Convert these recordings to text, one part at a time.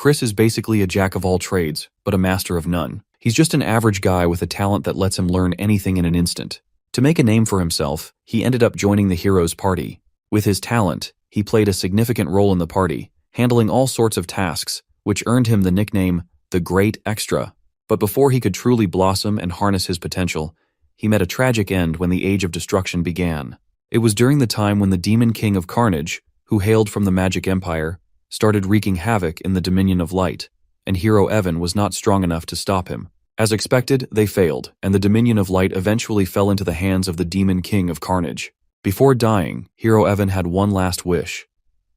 Chris is basically a jack of all trades, but a master of none. He's just an average guy with a talent that lets him learn anything in an instant. To make a name for himself, he ended up joining the hero's party. With his talent, he played a significant role in the party, handling all sorts of tasks, which earned him the nickname, the Great Extra. But before he could truly blossom and harness his potential, he met a tragic end when the Age of Destruction began. It was during the time when the Demon King of Carnage, who hailed from the Magic Empire, started wreaking havoc in the Dominion of Light, and Hero Evan was not strong enough to stop him. As expected, they failed, and the Dominion of Light eventually fell into the hands of the Demon King of Carnage. Before dying, Hero Evan had one last wish.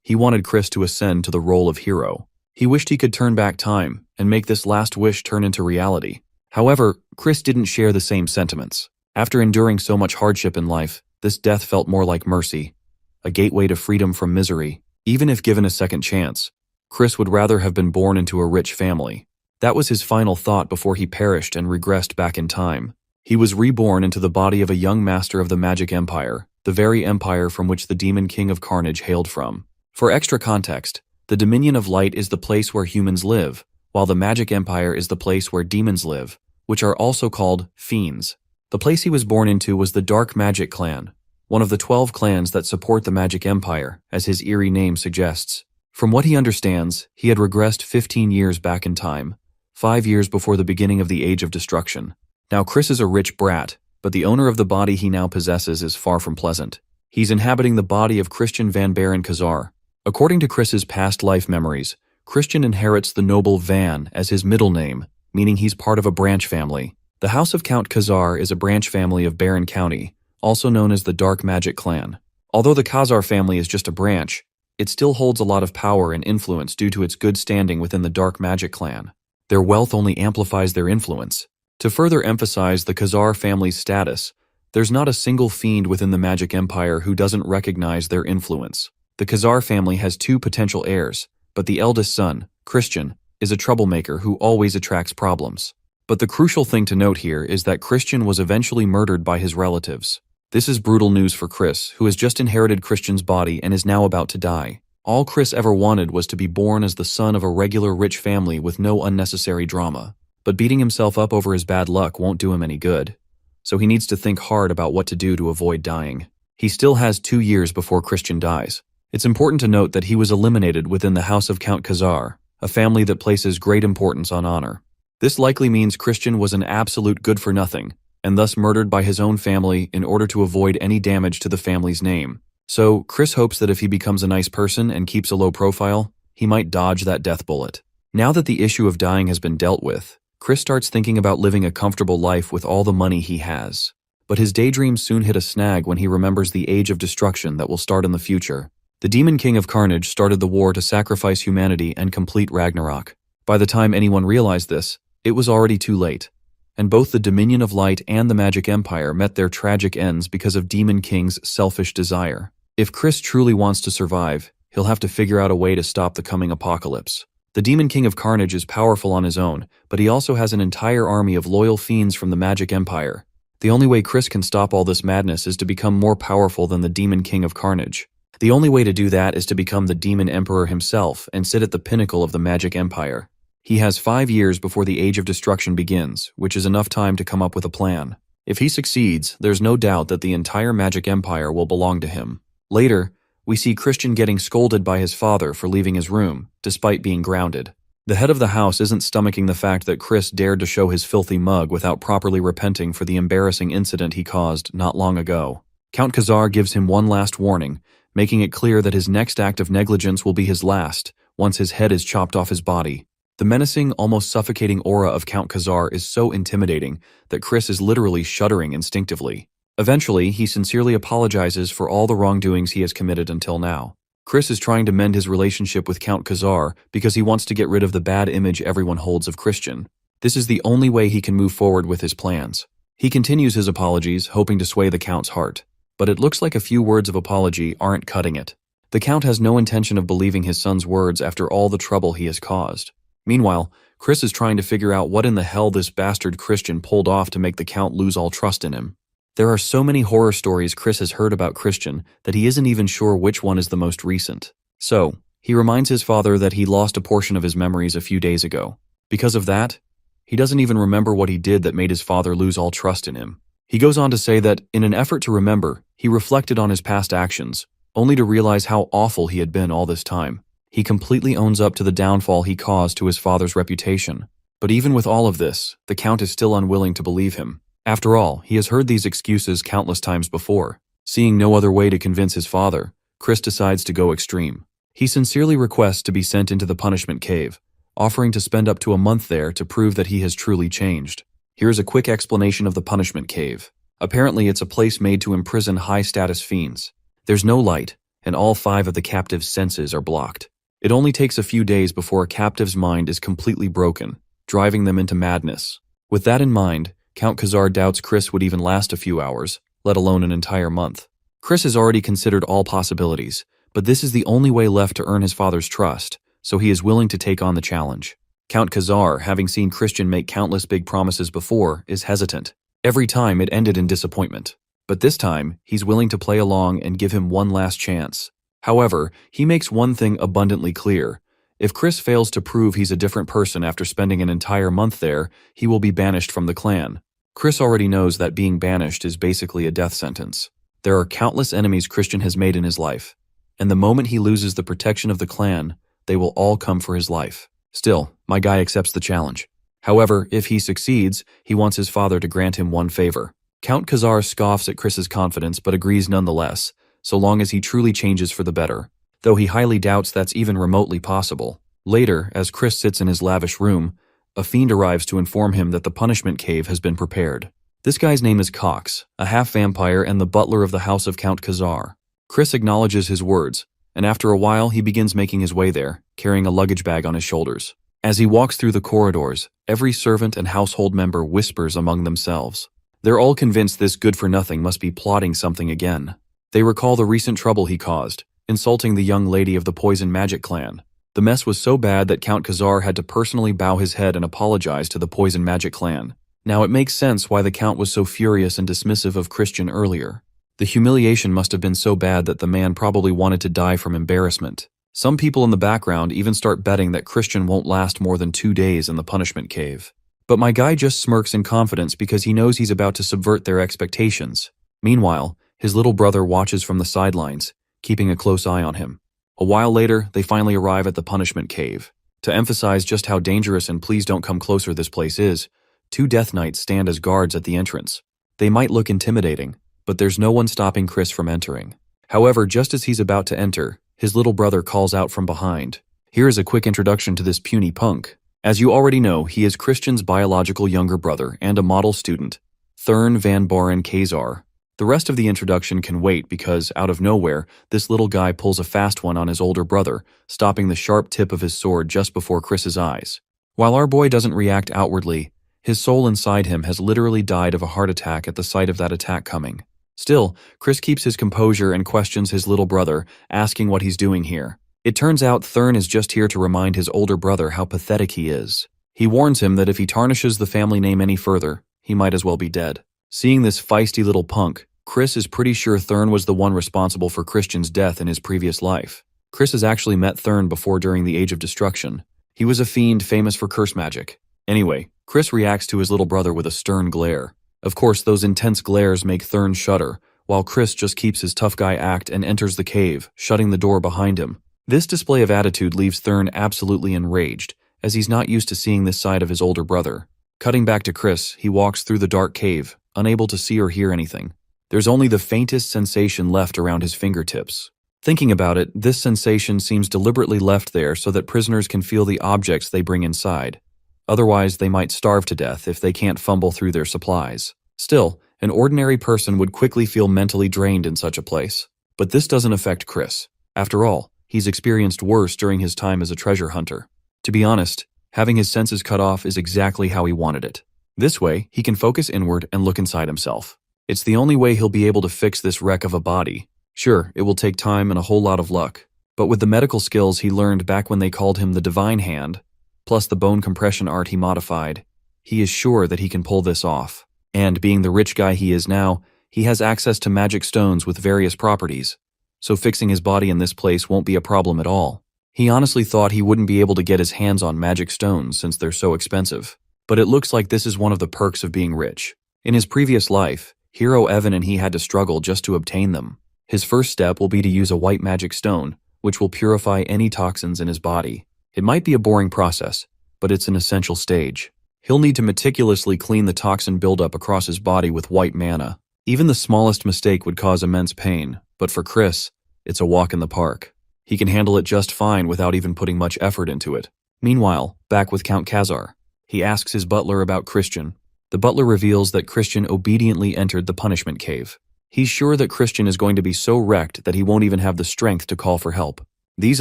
He wanted Chris to ascend to the role of hero. He wished he could turn back time and make this last wish turn into reality. However, Chris didn't share the same sentiments. After enduring so much hardship in life, this death felt more like mercy, a gateway to freedom from misery. Even if given a second chance, Chris would rather have been born into a rich family. That was his final thought before he perished and regressed back in time. He was reborn into the body of a young master of the Magic Empire, the very empire from which the Demon King of Carnage hailed from. For extra context, the Dominion of Light is the place where humans live, while the Magic Empire is the place where demons live, which are also called fiends. The place he was born into was the Dark Magic Clan, one of the 12 clans that support the Magic Empire, as his eerie name suggests. From what he understands, he had regressed 15 years back in time, 5 years before the beginning of the Age of Destruction. Now Chris is a rich brat, but the owner of the body he now possesses is far from pleasant. He's inhabiting the body of Christian van Baren Kazar. According to Chris's past life memories, Christian inherits the noble Van as his middle name, meaning he's part of a branch family. The House of Count Kazar is a branch family of Barren County, also known as the Dark Magic Clan. Although the Kazar family is just a branch, it still holds a lot of power and influence due to its good standing within the Dark Magic Clan. Their wealth only amplifies their influence. To further emphasize the Kazar family's status, there's not a single fiend within the Magic Empire who doesn't recognize their influence. The Kazar family has 2 potential heirs, but the eldest son, Christian, is a troublemaker who always attracts problems. But the crucial thing to note here is that Christian was eventually murdered by his relatives. This is brutal news for Chris, who has just inherited Christian's body and is now about to die. All Chris ever wanted was to be born as the son of a regular rich family with no unnecessary drama. But beating himself up over his bad luck won't do him any good. So he needs to think hard about what to do to avoid dying. He still has 2 years before Christian dies. It's important to note that he was eliminated within the House of Count Kazar, a family that places great importance on honor. This likely means Christian was an absolute good-for-nothing, and thus murdered by his own family in order to avoid any damage to the family's name. So, Chris hopes that if he becomes a nice person and keeps a low profile, he might dodge that death bullet. Now that the issue of dying has been dealt with, Chris starts thinking about living a comfortable life with all the money he has. But his daydreams soon hit a snag when he remembers the Age of Destruction that will start in the future. The Demon King of Carnage started the war to sacrifice humanity and complete Ragnarok. By the time anyone realized this, it was already too late, and both the Dominion of Light and the Magic Empire met their tragic ends because of Demon King's selfish desire. If Chris truly wants to survive, he'll have to figure out a way to stop the coming apocalypse. The Demon King of Carnage is powerful on his own, but he also has an entire army of loyal fiends from the Magic Empire. The only way Chris can stop all this madness is to become more powerful than the Demon King of Carnage. The only way to do that is to become the Demon Emperor himself and sit at the pinnacle of the Magic Empire. He has 5 years before the Age of Destruction begins, which is enough time to come up with a plan. If he succeeds, there's no doubt that the entire Magic Empire will belong to him. Later, we see Christian getting scolded by his father for leaving his room, despite being grounded. The head of the house isn't stomaching the fact that Chris dared to show his filthy mug without properly repenting for the embarrassing incident he caused not long ago. Count Kazar gives him one last warning, making it clear that his next act of negligence will be his last, once his head is chopped off his body. The menacing, almost suffocating aura of Count Kazar is so intimidating that Chris is literally shuddering instinctively. Eventually, he sincerely apologizes for all the wrongdoings he has committed until now. Chris is trying to mend his relationship with Count Kazar because he wants to get rid of the bad image everyone holds of Christian. This is the only way he can move forward with his plans. He continues his apologies, hoping to sway the Count's heart. But it looks like a few words of apology aren't cutting it. The Count has no intention of believing his son's words after all the trouble he has caused. Meanwhile, Chris is trying to figure out what in the hell this bastard Christian pulled off to make the Count lose all trust in him. There are so many horror stories Chris has heard about Christian that he isn't even sure which one is the most recent. So, He reminds his father that he lost a portion of his memories a few days ago. Because of that, he doesn't even remember what he did that made his father lose all trust in him. He goes on to say that, in an effort to remember, he reflected on his past actions, only to realize how awful he had been all this time. He completely owns up to the downfall he caused to his father's reputation. But even with all of this, the Count is still unwilling to believe him. After all, he has heard these excuses countless times before. Seeing no other way to convince his father, Chris decides to go extreme. He sincerely requests to be sent into the punishment cave, offering to spend up to a month there to prove that he has truly changed. Here's a quick explanation of the punishment cave. Apparently, it's a place made to imprison high-status fiends. There's no light, and all 5 of the captive's senses are blocked. It only takes a few days before a captive's mind is completely broken, driving them into madness. With that in mind, Count Kazar doubts Chris would even last a few hours, let alone an entire month. Chris has already considered all possibilities, but this is the only way left to earn his father's trust, so he is willing to take on the challenge. Count Kazar, having seen Christian make countless big promises before, is hesitant. Every time it ended in disappointment. But this time, he's willing to play along and give him one last chance. However, he makes one thing abundantly clear. If Chris fails to prove he's a different person after spending an entire month there, he will be banished from the clan. Chris already knows that being banished is basically a death sentence. There are countless enemies Christian has made in his life, and the moment he loses the protection of the clan, they will all come for his life. Still, my guy accepts the challenge. However, if he succeeds, he wants his father to grant him one favor. Count Kazar scoffs at Chris's confidence but agrees nonetheless, so long as he truly changes for the better, though he highly doubts that's even remotely possible. Later, as Chris sits in his lavish room, a fiend arrives to inform him that the punishment cave has been prepared. This guy's name is Cox, a half-vampire and the butler of the house of Count Kazar. Chris acknowledges his words, and after a while he begins making his way there, carrying a luggage bag on his shoulders. As he walks through the corridors, every servant and household member whispers among themselves. They're all convinced this good-for-nothing must be plotting something again. They recall the recent trouble he caused, insulting the young lady of the Poison Magic clan. The mess was so bad that Count Kazar had to personally bow his head and apologize to the Poison Magic clan. Now it makes sense why the Count was so furious and dismissive of Christian earlier. The humiliation must have been so bad that the man probably wanted to die from embarrassment. Some people in the background even start betting that Christian won't last more than 2 days in the punishment cave. But my guy just smirks in confidence because he knows he's about to subvert their expectations. Meanwhile, his little brother watches from the sidelines, keeping a close eye on him. A while later, they finally arrive at the punishment cave. To emphasize just how dangerous and please don't come closer this place is, 2 Death Knights stand as guards at the entrance. They might look intimidating, but there's no one stopping Chris from entering. However, just as he's about to enter, his little brother calls out from behind. Here is a quick introduction to this puny punk. As you already know, he is Christian's biological younger brother and a model student, Christian van Baren Kazar. The rest of the introduction can wait because, out of nowhere, this little guy pulls a fast one on his older brother, stopping the sharp tip of his sword just before Chris's eyes. While our boy doesn't react outwardly, his soul inside him has literally died of a heart attack at the sight of that attack coming. Still, Chris keeps his composure and questions his little brother, asking what he's doing here. It turns out Thurn is just here to remind his older brother how pathetic he is. He warns him that if he tarnishes the family name any further, he might as well be dead. Seeing this feisty little punk, Chris is pretty sure Thurn was the one responsible for Christian's death in his previous life. Chris has actually met Thurn before during the Age of Destruction. He was a fiend famous for curse magic. Anyway, Chris reacts to his little brother with a stern glare. Of course, those intense glares make Thurn shudder, while Chris just keeps his tough guy act and enters the cave, shutting the door behind him. This display of attitude leaves Thurn absolutely enraged, as he's not used to seeing this side of his older brother. Cutting back to Chris, he walks through the dark cave, unable to see or hear anything. There's only the faintest sensation left around his fingertips. Thinking about it, this sensation seems deliberately left there so that prisoners can feel the objects they bring inside. Otherwise, they might starve to death if they can't fumble through their supplies. Still, an ordinary person would quickly feel mentally drained in such a place. But this doesn't affect Chris. After all, he's experienced worse during his time as a treasure hunter. To be honest, having his senses cut off is exactly how he wanted it. This way, he can focus inward and look inside himself. It's the only way he'll be able to fix this wreck of a body. Sure, it will take time and a whole lot of luck, but with the medical skills he learned back when they called him the Divine Hand, plus the bone compression art he modified, he is sure that he can pull this off. And being the rich guy he is now, he has access to magic stones with various properties, so fixing his body in this place won't be a problem at all. He honestly thought he wouldn't be able to get his hands on magic stones since they're so expensive. But it looks like this is one of the perks of being rich. In his previous life, Hero Evan and he had to struggle just to obtain them. His first step will be to use a white magic stone, which will purify any toxins in his body. It might be a boring process, but it's an essential stage. He'll need to meticulously clean the toxin buildup across his body with white mana. Even the smallest mistake would cause immense pain, but for Chris, it's a walk in the park. He can handle it just fine without even putting much effort into it. Meanwhile, back with Count Kazar. He asks his butler about Christian. The butler reveals that Christian obediently entered the punishment cave. He's sure that Christian is going to be so wrecked that he won't even have the strength to call for help. These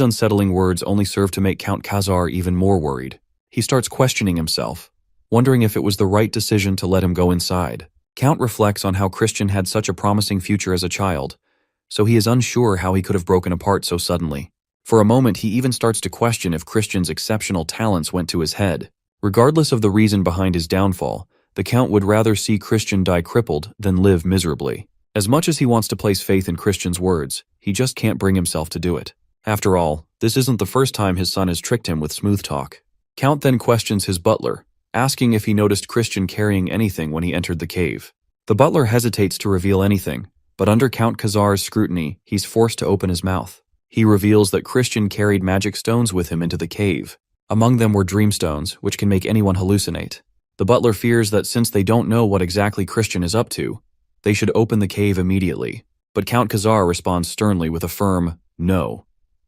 unsettling words only serve to make Count Kazar even more worried. He starts questioning himself, wondering if it was the right decision to let him go inside. Count reflects on how Christian had such a promising future as a child, so he is unsure how he could have broken apart so suddenly. For a moment, he even starts to question if Christian's exceptional talents went to his head. Regardless of the reason behind his downfall, the Count would rather see Christian die crippled than live miserably. As much as he wants to place faith in Christian's words, he just can't bring himself to do it. After all, this isn't the first time his son has tricked him with smooth talk. Count then questions his butler, asking if he noticed Christian carrying anything when he entered the cave. The butler hesitates to reveal anything, but under Count Kazar's scrutiny, he's forced to open his mouth. He reveals that Christian carried magic stones with him into the cave. Among them were dream stones, which can make anyone hallucinate. The butler fears that since they don't know what exactly Christian is up to, they should open the cave immediately. But Count Kazar responds sternly with a firm no.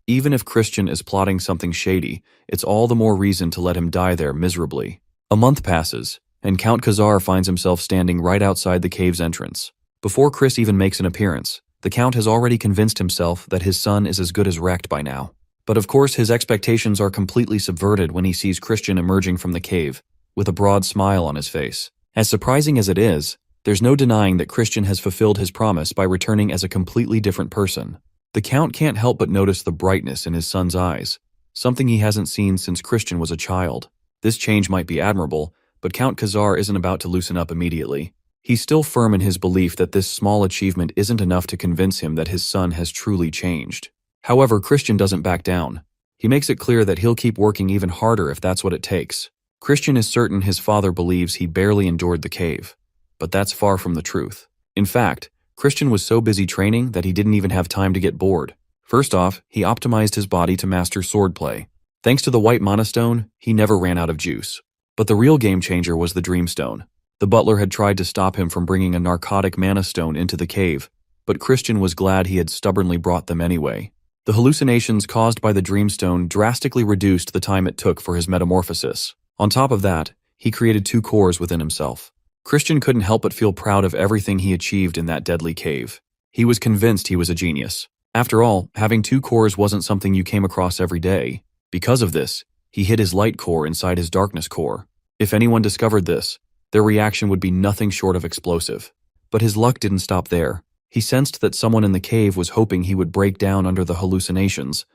Even if Christian is plotting something shady, it's all the more reason to let him die there miserably. A month passes, and Count Kazar finds himself standing right outside the cave's entrance. Before Chris even makes an appearance, the Count has already convinced himself that his son is as good as wrecked by now. But of course, his expectations are completely subverted when he sees Christian emerging from the cave, with a broad smile on his face. As surprising as it is, there's no denying that Christian has fulfilled his promise by returning as a completely different person. The Count can't help but notice the brightness in his son's eyes, something he hasn't seen since Christian was a child. This change might be admirable, but Count Kazar isn't about to loosen up immediately. He's still firm in his belief that this small achievement isn't enough to convince him that his son has truly changed. However, Christian doesn't back down. He makes it clear that he'll keep working even harder if that's what it takes. Christian is certain his father believes he barely endured the cave, but that's far from the truth. In fact, Christian was so busy training that he didn't even have time to get bored. First off, he optimized his body to master swordplay. Thanks to the white mana stone, he never ran out of juice. But the real game changer was the dream stone. The butler had tried to stop him from bringing a narcotic mana stone into the cave, but Christian was glad he had stubbornly brought them anyway. The hallucinations caused by the dream stone drastically reduced the time it took for his metamorphosis. On top of that, he created 2 cores within himself. Christian couldn't help but feel proud of everything he achieved in that deadly cave. He was convinced he was a genius. After all, having 2 cores wasn't something you came across every day. Because of this, he hid his light core inside his darkness core. If anyone discovered this, their reaction would be nothing short of explosive. But his luck didn't stop there. He sensed that someone in the cave was hoping he would break down under the hallucinations,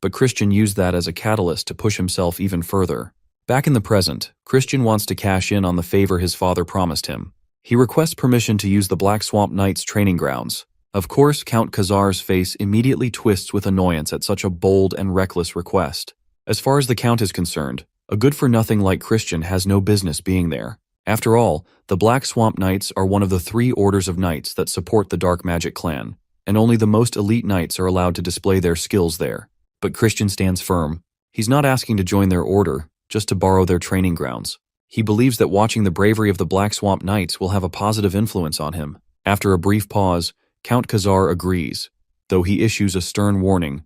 but Christian used that as a catalyst to push himself even further. Back in the present, Christian wants to cash in on the favor his father promised him. He requests permission to use the Black Swamp Knights training grounds. Of course, Count Kazar's face immediately twists with annoyance at such a bold and reckless request. As far as the Count is concerned, a good-for-nothing like Christian has no business being there. After all, the Black Swamp Knights are one of the 3 orders of knights that support the Dark Magic clan, and only the most elite knights are allowed to display their skills there. But Christian stands firm. He's not asking to join their order, just to borrow their training grounds. He believes that watching the bravery of the Black Swamp Knights will have a positive influence on him. After a brief pause, Count Kazar agrees, though he issues a stern warning.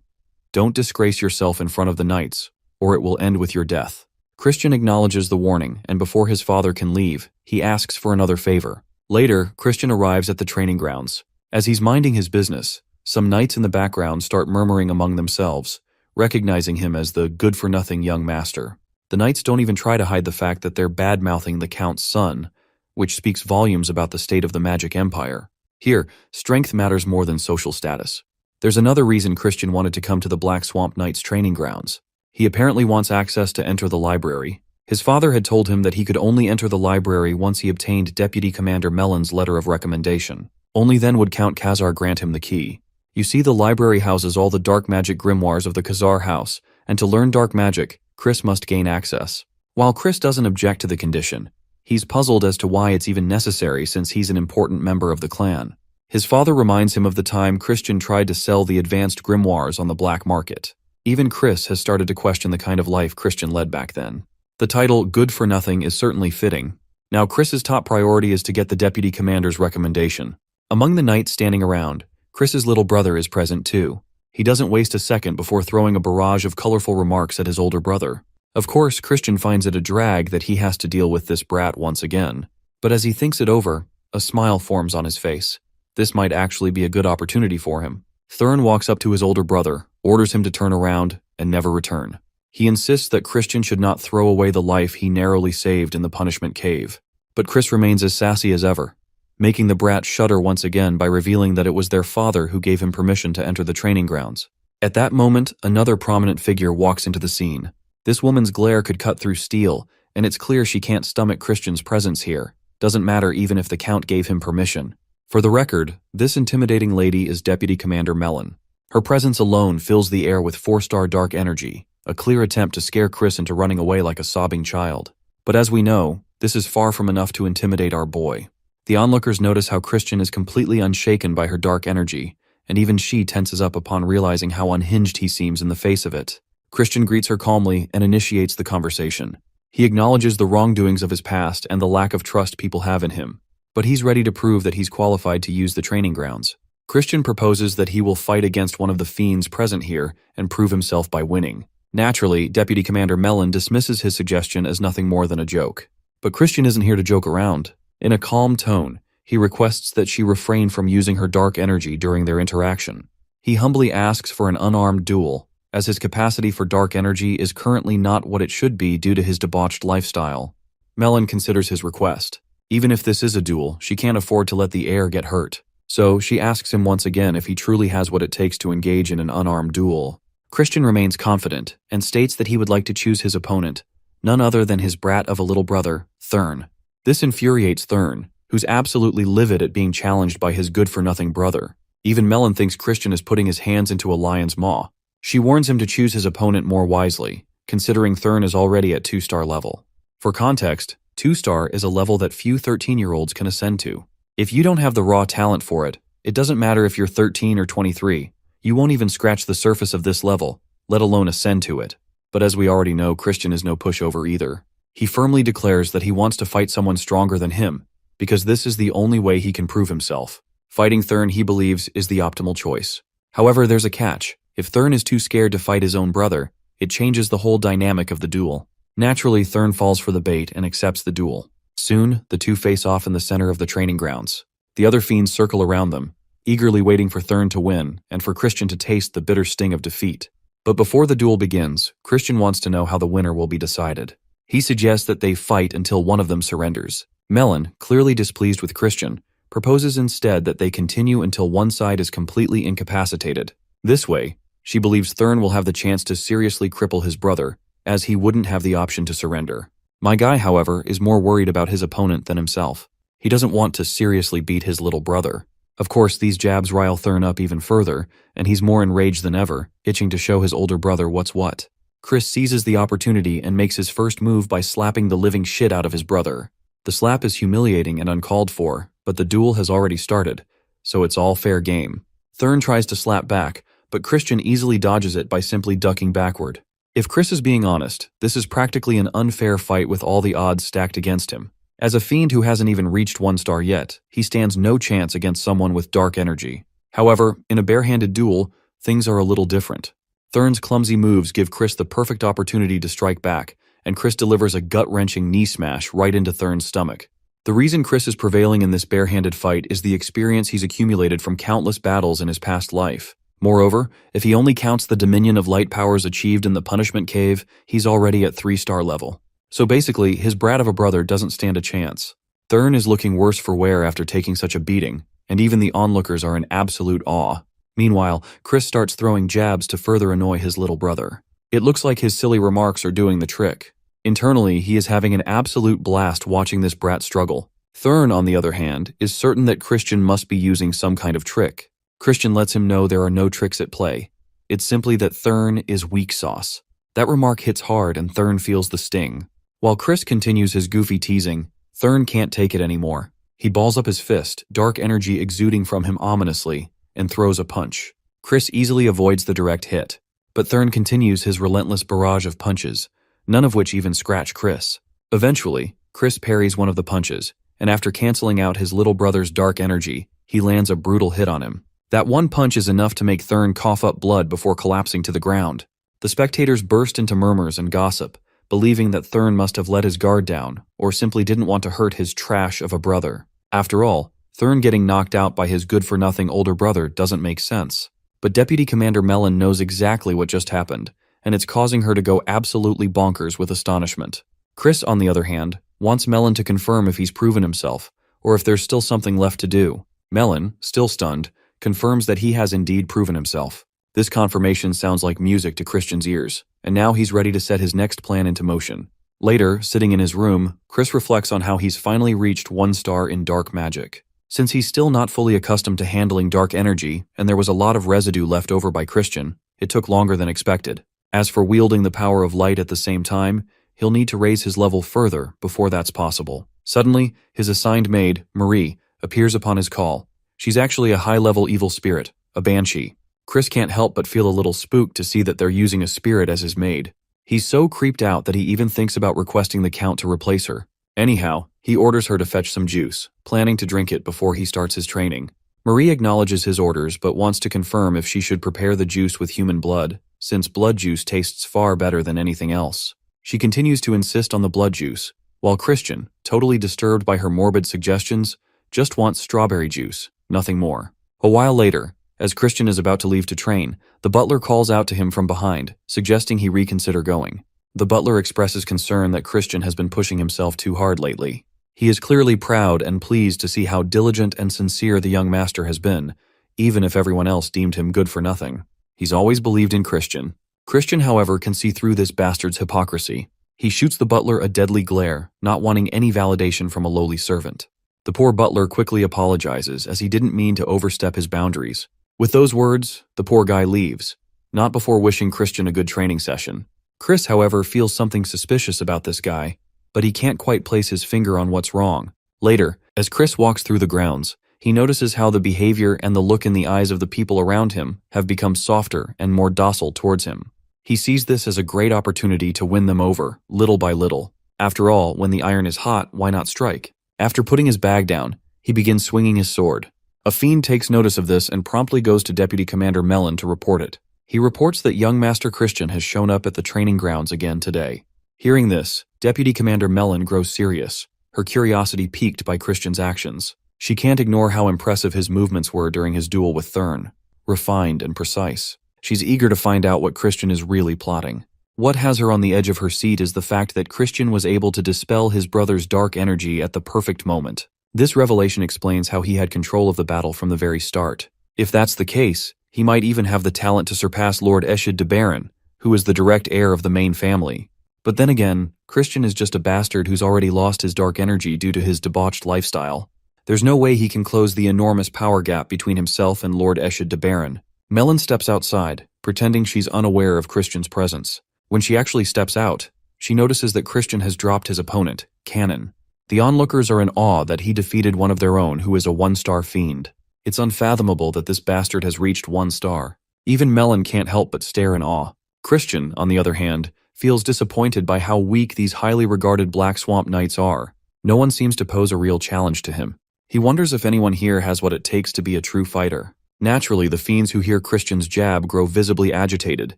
Don't disgrace yourself in front of the knights, or it will end with your death. Christian acknowledges the warning, and before his father can leave, he asks for another favor. Later, Christian arrives at the training grounds. As he's minding his business, some knights in the background start murmuring among themselves, recognizing him as the good-for-nothing young master. The knights don't even try to hide the fact that they're bad-mouthing the Count's son, which speaks volumes about the state of the magic empire. Here, strength matters more than social status. There's another reason Christian wanted to come to the Black Swamp Knights training grounds. He apparently wants access to enter the library. His father had told him that he could only enter the library once he obtained Deputy Commander Mellon's letter of recommendation. Only then would Count Kazar grant him the key. You see, the library houses all the dark magic grimoires of the Kazar house, and to learn dark magic, Chris must gain access. While Chris doesn't object to the condition, he's puzzled as to why it's even necessary since he's an important member of the clan. His father reminds him of the time Christian tried to sell the advanced grimoires on the black market. Even Chris has started to question the kind of life Christian led back then. The title, Good for Nothing, is certainly fitting. Now Chris's top priority is to get the deputy commander's recommendation. Among the knights standing around, Chris's little brother is present too. He doesn't waste a second before throwing a barrage of colorful remarks at his older brother. Of course, Christian finds it a drag that he has to deal with this brat once again. But as he thinks it over, a smile forms on his face. This might actually be a good opportunity for him. Thurn walks up to his older brother, orders him to turn around, and never return. He insists that Christian should not throw away the life he narrowly saved in the punishment cave. But Chris remains as sassy as ever, making the brat shudder once again by revealing that it was their father who gave him permission to enter the training grounds. At that moment, another prominent figure walks into the scene. This woman's glare could cut through steel, and it's clear she can't stomach Christian's presence here. Doesn't matter even if the Count gave him permission. For the record, this intimidating lady is Deputy Commander Melon. Her presence alone fills the air with 4-star dark energy, a clear attempt to scare Chris into running away like a sobbing child. But as we know, this is far from enough to intimidate our boy. The onlookers notice how Christian is completely unshaken by her dark energy, and even she tenses up upon realizing how unhinged he seems in the face of it. Christian greets her calmly and initiates the conversation. He acknowledges the wrongdoings of his past and the lack of trust people have in him, but he's ready to prove that he's qualified to use the training grounds. Christian proposes that he will fight against one of the fiends present here and prove himself by winning. Naturally, Deputy Commander Melon dismisses his suggestion as nothing more than a joke. But Christian isn't here to joke around. In a calm tone, he requests that she refrain from using her dark energy during their interaction. He humbly asks for an unarmed duel, as his capacity for dark energy is currently not what it should be due to his debauched lifestyle. Melon considers his request. Even if this is a duel, she can't afford to let the heir get hurt. So she asks him once again if he truly has what it takes to engage in an unarmed duel. Christian remains confident and states that he would like to choose his opponent, none other than his brat of a little brother, Thurn. This infuriates Thurn, who's absolutely livid at being challenged by his good-for-nothing brother. Even Melon thinks Christian is putting his hands into a lion's maw. She warns him to choose his opponent more wisely, considering Thurn is already at 2-star level. For context, 2-star is a level that few 13-year-olds can ascend to. If you don't have the raw talent for it, it doesn't matter if you're 13 or 23. You won't even scratch the surface of this level, let alone ascend to it. But as we already know, Christian is no pushover either. He firmly declares that he wants to fight someone stronger than him, because this is the only way he can prove himself. Fighting Thurn, he believes, is the optimal choice. However, there's a catch. If Thurn is too scared to fight his own brother, it changes the whole dynamic of the duel. Naturally, Thurn falls for the bait and accepts the duel. Soon, the two face off in the center of the training grounds. The other fiends circle around them, eagerly waiting for Thurn to win and for Christian to taste the bitter sting of defeat. But before the duel begins, Christian wants to know how the winner will be decided. He suggests that they fight until one of them surrenders. Melon, clearly displeased with Christian, proposes instead that they continue until one side is completely incapacitated. This way, she believes Thurn will have the chance to seriously cripple his brother, as he wouldn't have the option to surrender. My guy, however, is more worried about his opponent than himself. He doesn't want to seriously beat his little brother. Of course, these jabs rile Thurn up even further, and he's more enraged than ever, itching to show his older brother what's what. Chris seizes the opportunity and makes his first move by slapping the living shit out of his brother. The slap is humiliating and uncalled for, but the duel has already started, so it's all fair game. Thurn tries to slap back, but Christian easily dodges it by simply ducking backward. If Chris is being honest, this is practically an unfair fight with all the odds stacked against him. As a fiend who hasn't even reached 1 star yet, he stands no chance against someone with dark energy. However, in a barehanded duel, things are a little different. Thurn's clumsy moves give Chris the perfect opportunity to strike back, and Chris delivers a gut-wrenching knee smash right into Thurn's stomach. The reason Chris is prevailing in this barehanded fight is the experience he's accumulated from countless battles in his past life. Moreover, if he only counts the dominion of light powers achieved in the punishment cave, he's already at 3-star level. So basically, his brat of a brother doesn't stand a chance. Thurn is looking worse for wear after taking such a beating, and even the onlookers are in absolute awe. Meanwhile, Chris starts throwing jabs to further annoy his little brother. It looks like his silly remarks are doing the trick. Internally, he is having an absolute blast watching this brat struggle. Thurn, on the other hand, is certain that Christian must be using some kind of trick. Christian lets him know there are no tricks at play. It's simply that Thurn is weak sauce. That remark hits hard and Thurn feels the sting. While Chris continues his goofy teasing, Thurn can't take it anymore. He balls up his fist, dark energy exuding from him ominously, and throws a punch. Chris easily avoids the direct hit, but Thurn continues his relentless barrage of punches, none of which even scratch Chris. Eventually, Chris parries one of the punches, and after canceling out his little brother's dark energy, he lands a brutal hit on him. That one punch is enough to make Thurn cough up blood before collapsing to the ground. The spectators burst into murmurs and gossip, believing that Thurn must have let his guard down, or simply didn't want to hurt his trash of a brother. After all, Thurn getting knocked out by his good-for-nothing older brother doesn't make sense. But Deputy Commander Mellon knows exactly what just happened, and it's causing her to go absolutely bonkers with astonishment. Chris, on the other hand, wants Mellon to confirm if he's proven himself, or if there's still something left to do. Mellon, still stunned, confirms that he has indeed proven himself. This confirmation sounds like music to Christian's ears, and now he's ready to set his next plan into motion. Later, sitting in his room, Chris reflects on how he's finally reached 1 star in dark magic. Since he's still not fully accustomed to handling dark energy, and there was a lot of residue left over by Christian, it took longer than expected. As for wielding the power of light at the same time, he'll need to raise his level further before that's possible. Suddenly, his assigned maid, Marie, appears upon his call. She's actually a high-level evil spirit, a banshee. Chris can't help but feel a little spooked to see that they're using a spirit as his maid. He's so creeped out that he even thinks about requesting the Count to replace her. Anyhow, he orders her to fetch some juice, planning to drink it before he starts his training. Marie acknowledges his orders but wants to confirm if she should prepare the juice with human blood, since blood juice tastes far better than anything else. She continues to insist on the blood juice, while Christian, totally disturbed by her morbid suggestions, just wants strawberry juice, nothing more. A while later, as Christian is about to leave to train, the butler calls out to him from behind, suggesting he reconsider going. The butler expresses concern that Christian has been pushing himself too hard lately. He is clearly proud and pleased to see how diligent and sincere the young master has been, even if everyone else deemed him good for nothing. He's always believed in Christian. Christian, however, can see through this bastard's hypocrisy. He shoots the butler a deadly glare, not wanting any validation from a lowly servant. The poor butler quickly apologizes as he didn't mean to overstep his boundaries. With those words, the poor guy leaves, not before wishing Christian a good training session. Chris, however, feels something suspicious about this guy, but he can't quite place his finger on what's wrong. Later, as Chris walks through the grounds, he notices how the behavior and the look in the eyes of the people around him have become softer and more docile towards him. He sees this as a great opportunity to win them over, little by little. After all, when the iron is hot, why not strike? After putting his bag down, he begins swinging his sword. A fiend takes notice of this and promptly goes to Deputy Commander Mellon to report it. He reports that young Master Christian has shown up at the training grounds again today. Hearing this, Deputy Commander Mellon grows serious, her curiosity piqued by Christian's actions. She can't ignore how impressive his movements were during his duel with Thurn. Refined and precise. She's eager to find out what Christian is really plotting. What has her on the edge of her seat is the fact that Christian was able to dispel his brother's dark energy at the perfect moment. This revelation explains how he had control of the battle from the very start. If that's the case, he might even have the talent to surpass Lord Eshid de Baron, who is the direct heir of the main family. But then again, Christian is just a bastard who's already lost his dark energy due to his debauched lifestyle. There's no way he can close the enormous power gap between himself and Lord Eshid de Baron. Mellon steps outside, pretending she's unaware of Christian's presence. When she actually steps out, she notices that Christian has dropped his opponent, Cannon. The onlookers are in awe that he defeated one of their own who is a 1-star fiend. It's unfathomable that this bastard has reached 1 star. Even Mellon can't help but stare in awe. Christian, on the other hand, feels disappointed by how weak these highly regarded Black Swamp Knights are. No one seems to pose a real challenge to him. He wonders if anyone here has what it takes to be a true fighter. Naturally, the fiends who hear Christian's jab grow visibly agitated,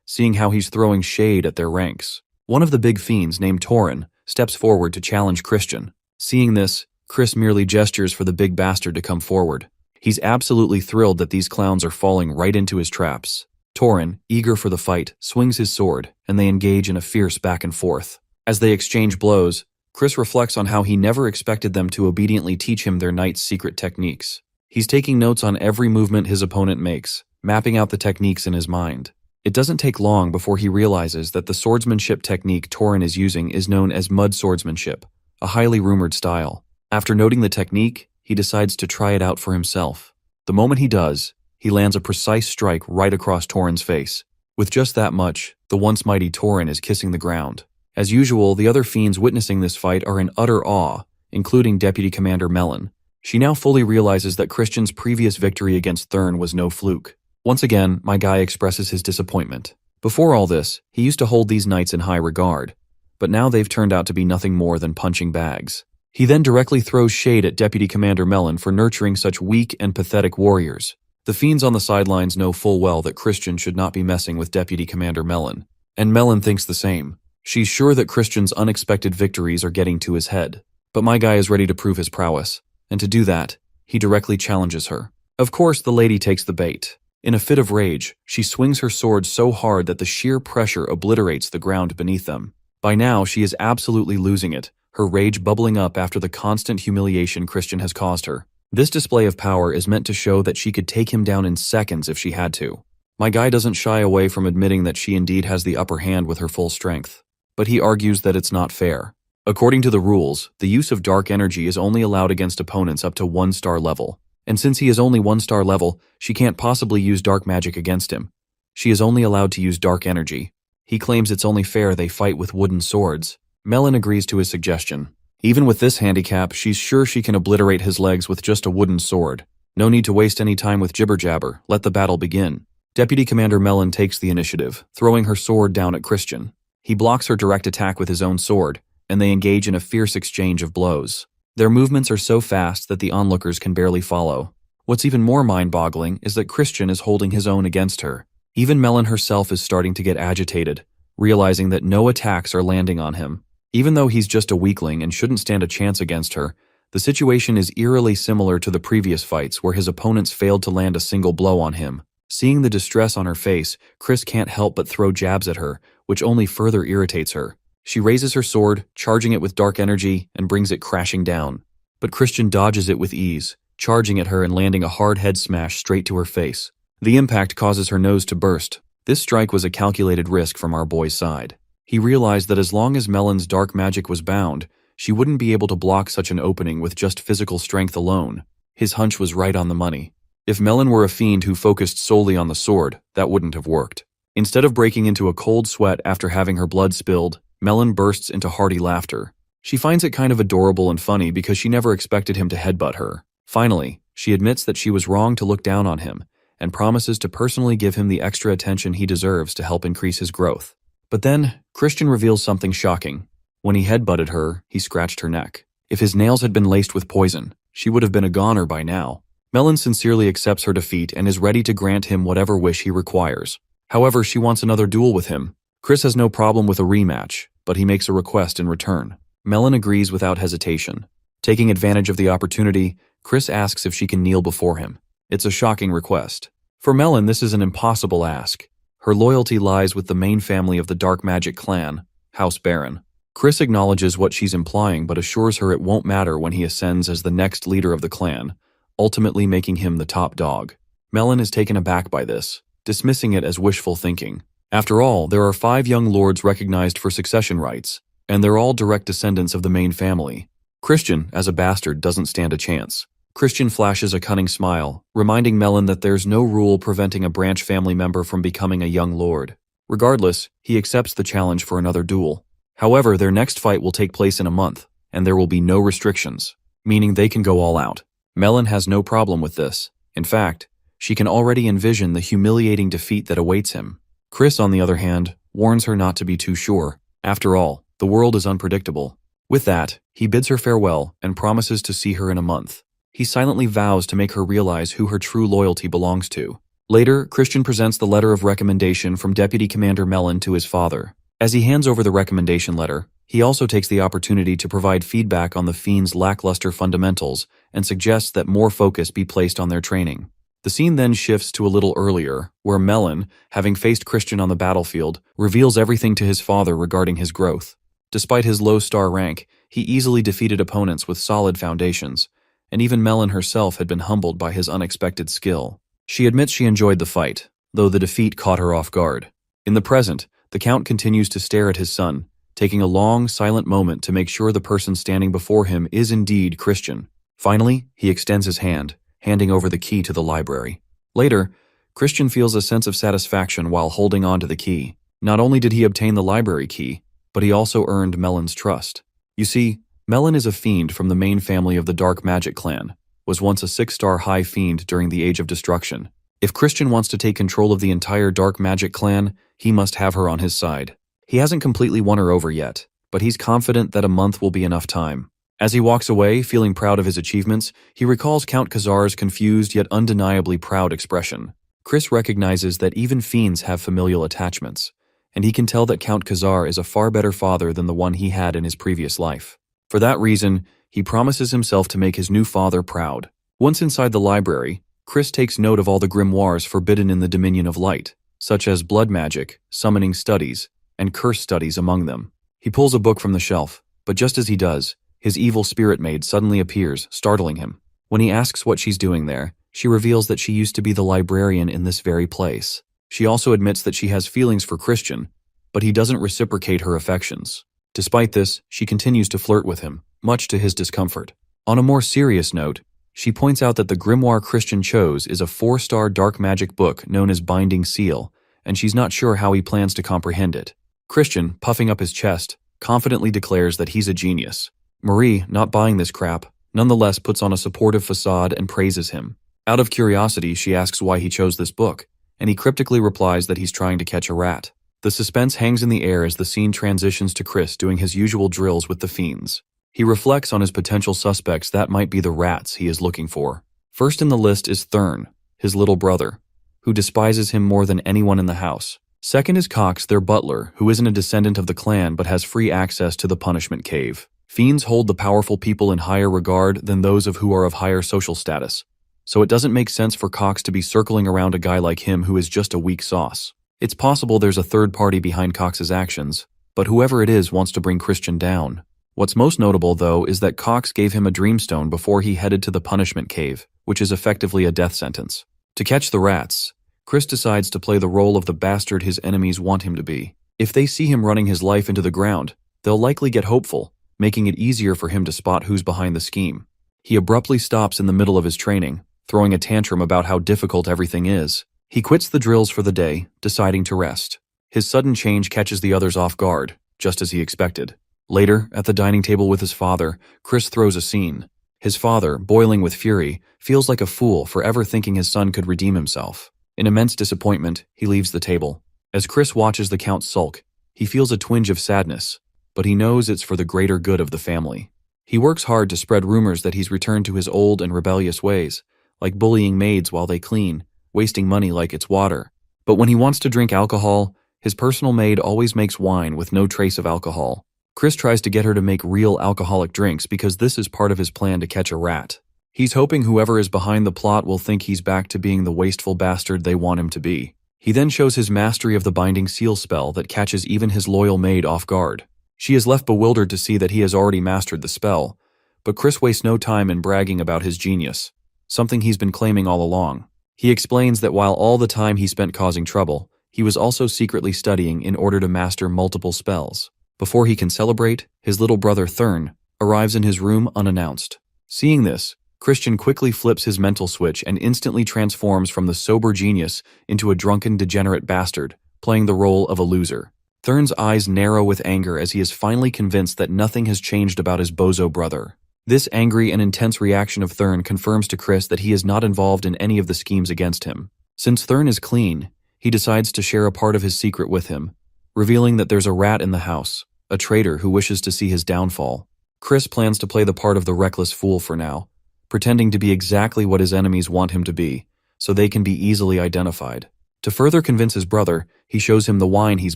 seeing how he's throwing shade at their ranks. One of the big fiends, named Torin, steps forward to challenge Christian. Seeing this, Chris merely gestures for the big bastard to come forward. He's absolutely thrilled that these clowns are falling right into his traps. Torin, eager for the fight, swings his sword, and they engage in a fierce back and forth. As they exchange blows, Chris reflects on how he never expected them to obediently teach him their knight's secret techniques. He's taking notes on every movement his opponent makes, mapping out the techniques in his mind. It doesn't take long before he realizes that the swordsmanship technique Torin is using is known as mud swordsmanship, a highly rumored style. After noting the technique, he decides to try it out for himself. The moment he does, he lands a precise strike right across Torin's face. With just that much, The once mighty Tauren is kissing the ground. As usual, the other fiends witnessing this fight are in utter awe, including Deputy Commander Melon. She now fully realizes that Christian's previous victory against Thurn was no fluke. Once again, my guy expresses his disappointment. Before all this, he used to hold these knights in high regard, but now they've turned out to be nothing more than punching bags. He then directly throws shade at Deputy Commander Melon for nurturing such weak and pathetic warriors. The fiends on the sidelines know full well that Christian should not be messing with Deputy Commander Melon, and Melon thinks the same. She's sure that Christian's unexpected victories are getting to his head. But my guy is ready to prove his prowess, and to do that, he directly challenges her. Of course, the lady takes the bait. In a fit of rage, she swings her sword so hard that the sheer pressure obliterates the ground beneath them. By now, she is absolutely losing it, her rage bubbling up after the constant humiliation Christian has caused her. This display of power is meant to show that she could take him down in seconds if she had to. My guy doesn't shy away from admitting that she indeed has the upper hand with her full strength, but he argues that it's not fair. According to the rules, the use of dark energy is only allowed against opponents up to 1-star level, and since he is only 1-star level, she can't possibly use dark magic against him. She is only allowed to use dark energy. He claims it's only fair they fight with wooden swords. Melon agrees to his suggestion. Even with this handicap, she's sure she can obliterate his legs with just a wooden sword. No need to waste any time with jibber-jabber, let the battle begin. Deputy Commander Melon takes the initiative, throwing her sword down at Christian. He blocks her direct attack with his own sword, and they engage in a fierce exchange of blows. Their movements are so fast that the onlookers can barely follow. What's even more mind-boggling is that Christian is holding his own against her. Even Melon herself is starting to get agitated, realizing that no attacks are landing on him. Even though he's just a weakling and shouldn't stand a chance against her, the situation is eerily similar to the previous fights where his opponents failed to land a single blow on him. Seeing the distress on her face, Chris can't help but throw jabs at her, which only further irritates her. She raises her sword, charging it with dark energy, and brings it crashing down. But Christian dodges it with ease, charging at her and landing a hard head smash straight to her face. The impact causes her nose to burst. This strike was a calculated risk from our boy's side. He realized that as long as Melon's dark magic was bound, she wouldn't be able to block such an opening with just physical strength alone. His hunch was right on the money. If Melon were a fiend who focused solely on the sword, that wouldn't have worked. Instead of breaking into a cold sweat after having her blood spilled, Melon bursts into hearty laughter. She finds it kind of adorable and funny because she never expected him to headbutt her. Finally, she admits that she was wrong to look down on him, and promises to personally give him the extra attention he deserves to help increase his growth. But then, Christian reveals something shocking. When he headbutted her, he scratched her neck. If his nails had been laced with poison, she would have been a goner by now. Melon sincerely accepts her defeat and is ready to grant him whatever wish he requires. However, she wants another duel with him. Chris has no problem with a rematch, but he makes a request in return. Melon agrees without hesitation. Taking advantage of the opportunity, Chris asks if she can kneel before him. It's a shocking request. For Melon, this is an impossible ask. Her loyalty lies with the main family of the dark magic clan, House Baren. Chris acknowledges what she's implying but assures her it won't matter when he ascends as the next leader of the clan, ultimately making him the top dog. Melon is taken aback by this, dismissing it as wishful thinking. After all, there are 5 young lords recognized for succession rights, and they're all direct descendants of the main family. Christian, as a bastard, doesn't stand a chance. Christian flashes a cunning smile, reminding Melon that there's no rule preventing a branch family member from becoming a young lord. Regardless, he accepts the challenge for another duel. However, their next fight will take place in a month, and there will be no restrictions, meaning they can go all out. Melon has no problem with this. In fact, she can already envision the humiliating defeat that awaits him. Chris, on the other hand, warns her not to be too sure. After all, the world is unpredictable. With that, he bids her farewell and promises to see her in a month. He silently vows to make her realize who her true loyalty belongs to. Later, Christian presents the letter of recommendation from Deputy Commander Melon to his father. As he hands over the recommendation letter, he also takes the opportunity to provide feedback on the Fiend's lackluster fundamentals and suggests that more focus be placed on their training. The scene then shifts to a little earlier, where Melon, having faced Christian on the battlefield, reveals everything to his father regarding his growth. Despite his low star rank, he easily defeated opponents with solid foundations, and even Melon herself had been humbled by his unexpected skill. She admits she enjoyed the fight, though the defeat caught her off guard. In the present, the Count continues to stare at his son, taking a long, silent moment to make sure the person standing before him is indeed Christian. Finally, he extends his hand, handing over the key to the library. Later, Christian feels a sense of satisfaction while holding on to the key. Not only did he obtain the library key, but he also earned Melon's trust. You see, Melon is a fiend from the main family of the Dark Magic clan, was once a 6-star high fiend during the Age of Destruction. If Christian wants to take control of the entire Dark Magic clan, he must have her on his side. He hasn't completely won her over yet, but he's confident that a month will be enough time. As he walks away, feeling proud of his achievements, he recalls Count Kazar's confused yet undeniably proud expression. Chris recognizes that even fiends have familial attachments, and he can tell that Count Kazar is a far better father than the one he had in his previous life. For that reason, he promises himself to make his new father proud. Once inside the library, Chris takes note of all the grimoires forbidden in the Dominion of Light, such as blood magic, summoning studies, and curse studies among them. He pulls a book from the shelf, but just as he does, his evil spirit maid suddenly appears, startling him. When he asks what she's doing there, she reveals that she used to be the librarian in this very place. She also admits that she has feelings for Christian, but he doesn't reciprocate her affections. Despite this, she continues to flirt with him, much to his discomfort. On a more serious note, she points out that the grimoire Christian chose is a 4-star dark magic book known as Binding Seal, and she's not sure how he plans to comprehend it. Christian, puffing up his chest, confidently declares that he's a genius. Marie, not buying this crap, nonetheless puts on a supportive facade and praises him. Out of curiosity, she asks why he chose this book, and he cryptically replies that he's trying to catch a rat. The suspense hangs in the air as the scene transitions to Chris doing his usual drills with the fiends. He reflects on his potential suspects that might be the rats he is looking for. First in the list is Thurn, his little brother, who despises him more than anyone in the house. Second is Cox, their butler, who isn't a descendant of the clan but has free access to the punishment cave. Fiends hold the powerful people in higher regard than those of who are of higher social status, so it doesn't make sense for Cox to be circling around a guy like him who is just a weak sauce. It's possible there's a third party behind Cox's actions, but whoever it is wants to bring Christian down. What's most notable, though, is that Cox gave him a dreamstone before he headed to the punishment cave, which is effectively a death sentence. To catch the rats, Chris decides to play the role of the bastard his enemies want him to be. If they see him running his life into the ground, they'll likely get hopeful, making it easier for him to spot who's behind the scheme. He abruptly stops in the middle of his training, throwing a tantrum about how difficult everything is. He quits the drills for the day, deciding to rest. His sudden change catches the others off guard, just as he expected. Later, at the dining table with his father, Chris throws a scene. His father, boiling with fury, feels like a fool for ever thinking his son could redeem himself. In immense disappointment, he leaves the table. As Chris watches the Count sulk, he feels a twinge of sadness, but he knows it's for the greater good of the family. He works hard to spread rumors that he's returned to his old and rebellious ways, like bullying maids while they clean, wasting money like it's water. But when he wants to drink alcohol, his personal maid always makes wine with no trace of alcohol. Chris tries to get her to make real alcoholic drinks because this is part of his plan to catch a rat. He's hoping whoever is behind the plot will think he's back to being the wasteful bastard they want him to be. He then shows his mastery of the Binding Seal spell that catches even his loyal maid off guard. She is left bewildered to see that he has already mastered the spell, but Chris wastes no time in bragging about his genius, something he's been claiming all along. He explains that while all the time he spent causing trouble, he was also secretly studying in order to master multiple spells. Before he can celebrate, his little brother Thurn arrives in his room unannounced. Seeing this, Christian quickly flips his mental switch and instantly transforms from the sober genius into a drunken degenerate bastard, playing the role of a loser. Thurn's eyes narrow with anger as he is finally convinced that nothing has changed about his bozo brother. This angry and intense reaction of Thurn confirms to Chris that he is not involved in any of the schemes against him. Since Thurn is clean, he decides to share a part of his secret with him, revealing that there's a rat in the house, a traitor who wishes to see his downfall. Chris plans to play the part of the reckless fool for now, pretending to be exactly what his enemies want him to be, so they can be easily identified. To further convince his brother, he shows him the wine he's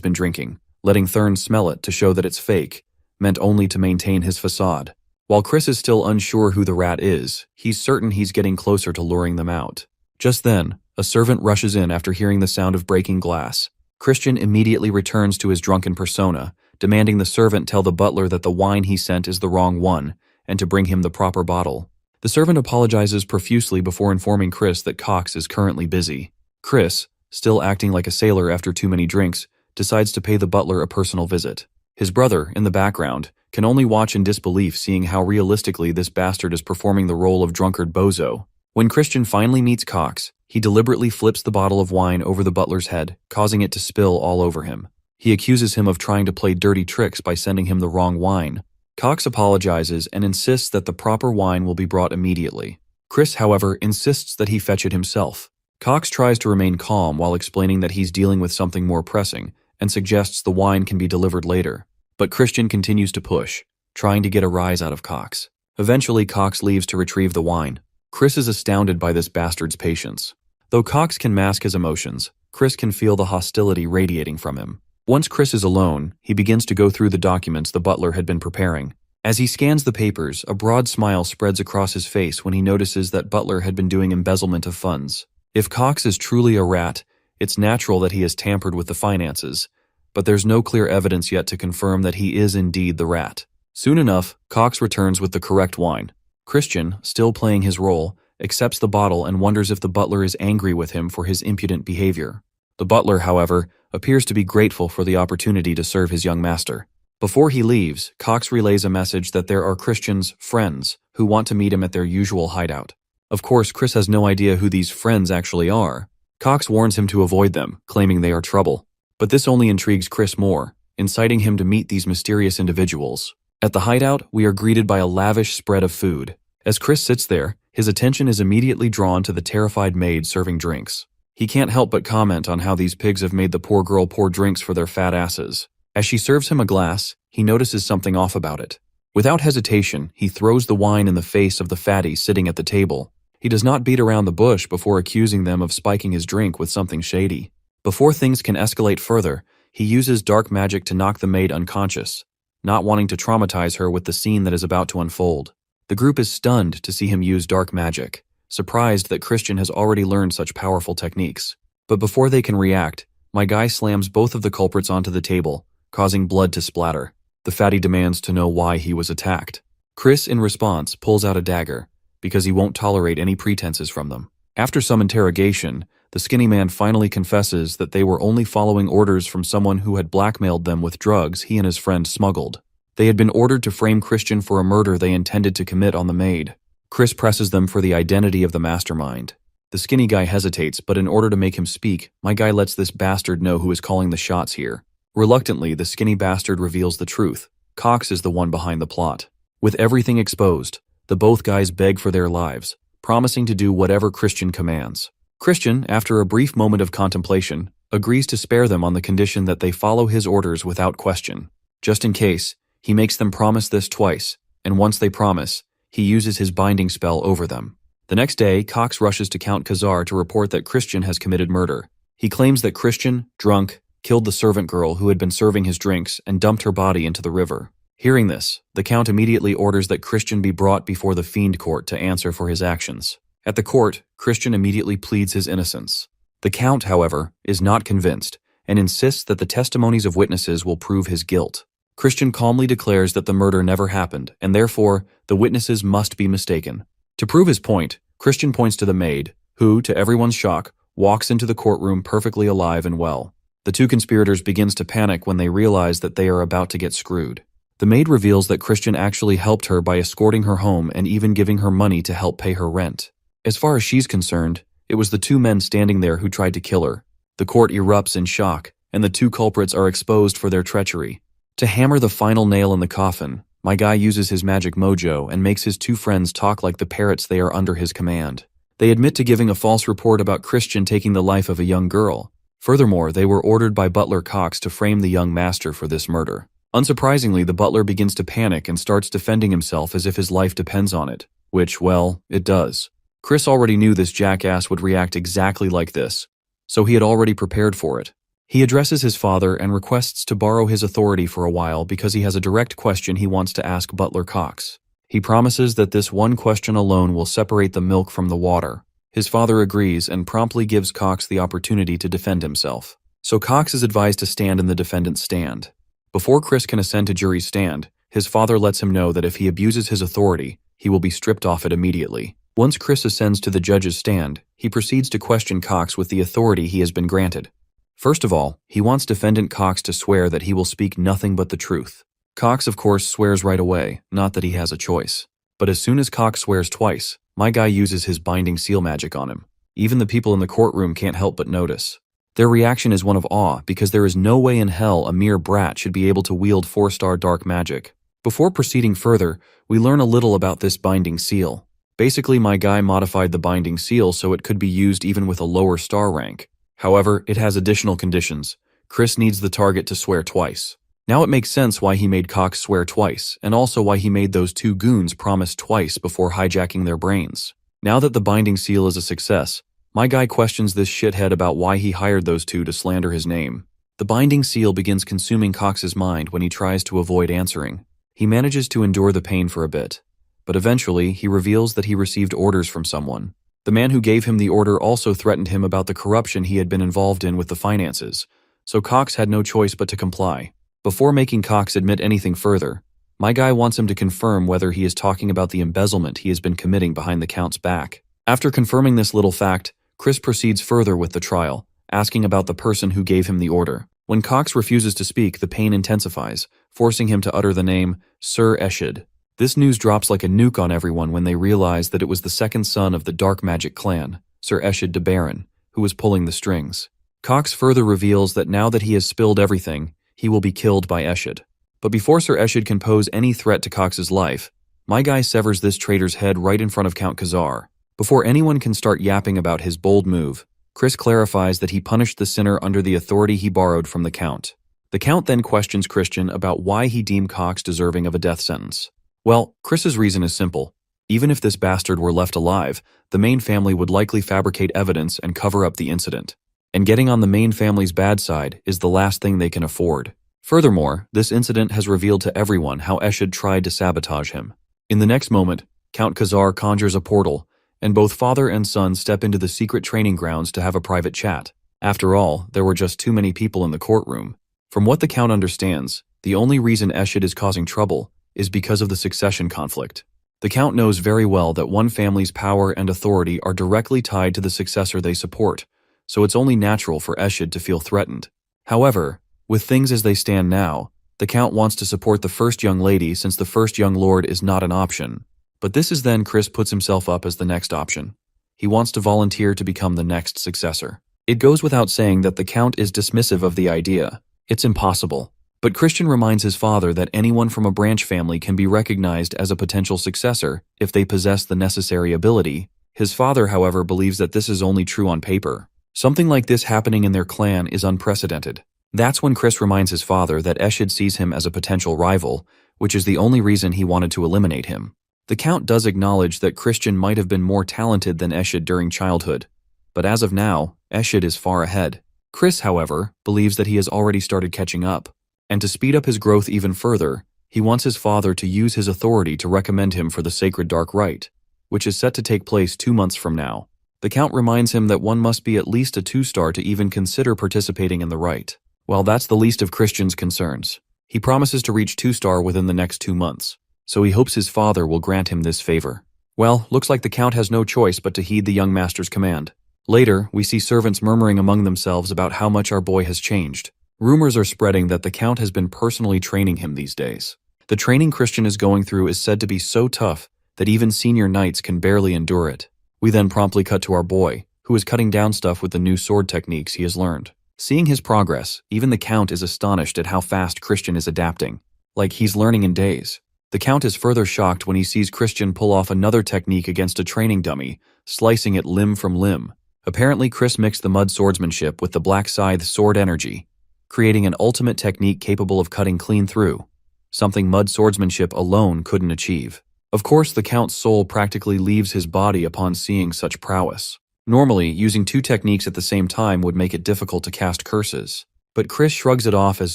been drinking, letting Thurn smell it to show that it's fake, meant only to maintain his facade. While Chris is still unsure who the rat is, he's certain he's getting closer to luring them out. Just then, a servant rushes in after hearing the sound of breaking glass. Christian immediately returns to his drunken persona, demanding the servant tell the butler that the wine he sent is the wrong one, and to bring him the proper bottle. The servant apologizes profusely before informing Chris that Cox is currently busy. Chris, still acting like a sailor after too many drinks, decides to pay the butler a personal visit. His brother, in the background, can only watch in disbelief seeing how realistically this bastard is performing the role of drunkard bozo. When Christian finally meets Cox, he deliberately flips the bottle of wine over the butler's head, causing it to spill all over him. He accuses him of trying to play dirty tricks by sending him the wrong wine. Cox apologizes and insists that the proper wine will be brought immediately. Chris, however, insists that he fetch it himself. Cox tries to remain calm while explaining that he's dealing with something more pressing and suggests the wine can be delivered later. But Christian continues to push, trying to get a rise out of Cox. Eventually, Cox leaves to retrieve the wine. Chris is astounded by this bastard's patience. Though Cox can mask his emotions, Chris can feel the hostility radiating from him. Once Chris is alone, he begins to go through the documents the butler had been preparing. As he scans the papers, a broad smile spreads across his face when he notices that Butler had been doing embezzlement of funds. If Cox is truly a rat, it's natural that he has tampered with the finances, but there's no clear evidence yet to confirm that he is indeed the rat. Soon enough, Cox returns with the correct wine. Christian, still playing his role, accepts the bottle and wonders if the butler is angry with him for his impudent behavior. The butler, however, appears to be grateful for the opportunity to serve his young master. Before he leaves, Cox relays a message that there are Christian's friends who want to meet him at their usual hideout. Of course, Chris has no idea who these friends actually are. Cox warns him to avoid them, claiming they are trouble. But this only intrigues Chris more, inciting him to meet these mysterious individuals. At the hideout, we are greeted by a lavish spread of food. As Chris sits there, his attention is immediately drawn to the terrified maid serving drinks. He can't help but comment on how these pigs have made the poor girl pour drinks for their fat asses. As she serves him a glass, he notices something off about it. Without hesitation, he throws the wine in the face of the fatty sitting at the table. He does not beat around the bush before accusing them of spiking his drink with something shady. Before things can escalate further, he uses dark magic to knock the maid unconscious, not wanting to traumatize her with the scene that is about to unfold. The group is stunned to see him use dark magic, surprised that Christian has already learned such powerful techniques. But before they can react, my guy slams both of the culprits onto the table, causing blood to splatter. The fatty demands to know why he was attacked. Chris, in response, pulls out a dagger, because he won't tolerate any pretenses from them. After some interrogation, the skinny man finally confesses that they were only following orders from someone who had blackmailed them with drugs he and his friend smuggled. They had been ordered to frame Christian for a murder they intended to commit on the maid. Chris presses them for the identity of the mastermind. The skinny guy hesitates, but in order to make him speak, my guy lets this bastard know who is calling the shots here. Reluctantly, the skinny bastard reveals the truth. Cox is the one behind the plot. With everything exposed, the both guys beg for their lives, promising to do whatever Christian commands. Christian, after a brief moment of contemplation, agrees to spare them on the condition that they follow his orders without question. Just in case, he makes them promise this twice, and once they promise, he uses his binding spell over them. The next day, Cox rushes to Count Kazar to report that Christian has committed murder. He claims that Christian, drunk, killed the servant girl who had been serving his drinks and dumped her body into the river. Hearing this, the Count immediately orders that Christian be brought before the Fiend Court to answer for his actions. At the court, Christian immediately pleads his innocence. The Count, however, is not convinced and insists that the testimonies of witnesses will prove his guilt. Christian calmly declares that the murder never happened, and therefore, the witnesses must be mistaken. To prove his point, Christian points to the maid, who, to everyone's shock, walks into the courtroom perfectly alive and well. The two conspirators begins to panic when they realize that they are about to get screwed. The maid reveals that Christian actually helped her by escorting her home and even giving her money to help pay her rent. As far as she's concerned, it was the two men standing there who tried to kill her. The court erupts in shock, and the two culprits are exposed for their treachery. To hammer the final nail in the coffin, my guy uses his magic mojo and makes his two friends talk like the parrots they are under his command. They admit to giving a false report about Christian taking the life of a young girl. Furthermore, they were ordered by Butler Cox to frame the young master for this murder. Unsurprisingly, the butler begins to panic and starts defending himself as if his life depends on it, which, well, it does. Chris already knew this jackass would react exactly like this, so he had already prepared for it. He addresses his father and requests to borrow his authority for a while because he has a direct question he wants to ask Butler Cox. He promises that this one question alone will separate the milk from the water. His father agrees and promptly gives Cox the opportunity to defend himself. So Cox is advised to stand in the defendant's stand. Before Chris can ascend to jury's stand, his father lets him know that if he abuses his authority, he will be stripped off it immediately. Once Chris ascends to the judge's stand, he proceeds to question Cox with the authority he has been granted. First of all, he wants defendant Cox to swear that he will speak nothing but the truth. Cox, of course, swears right away, not that he has a choice. But as soon as Cox swears twice, my guy uses his binding seal magic on him. Even the people in the courtroom can't help but notice. Their reaction is one of awe because there is no way in hell a mere brat should be able to wield 4-star dark magic. Before proceeding further, we learn a little about this binding seal. Basically, my guy modified the binding seal so it could be used even with a lower star rank. However, it has additional conditions. Chris needs the target to swear twice. Now it makes sense why he made Cox swear twice, and also why he made those two goons promise twice before hijacking their brains. Now that the binding seal is a success, my guy questions this shithead about why he hired those two to slander his name. The binding seal begins consuming Cox's mind when he tries to avoid answering. He manages to endure the pain for a bit, but eventually he reveals that he received orders from someone. The man who gave him the order also threatened him about the corruption he had been involved in with the finances, so Cox had no choice but to comply. Before making Cox admit anything further, my guy wants him to confirm whether he is talking about the embezzlement he has been committing behind the Count's back. After confirming this little fact, Chris proceeds further with the trial, asking about the person who gave him the order. When Cox refuses to speak, the pain intensifies, forcing him to utter the name Sir Eshid. This news drops like a nuke on everyone when they realize that it was the second son of the dark magic clan, Sir Eshid de Baron, who was pulling the strings. Cox further reveals that now that he has spilled everything, he will be killed by Eshid. But before Sir Eshid can pose any threat to Cox's life, my guy severs this traitor's head right in front of Count Kazar. Before anyone can start yapping about his bold move, Chris clarifies that he punished the sinner under the authority he borrowed from the Count. The Count then questions Christian about why he deemed Cox deserving of a death sentence. Well, Chris's reason is simple. Even if this bastard were left alive, the Main family would likely fabricate evidence and cover up the incident. And getting on the Main family's bad side is the last thing they can afford. Furthermore, this incident has revealed to everyone how Eshid tried to sabotage him. In the next moment, Count Kazar conjures a portal, and both father and son step into the secret training grounds to have a private chat. After all, there were just too many people in the courtroom. From what the Count understands, the only reason Eshid is causing trouble is because of the succession conflict. The Count knows very well that one family's power and authority are directly tied to the successor they support, so it's only natural for Eshid to feel threatened. However, with things as they stand now, the Count wants to support the first young lady since the first young lord is not an option. But this is then Chris puts himself up as the next option. He wants to volunteer to become the next successor. It goes without saying that the Count is dismissive of the idea. It's impossible. But Christian reminds his father that anyone from a branch family can be recognized as a potential successor if they possess the necessary ability. His father, however, believes that this is only true on paper. Something like this happening in their clan is unprecedented. That's when Chris reminds his father that Eshid sees him as a potential rival, which is the only reason he wanted to eliminate him. The Count does acknowledge that Christian might have been more talented than Eshid during childhood, but as of now, Eshid is far ahead. Chris, however, believes that he has already started catching up, and to speed up his growth even further, he wants his father to use his authority to recommend him for the sacred dark rite, which is set to take place 2 months from now. The Count reminds him that one must be at least a 2-star to even consider participating in the rite. Well, that's the least of Christian's concerns. He promises to reach 2-star within the next 2 months, so he hopes his father will grant him this favor. Well, looks like the Count has no choice but to heed the young master's command. Later, we see servants murmuring among themselves about how much our boy has changed. Rumors are spreading that the Count has been personally training him these days. The training Christian is going through is said to be so tough that even senior knights can barely endure it. We then promptly cut to our boy, who is cutting down stuff with the new sword techniques he has learned. Seeing his progress, even the Count is astonished at how fast Christian is adapting. Like he's learning in days. The Count is further shocked when he sees Christian pull off another technique against a training dummy, slicing it limb from limb. Apparently, Chris mixed the mud swordsmanship with the black scythe sword energy, creating an ultimate technique capable of cutting clean through, something mud swordsmanship alone couldn't achieve. Of course, the Count's soul practically leaves his body upon seeing such prowess. Normally, using 2 techniques at the same time would make it difficult to cast curses, but Chris shrugs it off as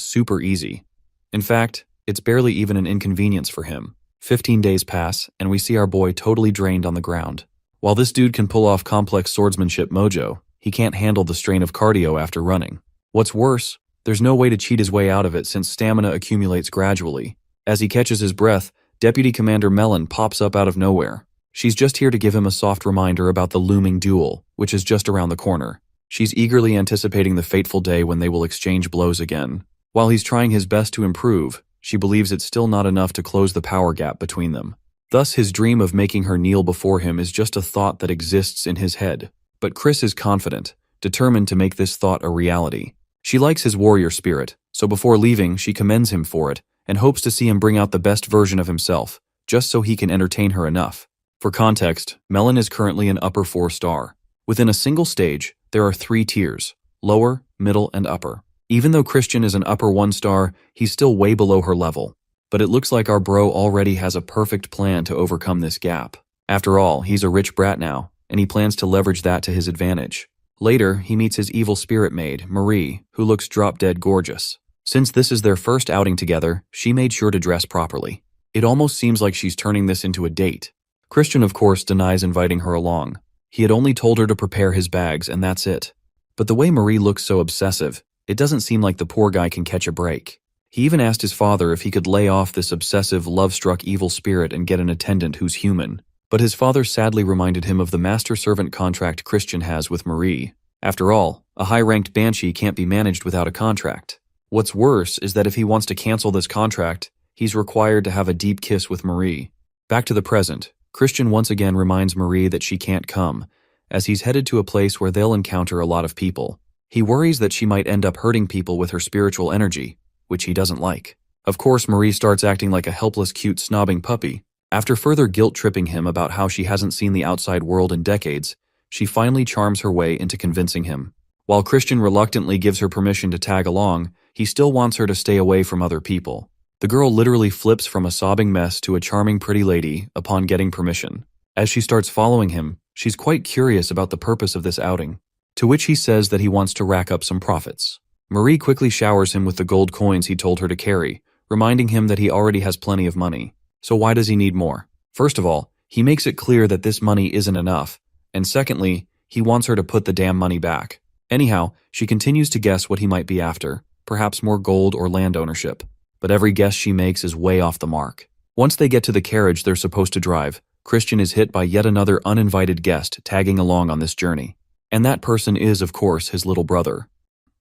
super easy. In fact, it's barely even an inconvenience for him. 15 days pass, and we see our boy totally drained on the ground. While this dude can pull off complex swordsmanship mojo, he can't handle the strain of cardio after running. What's worse, there's no way to cheat his way out of it since stamina accumulates gradually. As he catches his breath, Deputy Commander Mellon pops up out of nowhere. She's just here to give him a soft reminder about the looming duel, which is just around the corner. She's eagerly anticipating the fateful day when they will exchange blows again. While he's trying his best to improve, she believes it's still not enough to close the power gap between them. Thus, his dream of making her kneel before him is just a thought that exists in his head. But Chris is confident, determined to make this thought a reality. She likes his warrior spirit, so before leaving, she commends him for it and hopes to see him bring out the best version of himself, just so he can entertain her enough. For context, Melon is currently an upper 4-star. Within a single stage, there are 3 tiers: lower, middle, and upper. Even though Christian is an upper 1-star, he's still way below her level. But it looks like our bro already has a perfect plan to overcome this gap. After all, he's a rich brat now, and he plans to leverage that to his advantage. Later, he meets his evil spirit maid, Marie, who looks drop-dead gorgeous. Since this is their first outing together, she made sure to dress properly. It almost seems like she's turning this into a date. Christian, of course, denies inviting her along. He had only told her to prepare his bags, and that's it. But the way Marie looks so obsessive, it doesn't seem like the poor guy can catch a break. He even asked his father if he could lay off this obsessive, love-struck evil spirit and get an attendant who's human. But his father sadly reminded him of the master-servant contract Christian has with Marie. After all, a high-ranked banshee can't be managed without a contract. What's worse is that if he wants to cancel this contract, he's required to have a deep kiss with Marie. Back to the present, Christian once again reminds Marie that she can't come, as he's headed to a place where they'll encounter a lot of people. He worries that she might end up hurting people with her spiritual energy, which he doesn't like. Of course, Marie starts acting like a helpless, cute, snobbing puppy. After further guilt-tripping him about how she hasn't seen the outside world in decades, she finally charms her way into convincing him. While Christian reluctantly gives her permission to tag along, he still wants her to stay away from other people. The girl literally flips from a sobbing mess to a charming pretty lady upon getting permission. As she starts following him, she's quite curious about the purpose of this outing, to which he says that he wants to rack up some profits. Marie quickly showers him with the gold coins he told her to carry, reminding him that he already has plenty of money. So why does he need more? First of all, he makes it clear that this money isn't enough, and secondly, he wants her to put the damn money back. Anyhow, she continues to guess what he might be after, perhaps more gold or land ownership. But every guess she makes is way off the mark. Once they get to the carriage they're supposed to drive, Christian is hit by yet another uninvited guest tagging along on this journey. And that person is, of course, his little brother.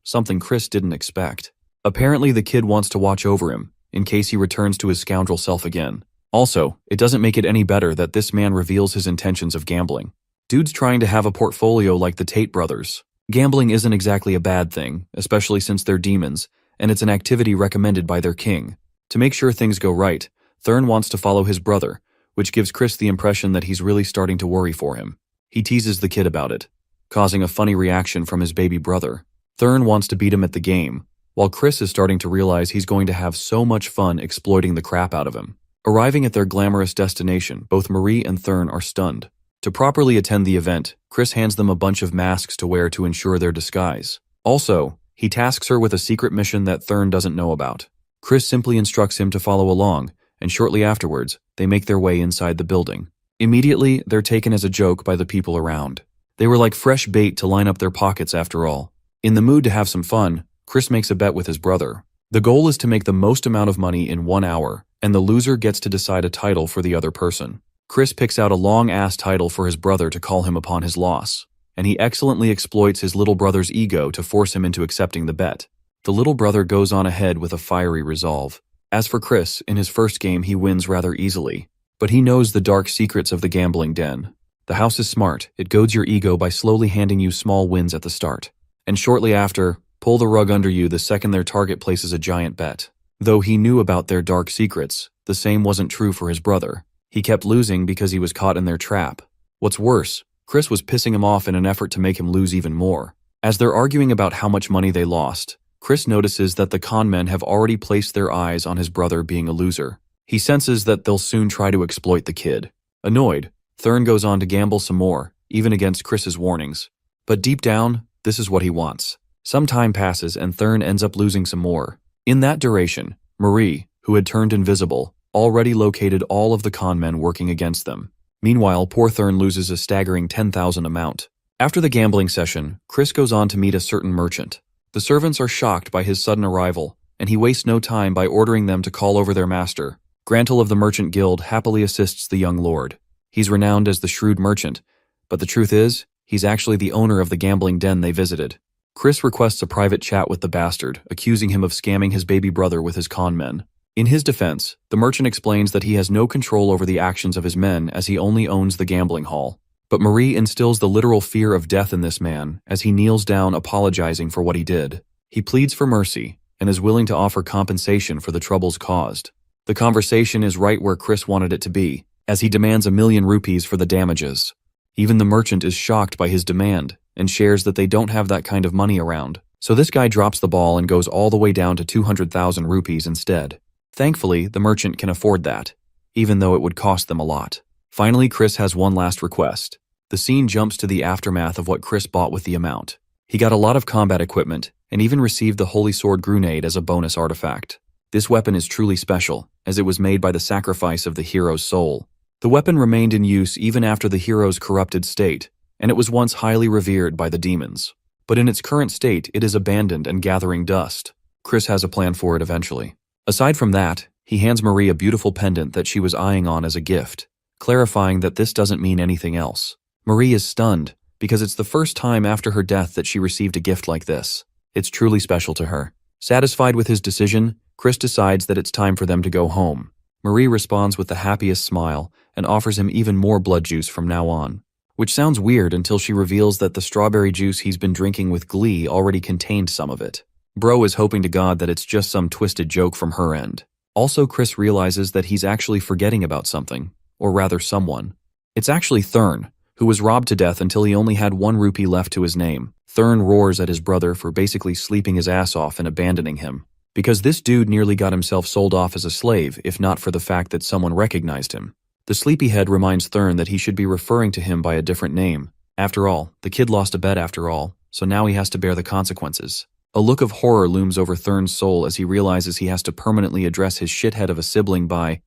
Something Chris didn't expect. Apparently the kid wants to watch over him, in case he returns to his scoundrel self again. Also, it doesn't make it any better that this man reveals his intentions of gambling. Dude's trying to have a portfolio like the Tate brothers. Gambling isn't exactly a bad thing, especially since they're demons, and it's an activity recommended by their king. To make sure things go right, Thurn wants to follow his brother, which gives Chris the impression that he's really starting to worry for him. He teases the kid about it, causing a funny reaction from his baby brother. Thurn wants to beat him at the game, while Chris is starting to realize he's going to have so much fun exploiting the crap out of him. Arriving at their glamorous destination, both Marie and Thurn are stunned. To properly attend the event, Chris hands them a bunch of masks to wear to ensure their disguise. Also, he tasks her with a secret mission that Thurn doesn't know about. Chris simply instructs him to follow along, and shortly afterwards, they make their way inside the building. Immediately, they're taken as a joke by the people around. They were like fresh bait to line up their pockets after all. In the mood to have some fun, Chris makes a bet with his brother. The goal is to make the most amount of money in 1 hour, and the loser gets to decide a title for the other person. Chris picks out a long-ass title for his brother to call him upon his loss, and he excellently exploits his little brother's ego to force him into accepting the bet. The little brother goes on ahead with a fiery resolve. As for Chris, in his first game he wins rather easily, but he knows the dark secrets of the gambling den. The house is smart. It goads your ego by slowly handing you small wins at the start, and shortly after, pull the rug under you the second their target places a giant bet. Though he knew about their dark secrets, the same wasn't true for his brother. He kept losing because he was caught in their trap. What's worse, Chris was pissing him off in an effort to make him lose even more. As they're arguing about how much money they lost, Chris notices that the con men have already placed their eyes on his brother being a loser. He senses that they'll soon try to exploit the kid. Annoyed, Thurn goes on to gamble some more, even against Chris's warnings. But deep down, this is what he wants. Some time passes and Thurn ends up losing some more. In that duration, Marie, who had turned invisible, already located all of the con men working against them. Meanwhile, poor Thurn loses a staggering 10,000 amount. After the gambling session, Chris goes on to meet a certain merchant. The servants are shocked by his sudden arrival, and he wastes no time by ordering them to call over their master. Grantle of the Merchant Guild happily assists the young lord. He's renowned as the shrewd merchant, but the truth is, he's actually the owner of the gambling den they visited. Chris requests a private chat with the bastard, accusing him of scamming his baby brother with his con men. In his defense, the merchant explains that he has no control over the actions of his men as he only owns the gambling hall. But Marie instills the literal fear of death in this man as he kneels down apologizing for what he did. He pleads for mercy and is willing to offer compensation for the troubles caused. The conversation is right where Chris wanted it to be, as he demands 1,000,000 rupees for the damages. Even the merchant is shocked by his demand and shares that they don't have that kind of money around. So this guy drops the ball and goes all the way down to 200,000 rupees instead. Thankfully, the merchant can afford that, even though it would cost them a lot. Finally, Chris has one last request. The scene jumps to the aftermath of what Chris bought with the amount. He got a lot of combat equipment and even received the Holy Sword Grenade as a bonus artifact. This weapon is truly special, as it was made by the sacrifice of the hero's soul. The weapon remained in use even after the hero's corrupted state, and it was once highly revered by the demons. But in its current state, it is abandoned and gathering dust. Chris has a plan for it eventually. Aside from that, he hands Marie a beautiful pendant that she was eyeing on as a gift, clarifying that this doesn't mean anything else. Marie is stunned, because it's the first time after her death that she received a gift like this. It's truly special to her. Satisfied with his decision, Chris decides that it's time for them to go home. Marie responds with the happiest smile and offers him even more blood juice from now on. Which sounds weird until she reveals that the strawberry juice he's been drinking with glee already contained some of it. Bro is hoping to God that it's just some twisted joke from her end. Also, Chris realizes that he's actually forgetting about something, or rather someone. It's actually Thurn, who was robbed to death until he only had 1 rupee left to his name. Thurn roars at his brother for basically sleeping his ass off and abandoning him. Because this dude nearly got himself sold off as a slave, if not for the fact that someone recognized him. The sleepyhead reminds Thurn that he should be referring to him by a different name. After all, the kid lost a bet after all, so now he has to bear the consequences. A look of horror looms over Thurn's soul as he realizes he has to permanently address his shithead of a sibling by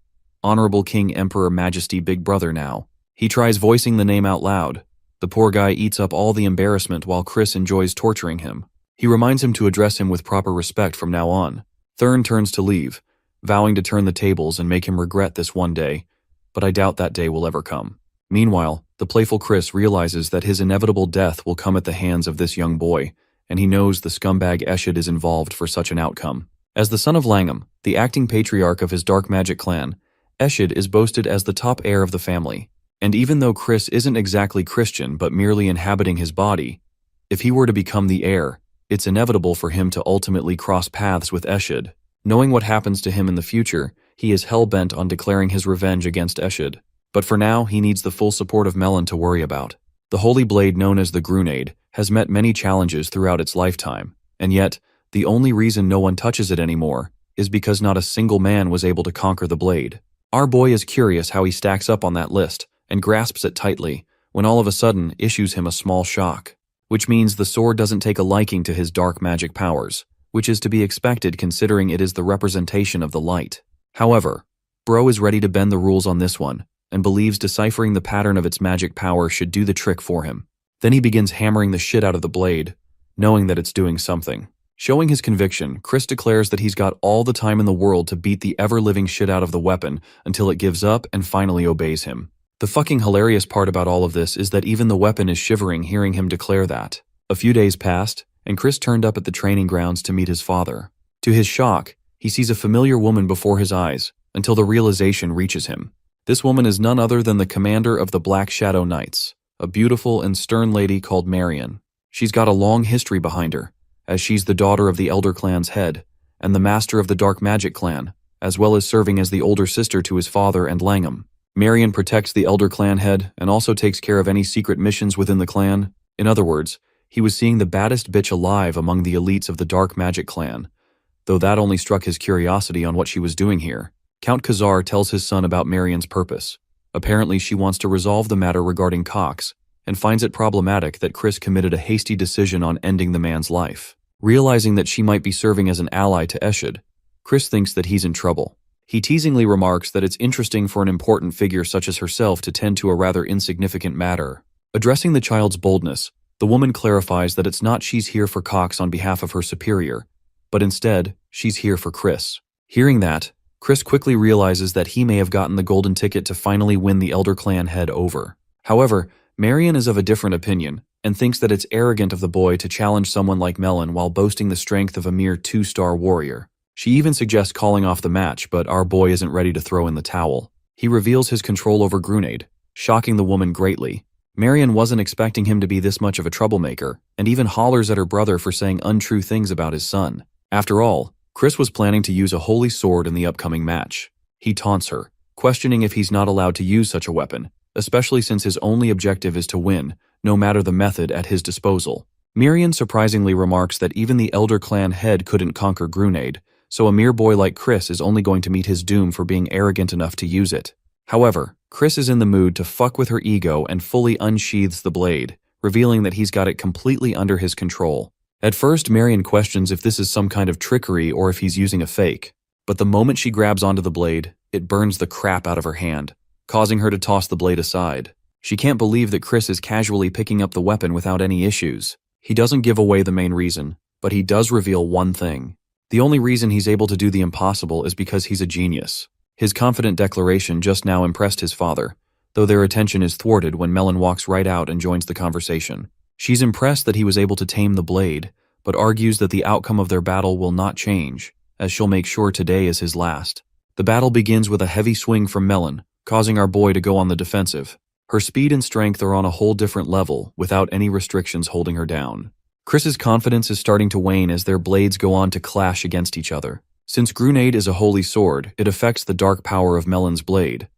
Honorable King Emperor Majesty Big Brother now. He tries voicing the name out loud. The poor guy eats up all the embarrassment while Chris enjoys torturing him. He reminds him to address him with proper respect from now on. Thurn turns to leave, vowing to turn the tables and make him regret this one day, but I doubt that day will ever come. Meanwhile, the playful Chris realizes that his inevitable death will come at the hands of this young boy, and he knows the scumbag Eshid is involved for such an outcome. As the son of Langham, the acting patriarch of his dark magic clan, Eshid is boasted as the top heir of the family. And even though Chris isn't exactly Christian but merely inhabiting his body, if he were to become the heir, it's inevitable for him to ultimately cross paths with Eshid. Knowing what happens to him in the future, he is hell-bent on declaring his revenge against Eshid. But for now, he needs the full support of Melon to worry about. The holy blade known as the Grenade has met many challenges throughout its lifetime, and yet, the only reason no one touches it anymore is because not a single man was able to conquer the blade. Our boy is curious how he stacks up on that list, and grasps it tightly, when all of a sudden issues him a small shock. Which means the sword doesn't take a liking to his dark magic powers, which is to be expected considering it is the representation of the light. However, Bro is ready to bend the rules on this one, and believes deciphering the pattern of its magic power should do the trick for him. Then he begins hammering the shit out of the blade, knowing that it's doing something. Showing his conviction, Chris declares that he's got all the time in the world to beat the ever-living shit out of the weapon until it gives up and finally obeys him. The fucking hilarious part about all of this is that even the weapon is shivering hearing him declare that. A few days passed, and Chris turned up at the training grounds to meet his father. To his shock, he sees a familiar woman before his eyes, until the realization reaches him. This woman is none other than the commander of the Black Shadow Knights, a beautiful and stern lady called Marion. She's got a long history behind her, as she's the daughter of the Elder Clan's head, and the master of the Dark Magic Clan, as well as serving as the older sister to his father and Langham. Marion protects the Elder Clan head and also takes care of any secret missions within the clan. In other words, he was seeing the baddest bitch alive among the elites of the Dark Magic Clan, though that only struck his curiosity on what she was doing here. Count Kazar tells his son about Marion's purpose. Apparently she wants to resolve the matter regarding Cox, and finds it problematic that Chris committed a hasty decision on ending the man's life. Realizing that she might be serving as an ally to Eshid, Chris thinks that he's in trouble. He teasingly remarks that it's interesting for an important figure such as herself to tend to a rather insignificant matter. Addressing the child's boldness, the woman clarifies that it's not she's here for Cox on behalf of her superior, but instead, she's here for Chris. Hearing that, Chris quickly realizes that he may have gotten the golden ticket to finally win the Elder Clan head over. However, Marion is of a different opinion, and thinks that it's arrogant of the boy to challenge someone like Melon while boasting the strength of a mere 2-star warrior. She even suggests calling off the match, but our boy isn't ready to throw in the towel. He reveals his control over Grenade, shocking the woman greatly, Marion wasn't expecting him to be this much of a troublemaker, and even hollers at her brother for saying untrue things about his son. After all, Chris was planning to use a holy sword in the upcoming match. He taunts her, questioning if he's not allowed to use such a weapon, especially since his only objective is to win, no matter the method at his disposal. Marion surprisingly remarks that even the Elder Clan head couldn't conquer Grunade, so a mere boy like Chris is only going to meet his doom for being arrogant enough to use it. However, Chris is in the mood to fuck with her ego and fully unsheathes the blade, revealing that he's got it completely under his control. At first, Marion questions if this is some kind of trickery or if he's using a fake, but the moment she grabs onto the blade, it burns the crap out of her hand, causing her to toss the blade aside. She can't believe that Chris is casually picking up the weapon without any issues. He doesn't give away the main reason, but he does reveal one thing. The only reason he's able to do the impossible is because he's a genius. His confident declaration just now impressed his father, though their attention is thwarted when Melon walks right out and joins the conversation. She's impressed that he was able to tame the blade, but argues that the outcome of their battle will not change, as she'll make sure today is his last. The battle begins with a heavy swing from Melon, causing our boy to go on the defensive. Her speed and strength are on a whole different level, without any restrictions holding her down. Chris's confidence is starting to wane as their blades go on to clash against each other. Since Grunade is a holy sword, it affects the dark power of Melon's blade.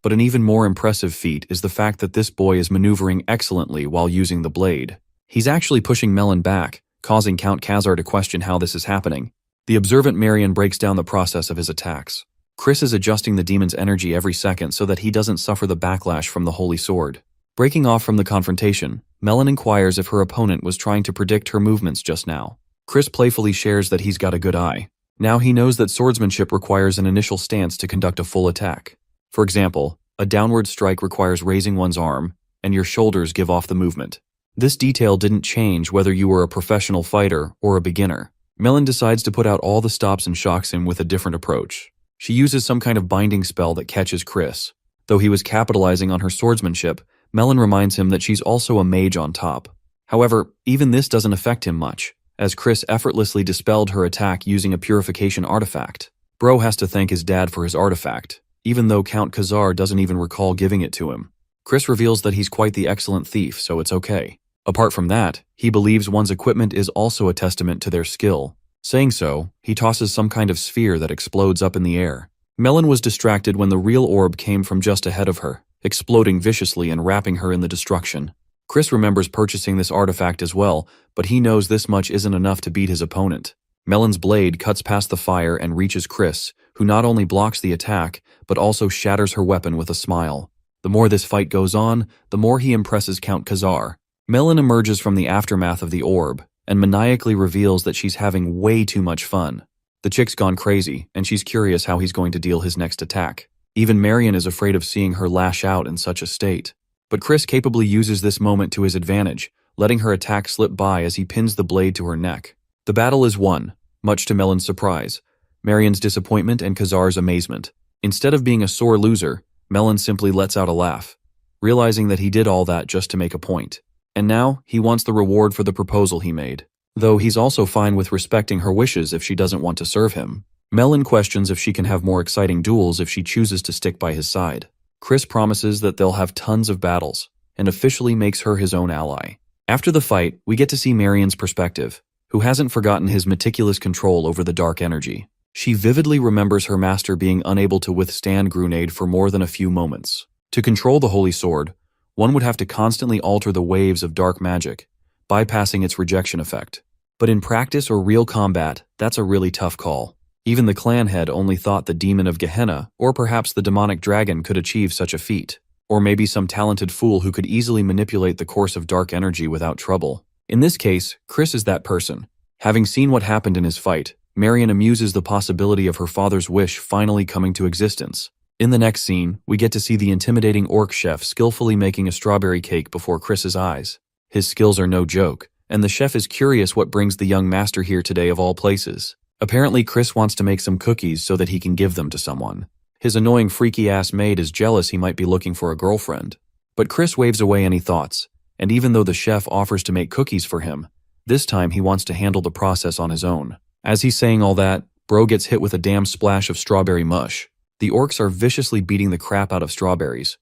But an even more impressive feat is the fact that this boy is maneuvering excellently while using the blade. He's actually pushing Melon back, causing Count Kazar to question how this is happening. The observant Marion breaks down the process of his attacks. Chris is adjusting the demon's energy every second so that he doesn't suffer the backlash from the holy sword. Breaking off from the confrontation, Melon inquires if her opponent was trying to predict her movements just now. Chris playfully shares that he's got a good eye. Now he knows that swordsmanship requires an initial stance to conduct a full attack. For example, a downward strike requires raising one's arm, and your shoulders give off the movement. This detail didn't change whether you were a professional fighter or a beginner. Melon decides to put out all the stops and shocks him with a different approach. She uses some kind of binding spell that catches Chris. Though he was capitalizing on her swordsmanship, Melon reminds him that she's also a mage on top. However, even this doesn't affect him much, as Chris effortlessly dispelled her attack using a purification artifact. Bro has to thank his dad for his artifact, even though Count Kazar doesn't even recall giving it to him. Chris reveals that he's quite the excellent thief, so it's okay. Apart from that, he believes one's equipment is also a testament to their skill. Saying so, he tosses some kind of sphere that explodes up in the air. Melon was distracted when the real orb came from just ahead of her, exploding viciously and wrapping her in the destruction. Chris remembers purchasing this artifact as well, but he knows this much isn't enough to beat his opponent. Melon's blade cuts past the fire and reaches Chris, who not only blocks the attack, but also shatters her weapon with a smile. The more this fight goes on, the more he impresses Count Kazar. Melon emerges from the aftermath of the orb, and maniacally reveals that she's having way too much fun. The chick's gone crazy, and she's curious how he's going to deal his next attack. Even Marion is afraid of seeing her lash out in such a state. But Chris capably uses this moment to his advantage, letting her attack slip by as he pins the blade to her neck. The battle is won, much to Melon's surprise, Marion's disappointment and Kazar's amazement. Instead of being a sore loser, Melon simply lets out a laugh, realizing that he did all that just to make a point. And now, he wants the reward for the proposal he made. Though he's also fine with respecting her wishes if she doesn't want to serve him. Melon questions if she can have more exciting duels if she chooses to stick by his side. Chris promises that they'll have tons of battles, and officially makes her his own ally. After the fight, we get to see Marion's perspective, who hasn't forgotten his meticulous control over the dark energy. She vividly remembers her master being unable to withstand Grunade for more than a few moments. To control the holy sword, one would have to constantly alter the waves of dark magic, bypassing its rejection effect. But in practice or real combat, that's a really tough call. Even the clan head only thought the demon of Gehenna, or perhaps the demonic dragon, could achieve such a feat. Or maybe some talented fool who could easily manipulate the course of dark energy without trouble. In this case, Chris is that person. Having seen what happened in his fight, Marion amuses the possibility of her father's wish finally coming to existence. In the next scene, we get to see the intimidating orc chef skillfully making a strawberry cake before Chris's eyes. His skills are no joke, and the chef is curious what brings the young master here today of all places. Apparently, Chris wants to make some cookies so that he can give them to someone. His annoying freaky-ass maid is jealous he might be looking for a girlfriend. But Chris waves away any thoughts, and even though the chef offers to make cookies for him, this time he wants to handle the process on his own. As he's saying all that, Bro gets hit with a damn splash of strawberry mush. The orcs are viciously beating the crap out of strawberries.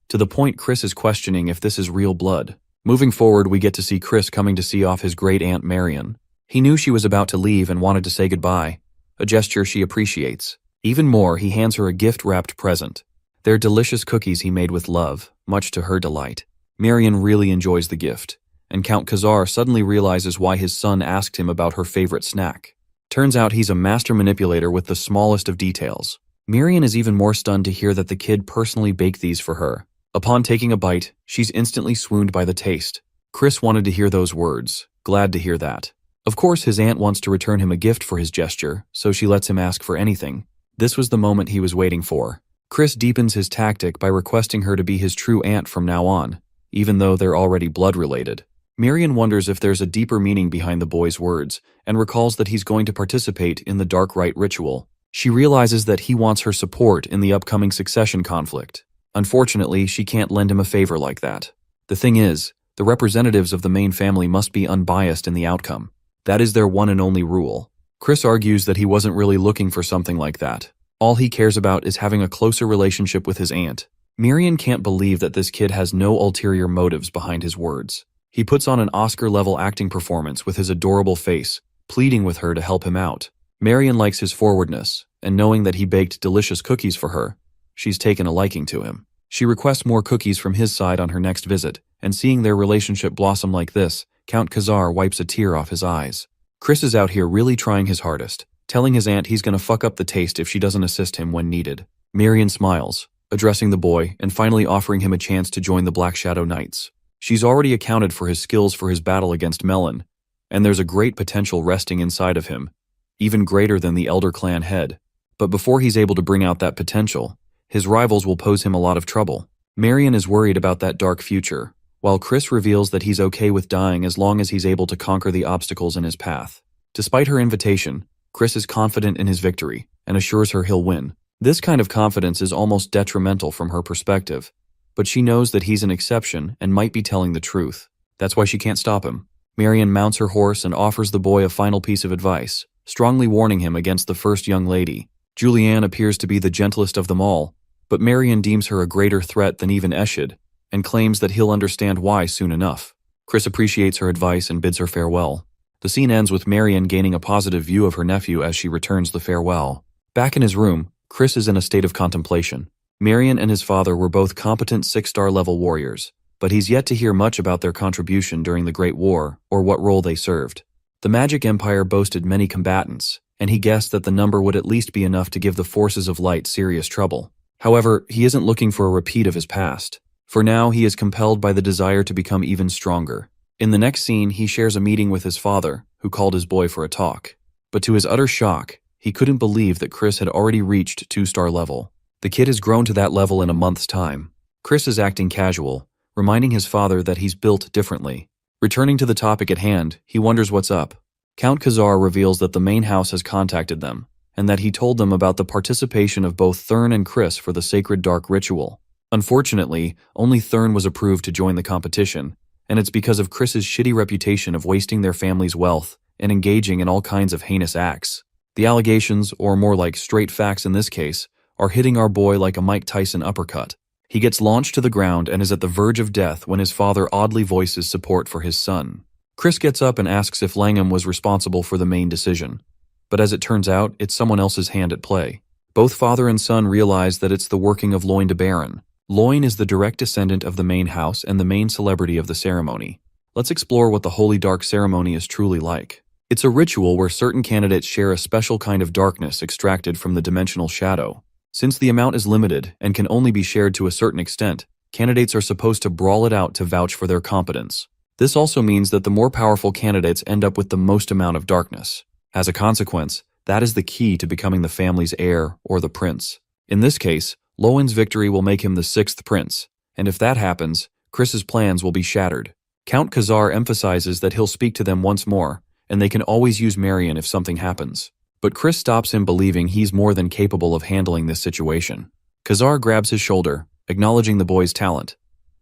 to the point Chris is questioning if this is real blood. Moving forward, we get to see Chris coming to see off his great-aunt Marion. He knew she was about to leave and wanted to say goodbye, a gesture she appreciates. Even more, he hands her a gift-wrapped present. They're delicious cookies he made with love, much to her delight. Marion really enjoys the gift, and Count Kazar suddenly realizes why his son asked him about her favorite snack. Turns out he's a master manipulator with the smallest of details. Marion is even more stunned to hear that the kid personally baked these for her. Upon taking a bite, she's instantly swooned by the taste. Chris wanted to hear those words, glad to hear that. Of course, his aunt wants to return him a gift for his gesture, so she lets him ask for anything. This was the moment he was waiting for. Chris deepens his tactic by requesting her to be his true aunt from now on, even though they're already blood-related. Marion wonders if there's a deeper meaning behind the boy's words, and recalls that he's going to participate in the dark rite ritual. She realizes that he wants her support in the upcoming succession conflict. Unfortunately, she can't lend him a favor like that. The thing is, the representatives of the main family must be unbiased in the outcome. That is their one and only rule. Chris argues that he wasn't really looking for something like that. All he cares about is having a closer relationship with his aunt. Marion can't believe that this kid has no ulterior motives behind his words. He puts on an Oscar-level acting performance with his adorable face, pleading with her to help him out. Marion likes his forwardness, and knowing that he baked delicious cookies for her, she's taken a liking to him. She requests more cookies from his side on her next visit, and seeing their relationship blossom like this, Count Kazar wipes a tear off his eyes. Chris is out here really trying his hardest, telling his aunt he's gonna fuck up the taste if she doesn't assist him when needed. Marion smiles, addressing the boy and finally offering him a chance to join the Black Shadow Knights. She's already accounted for his skills for his battle against Melon, and there's a great potential resting inside of him, even greater than the Elder Clan head. But before he's able to bring out that potential, his rivals will pose him a lot of trouble. Marion is worried about that dark future, while Chris reveals that he's okay with dying as long as he's able to conquer the obstacles in his path. Despite her invitation, Chris is confident in his victory and assures her he'll win. This kind of confidence is almost detrimental from her perspective, but she knows that he's an exception and might be telling the truth. That's why she can't stop him. Marion mounts her horse and offers the boy a final piece of advice, strongly warning him against the first young lady. Julianne appears to be the gentlest of them all, but Marion deems her a greater threat than even Eshid, and claims that he'll understand why soon enough. Chris appreciates her advice and bids her farewell. The scene ends with Marion gaining a positive view of her nephew as she returns the farewell. Back in his room, Chris is in a state of contemplation. Marion and his father were both competent 6-star level warriors, but he's yet to hear much about their contribution during the Great War or what role they served. The Magic Empire boasted many combatants, and he guessed that the number would at least be enough to give the forces of light serious trouble. However, he isn't looking for a repeat of his past. For now, he is compelled by the desire to become even stronger. In the next scene, he shares a meeting with his father, who called his boy for a talk. But to his utter shock, he couldn't believe that Chris had already reached 2-star level. The kid has grown to that level in a month's time. Chris is acting casual, reminding his father that he's built differently. Returning to the topic at hand, he wonders what's up. Count Kazar reveals that the main house has contacted them, and that he told them about the participation of both Thurn and Chris for the sacred dark ritual. Unfortunately, only Thurn was approved to join the competition, and it's because of Chris's shitty reputation of wasting their family's wealth and engaging in all kinds of heinous acts. The allegations, or more like straight facts in this case, are hitting our boy like a Mike Tyson uppercut. He gets launched to the ground and is at the verge of death when his father oddly voices support for his son. Chris gets up and asks if Langham was responsible for the main decision, but as it turns out, it's someone else's hand at play. Both father and son realize that it's the working of Loin de Baron. Loin is the direct descendant of the main house and the main celebrity of the ceremony. Let's explore what the Holy Dark ceremony is truly like. It's a ritual where certain candidates share a special kind of darkness extracted from the dimensional shadow. Since the amount is limited and can only be shared to a certain extent, candidates are supposed to brawl it out to vouch for their competence. This also means that the more powerful candidates end up with the most amount of darkness. As a consequence, that is the key to becoming the family's heir or the prince. In this case, Loin's victory will make him the 6th prince, and if that happens, Chris's plans will be shattered. Count Kazar emphasizes that he'll speak to them once more, and they can always use Marion if something happens. But Chris stops him, believing he's more than capable of handling this situation. Kazar grabs his shoulder, acknowledging the boy's talent.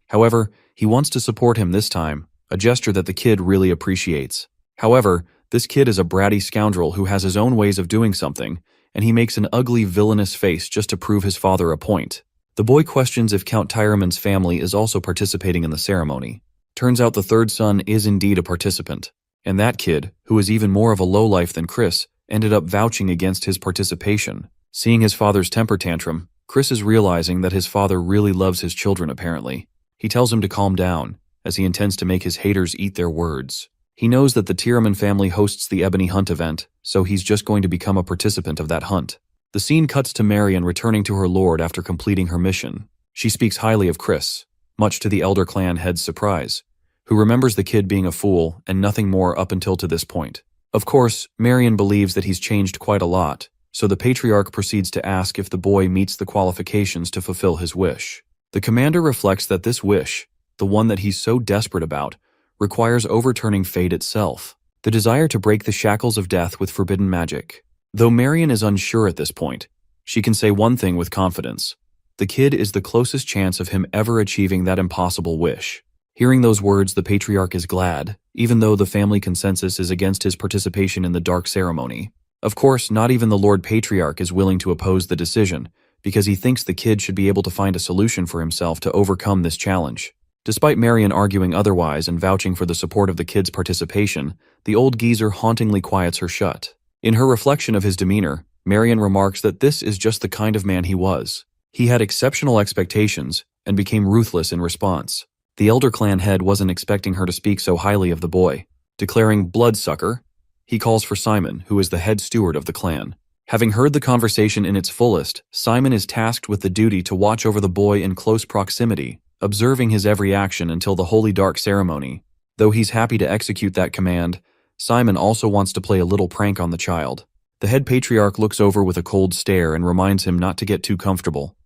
However, he wants to support him this time, a gesture that the kid really appreciates. However, this kid is a bratty scoundrel who has his own ways of doing something, and he makes an ugly, villainous face just to prove his father a point. The boy questions if Count Tyraman's family is also participating in the ceremony. Turns out the third son is indeed a participant, and that kid, who is even more of a lowlife than Chris, ended up vouching against his participation. Seeing his father's temper tantrum, Chris is realizing that his father really loves his children apparently. He tells him to calm down, as he intends to make his haters eat their words. He knows that the Tyraman family hosts the Ebony Hunt event, so he's just going to become a participant of that hunt. The scene cuts to Marion returning to her lord after completing her mission. She speaks highly of Chris, much to the Elder Clan head's surprise, who remembers the kid being a fool and nothing more up until to this point. Of course, Marion believes that he's changed quite a lot, so the Patriarch proceeds to ask if the boy meets the qualifications to fulfill his wish. The commander reflects that this wish, the one that he's so desperate about, requires overturning fate itself, the desire to break the shackles of death with forbidden magic. Though Marion is unsure at this point, she can say one thing with confidence. The kid is the closest chance of him ever achieving that impossible wish. Hearing those words, the Patriarch is glad, even though the family consensus is against his participation in the dark ceremony. Of course, not even the Lord Patriarch is willing to oppose the decision, because he thinks the kid should be able to find a solution for himself to overcome this challenge. Despite Marion arguing otherwise and vouching for the support of the kid's participation, the old geezer hauntingly quiets her shut. In her reflection of his demeanor, Marion remarks that this is just the kind of man he was. He had exceptional expectations and became ruthless in response. The Elder Clan head wasn't expecting her to speak so highly of the boy. Declaring bloodsucker, he calls for Simon, who is the head steward of the clan. Having heard the conversation in its fullest, Simon is tasked with the duty to watch over the boy in close proximity, observing his every action until the Holy Dark ceremony. Though he's happy to execute that command, Simon also wants to play a little prank on the child. The head patriarch looks over with a cold stare and reminds him not to get too comfortable.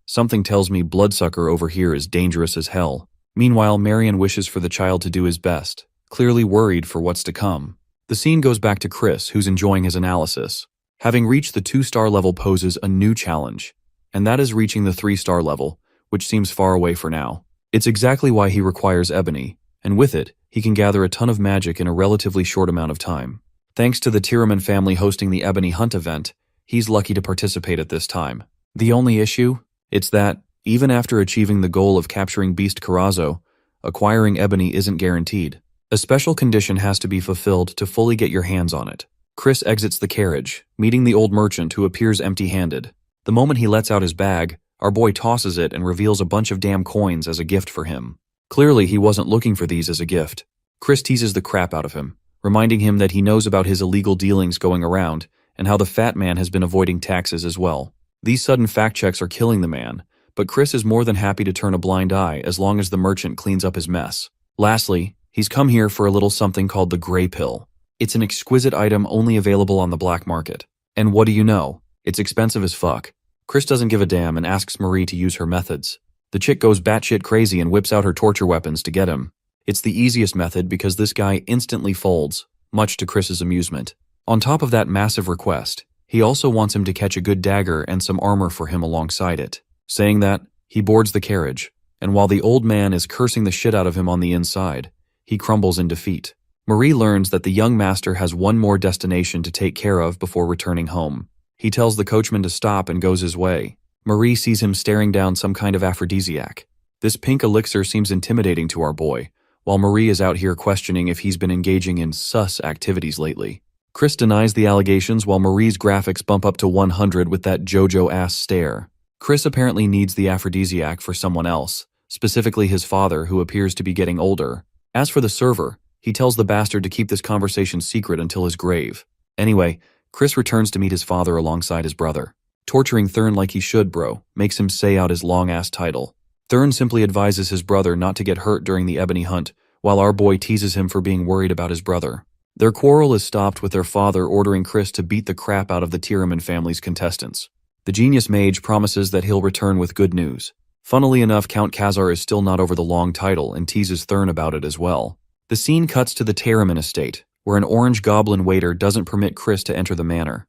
Something tells me bloodsucker over here is dangerous as hell. Meanwhile, Marion wishes for the child to do his best, clearly worried for what's to come. The scene goes back to Chris, who's enjoying his analysis. Having reached the 2-star level poses a new challenge, and that is reaching the 3-star level, which seems far away for now. It's exactly why he requires ebony, and with it, he can gather a ton of magic in a relatively short amount of time. Thanks to the Tyraman family hosting the Ebony Hunt event, he's lucky to participate at this time. The only issue? It's that, even after achieving the goal of capturing Beast Carazo, acquiring ebony isn't guaranteed. A special condition has to be fulfilled to fully get your hands on it. Chris exits the carriage, meeting the old merchant who appears empty-handed. The moment he lets out his bag, our boy tosses it and reveals a bunch of damn coins as a gift for him. Clearly, he wasn't looking for these as a gift. Chris teases the crap out of him, reminding him that he knows about his illegal dealings going around and how the fat man has been avoiding taxes as well. These sudden fact checks are killing the man, but Chris is more than happy to turn a blind eye as long as the merchant cleans up his mess. Lastly, he's come here for a little something called the Grey Pill. It's an exquisite item only available on the black market. And what do you know? It's expensive as fuck. Chris doesn't give a damn and asks Marie to use her methods. The chick goes batshit crazy and whips out her torture weapons to get him. It's the easiest method because this guy instantly folds, much to Chris's amusement. On top of that massive request, he also wants him to catch a good dagger and some armor for him alongside it. Saying that, he boards the carriage, and while the old man is cursing the shit out of him on the inside, he crumbles in defeat. Marie learns that the young master has one more destination to take care of before returning home. He tells the coachman to stop and goes his way. Marie sees him staring down some kind of aphrodisiac. This pink elixir seems intimidating to our boy, while Marie is out here questioning if he's been engaging in sus activities lately. Chris denies the allegations while Marie's graphics bump up to 100 with that JoJo-ass stare. Chris apparently needs the aphrodisiac for someone else, specifically his father who appears to be getting older. As for the server, he tells the bastard to keep this conversation secret until his grave. Anyway, Chris returns to meet his father alongside his brother. Torturing Thurn like he should, bro, makes him say out his long-ass title. Thurn simply advises his brother not to get hurt during the ebony hunt, while our boy teases him for being worried about his brother. Their quarrel is stopped with their father ordering Chris to beat the crap out of the Tyraman family's contestants. The genius mage promises that he'll return with good news. Funnily enough, Count Kazar is still not over the long title and teases Thurn about it as well. The scene cuts to the Tyraman estate, where an orange goblin waiter doesn't permit Chris to enter the manor.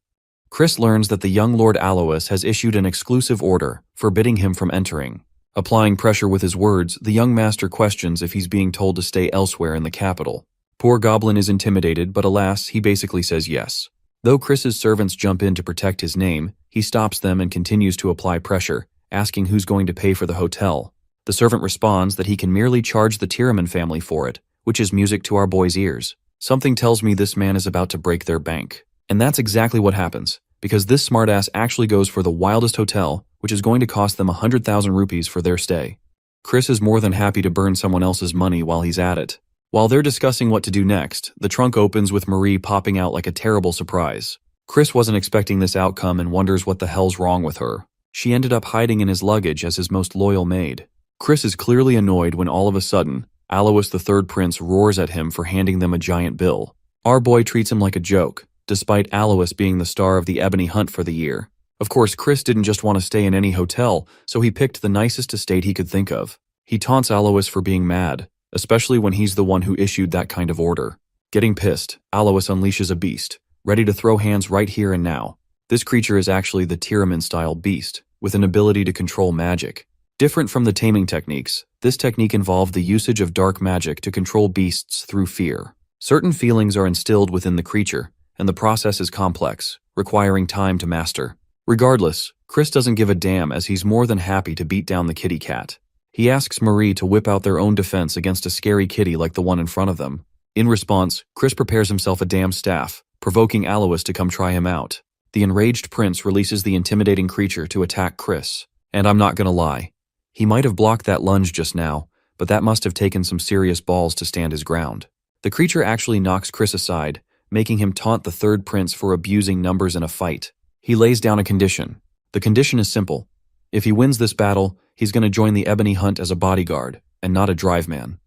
Chris learns that the young Lord Alois has issued an exclusive order, forbidding him from entering. Applying pressure with his words, the young master questions if he's being told to stay elsewhere in the capital. Poor Goblin is intimidated, but alas, he basically says yes. Though Chris's servants jump in to protect his name, he stops them and continues to apply pressure, asking who's going to pay for the hotel. The servant responds that he can merely charge the Tiraman family for it, which is music to our boy's ears. Something tells me this man is about to break their bank. And that's exactly what happens, because this smartass actually goes for the wildest hotel, which is going to cost them 100,000 rupees for their stay. Chris is more than happy to burn someone else's money while he's at it. While they're discussing what to do next, the trunk opens with Marie popping out like a terrible surprise. Chris wasn't expecting this outcome and wonders what the hell's wrong with her. She ended up hiding in his luggage as his most loyal maid. Chris is clearly annoyed when all of a sudden, Alois the Third Prince roars at him for handing them a giant bill. Our boy treats him like a joke, despite Alois being the star of the ebony hunt for the year. Of course, Chris didn't just want to stay in any hotel, so he picked the nicest estate he could think of. He taunts Alois for being mad, especially when he's the one who issued that kind of order. Getting pissed, Alois unleashes a beast, ready to throw hands right here and now. This creature is actually the Tiraman-style beast, with an ability to control magic. Different from the taming techniques, this technique involved the usage of dark magic to control beasts through fear. Certain feelings are instilled within the creature, and the process is complex, requiring time to master. Regardless, Chris doesn't give a damn as he's more than happy to beat down the kitty cat. He asks Marie to whip out their own defense against a scary kitty like the one in front of them. In response, Chris prepares himself a damn staff, provoking Alois to come try him out. The enraged prince releases the intimidating creature to attack Chris. And I'm not gonna lie, he might have blocked that lunge just now, but that must have taken some serious balls to stand his ground. The creature actually knocks Chris aside, making him taunt the third prince for abusing numbers in a fight. He lays down a condition. The condition is simple. If he wins this battle, he's going to join the ebony hunt as a bodyguard, and not a drive man.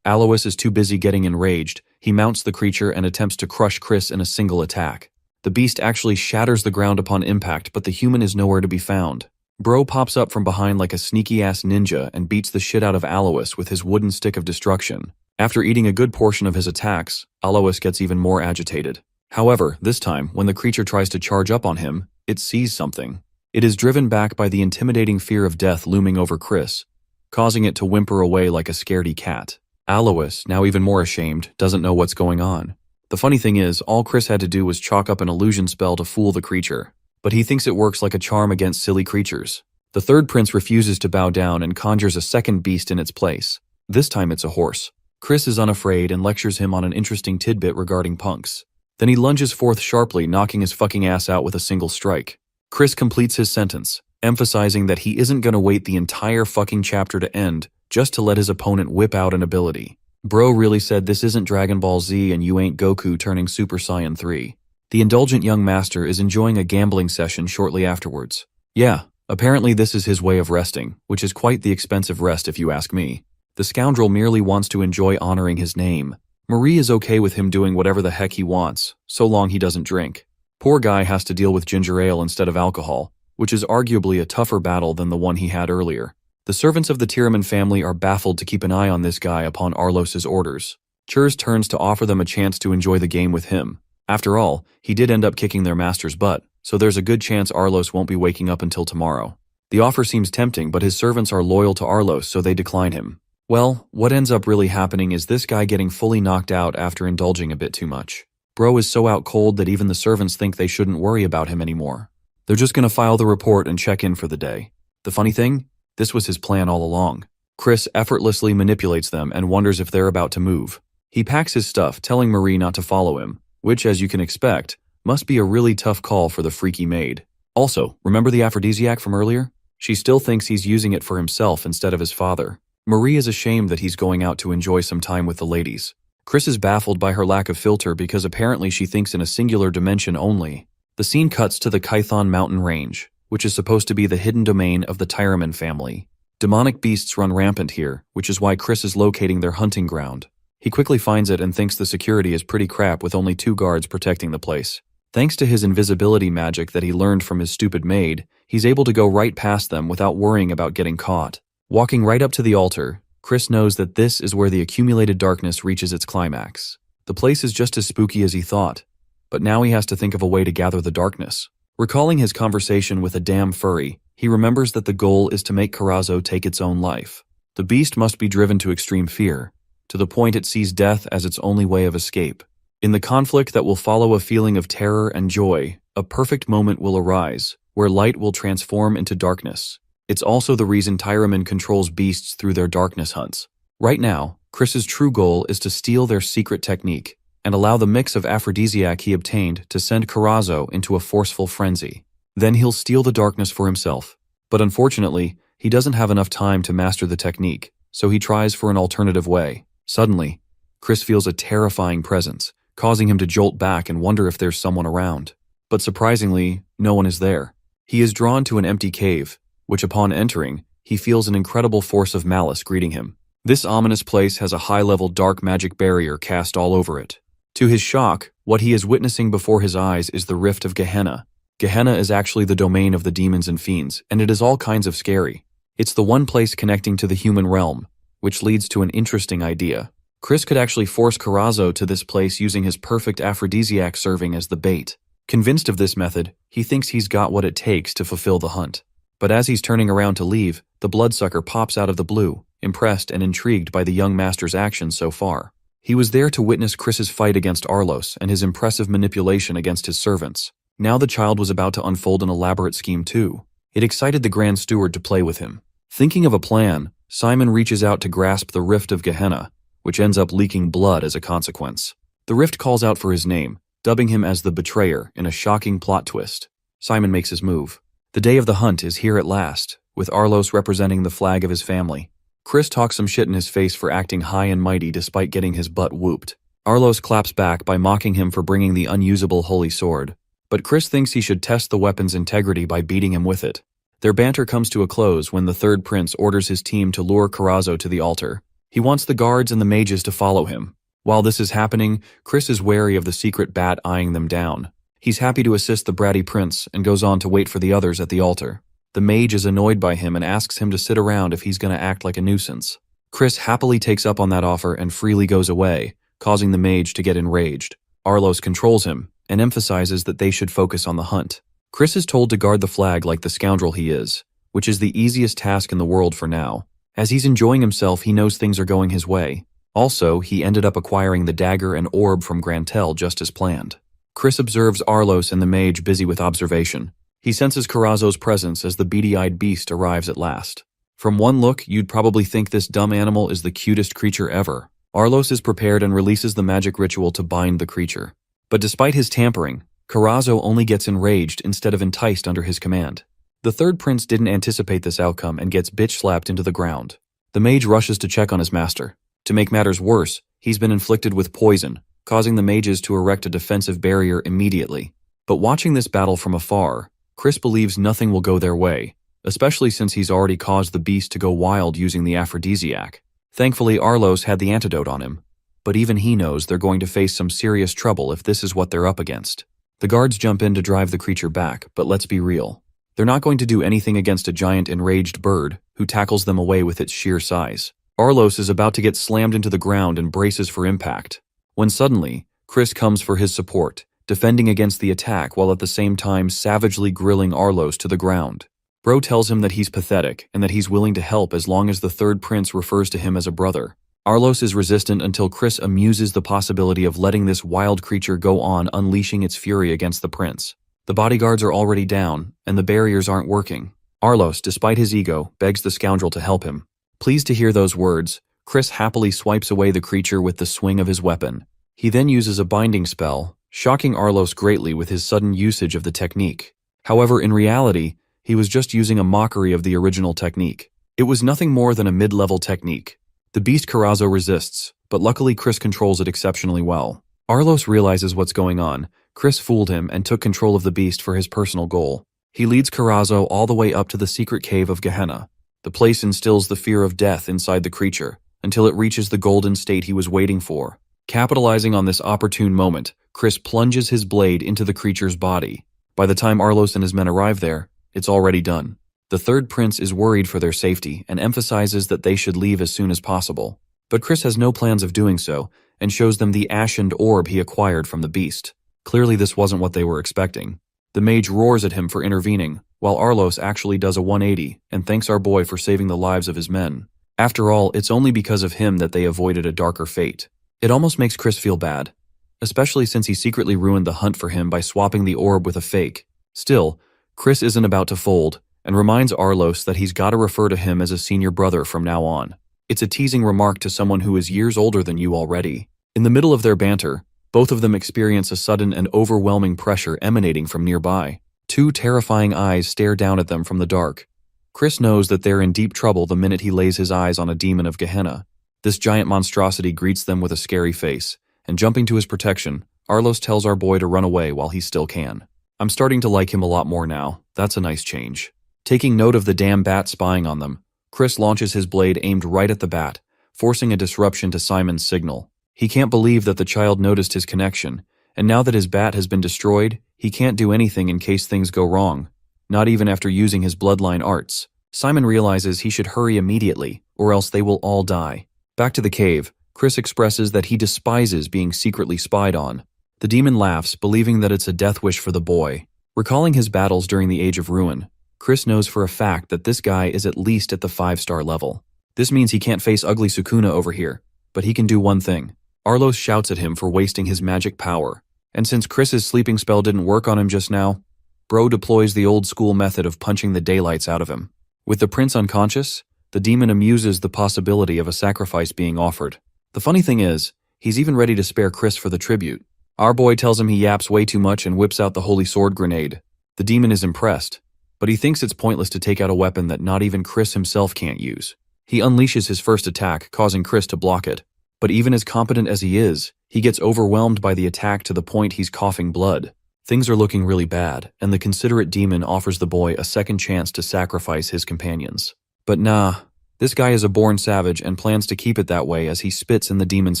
Alois is too busy getting enraged. He mounts the creature and attempts to crush Chris in a single attack. The beast actually shatters the ground upon impact, but the human is nowhere to be found. Bro pops up from behind like a sneaky-ass ninja and beats the shit out of Alois with his wooden stick of destruction. After eating a good portion of his attacks, Alois gets even more agitated. However, this time, when the creature tries to charge up on him, it sees something. It is driven back by the intimidating fear of death looming over Chris, causing it to whimper away like a scaredy cat. Alois, now even more ashamed, doesn't know what's going on. The funny thing is, all Chris had to do was chalk up an illusion spell to fool the creature, but he thinks it works like a charm against silly creatures. The third prince refuses to bow down and conjures a second beast in its place. This time it's a horse. Chris is unafraid and lectures him on an interesting tidbit regarding punks. Then he lunges forth sharply, knocking his fucking ass out with a single strike. Chris completes his sentence, emphasizing that he isn't gonna wait the entire fucking chapter to end just to let his opponent whip out an ability. Bro really said this isn't Dragon Ball Z and you ain't Goku turning Super Saiyan 3. The indulgent young master is enjoying a gambling session shortly afterwards. Yeah, apparently this is his way of resting, which is quite the expensive rest if you ask me. The scoundrel merely wants to enjoy honoring his name. Marie is okay with him doing whatever the heck he wants, so long he doesn't drink. Poor guy has to deal with ginger ale instead of alcohol, which is arguably a tougher battle than the one he had earlier. The servants of the Tiraman family are baffled to keep an eye on this guy upon Arlos's orders. Churs turns to offer them a chance to enjoy the game with him. After all, he did end up kicking their master's butt, so there's a good chance Arlos won't be waking up until tomorrow. The offer seems tempting, but his servants are loyal to Arlos, so they decline him. Well, what ends up really happening is this guy getting fully knocked out after indulging a bit too much. Bro is so out cold that even the servants think they shouldn't worry about him anymore. They're just gonna file the report and check in for the day. The funny thing? This was his plan all along. Chris effortlessly manipulates them and wonders if they're about to move. He packs his stuff, telling Marie not to follow him, which, as you can expect, must be a really tough call for the freaky maid. Also, remember the aphrodisiac from earlier? She still thinks he's using it for himself instead of his father. Marie is ashamed that he's going out to enjoy some time with the ladies. Chris is baffled by her lack of filter because apparently she thinks in a singular dimension only. The scene cuts to the Kython mountain range, which is supposed to be the hidden domain of the Tiraman family. Demonic beasts run rampant here, which is why Chris is locating their hunting ground. He quickly finds it and thinks the security is pretty crap with only 2 guards protecting the place. Thanks to his invisibility magic that he learned from his stupid maid, he's able to go right past them without worrying about getting caught. Walking right up to the altar, Chris knows that this is where the accumulated darkness reaches its climax. The place is just as spooky as he thought, but now he has to think of a way to gather the darkness. Recalling his conversation with a damn furry, he remembers that the goal is to make Karazo take its own life. The beast must be driven to extreme fear, to the point it sees death as its only way of escape. In the conflict that will follow a feeling of terror and joy, a perfect moment will arise, where light will transform into darkness. It's also the reason Tyraman controls beasts through their darkness hunts. Right now, Chris's true goal is to steal their secret technique and allow the mix of aphrodisiac he obtained to send Karazo into a forceful frenzy. Then he'll steal the darkness for himself. But unfortunately, he doesn't have enough time to master the technique, so he tries for an alternative way. Suddenly, Chris feels a terrifying presence, causing him to jolt back and wonder if there's someone around. But surprisingly, no one is there. He is drawn to an empty cave, which upon entering, he feels an incredible force of malice greeting him. This ominous place has a high-level dark magic barrier cast all over it. To his shock, what he is witnessing before his eyes is the Rift of Gehenna. Gehenna is actually the domain of the demons and fiends, and it is all kinds of scary. It's the one place connecting to the human realm, which leads to an interesting idea. Chris could actually force Karazo to this place using his perfect aphrodisiac serving as the bait. Convinced of this method, he thinks he's got what it takes to fulfill the hunt. But as he's turning around to leave, the bloodsucker pops out of the blue, impressed and intrigued by the young master's actions so far. He was there to witness Chris's fight against Arlos and his impressive manipulation against his servants. Now the child was about to unfold an elaborate scheme too. It excited the Grand Steward to play with him. Thinking of a plan, Simon reaches out to grasp the Rift of Gehenna, which ends up leaking blood as a consequence. The Rift calls out for his name, dubbing him as the Betrayer in a shocking plot twist. Simon makes his move. The day of the hunt is here at last, with Arlos representing the flag of his family. Chris talks some shit in his face for acting high and mighty despite getting his butt whooped. Arlos claps back by mocking him for bringing the unusable holy sword. But Chris thinks he should test the weapon's integrity by beating him with it. Their banter comes to a close when the third prince orders his team to lure Karazo to the altar. He wants the guards and the mages to follow him. While this is happening, Chris is wary of the secret bat eyeing them down. He's happy to assist the bratty prince and goes on to wait for the others at the altar. The mage is annoyed by him and asks him to sit around if he's going to act like a nuisance. Chris happily takes up on that offer and freely goes away, causing the mage to get enraged. Arlos controls him and emphasizes that they should focus on the hunt. Chris is told to guard the flag like the scoundrel he is, which is the easiest task in the world for now. As he's enjoying himself, he knows things are going his way. Also, he ended up acquiring the dagger and orb from Grantel just as planned. Chris observes Arlos and the mage busy with observation. He senses Karazo's presence as the beady-eyed beast arrives at last. From one look, you'd probably think this dumb animal is the cutest creature ever. Arlos is prepared and releases the magic ritual to bind the creature. But despite his tampering, Karazo only gets enraged instead of enticed under his command. The third prince didn't anticipate this outcome and gets bitch-slapped into the ground. The mage rushes to check on his master. To make matters worse, he's been inflicted with poison, causing the mages to erect a defensive barrier immediately. But watching this battle from afar, Chris believes nothing will go their way, especially since he's already caused the beast to go wild using the aphrodisiac. Thankfully, Arlos had the antidote on him, but even he knows they're going to face some serious trouble if this is what they're up against. The guards jump in to drive the creature back, but let's be real. They're not going to do anything against a giant enraged bird who tackles them away with its sheer size. Arlos is about to get slammed into the ground and braces for impact, when suddenly, Chris comes for his support, defending against the attack while at the same time savagely grilling Arlos to the ground. Bro tells him that he's pathetic and that he's willing to help as long as the third prince refers to him as a brother. Arlos is resistant until Chris amuses the possibility of letting this wild creature go on unleashing its fury against the prince. The bodyguards are already down, and the barriers aren't working. Arlos, despite his ego, begs the scoundrel to help him. Pleased to hear those words, Chris happily swipes away the creature with the swing of his weapon. He then uses a binding spell, shocking Arlos greatly with his sudden usage of the technique. However, in reality, he was just using a mockery of the original technique. It was nothing more than a mid-level technique. The beast Karazo resists, but luckily Chris controls it exceptionally well. Arlos realizes what's going on. Chris fooled him and took control of the beast for his personal goal. He leads Karazo all the way up to the secret cave of Gehenna. The place instills the fear of death inside the creature, until it reaches the golden state he was waiting for. Capitalizing on this opportune moment, Chris plunges his blade into the creature's body. By the time Arlos and his men arrive there, it's already done. The third prince is worried for their safety and emphasizes that they should leave as soon as possible. But Chris has no plans of doing so, and shows them the ashened orb he acquired from the beast. Clearly this wasn't what they were expecting. The mage roars at him for intervening, while Arlos actually does a 180 and thanks our boy for saving the lives of his men. After all, it's only because of him that they avoided a darker fate. It almost makes Chris feel bad, especially since he secretly ruined the hunt for him by swapping the orb with a fake. Still, Chris isn't about to fold, and reminds Arlos that he's gotta refer to him as a senior brother from now on. It's a teasing remark to someone who is years older than you already. In the middle of their banter, both of them experience a sudden and overwhelming pressure emanating from nearby. Two terrifying eyes stare down at them from the dark. Chris knows that they're in deep trouble the minute he lays his eyes on a demon of Gehenna. This giant monstrosity greets them with a scary face, and jumping to his protection, Arlos tells our boy to run away while he still can. I'm starting to like him a lot more now. That's a nice change. Taking note of the damn bat spying on them, Chris launches his blade aimed right at the bat, forcing a disruption to Simon's signal. He can't believe that the child noticed his connection, and now that his bat has been destroyed, he can't do anything in case things go wrong, not even after using his bloodline arts. Simon realizes he should hurry immediately, or else they will all die. Back to the cave, Chris expresses that he despises being secretly spied on. The demon laughs, believing that it's a death wish for the boy. Recalling his battles during the Age of Ruin, Chris knows for a fact that this guy is at least at the 5-star level. This means he can't face ugly Sukuna over here, but he can do one thing. Arlos shouts at him for wasting his magic power, and since Chris's sleeping spell didn't work on him just now, Bro deploys the old-school method of punching the daylights out of him. With the prince unconscious, the demon amuses the possibility of a sacrifice being offered. The funny thing is, he's even ready to spare Chris for the tribute. Our boy tells him he yaps way too much and whips out the holy sword grenade. The demon is impressed, but he thinks it's pointless to take out a weapon that not even Chris himself can't use. He unleashes his first attack, causing Chris to block it. But even as competent as he is, he gets overwhelmed by the attack to the point he's coughing blood. Things are looking really bad, and the considerate demon offers the boy a second chance to sacrifice his companions. But nah, this guy is a born savage and plans to keep it that way as he spits in the demon's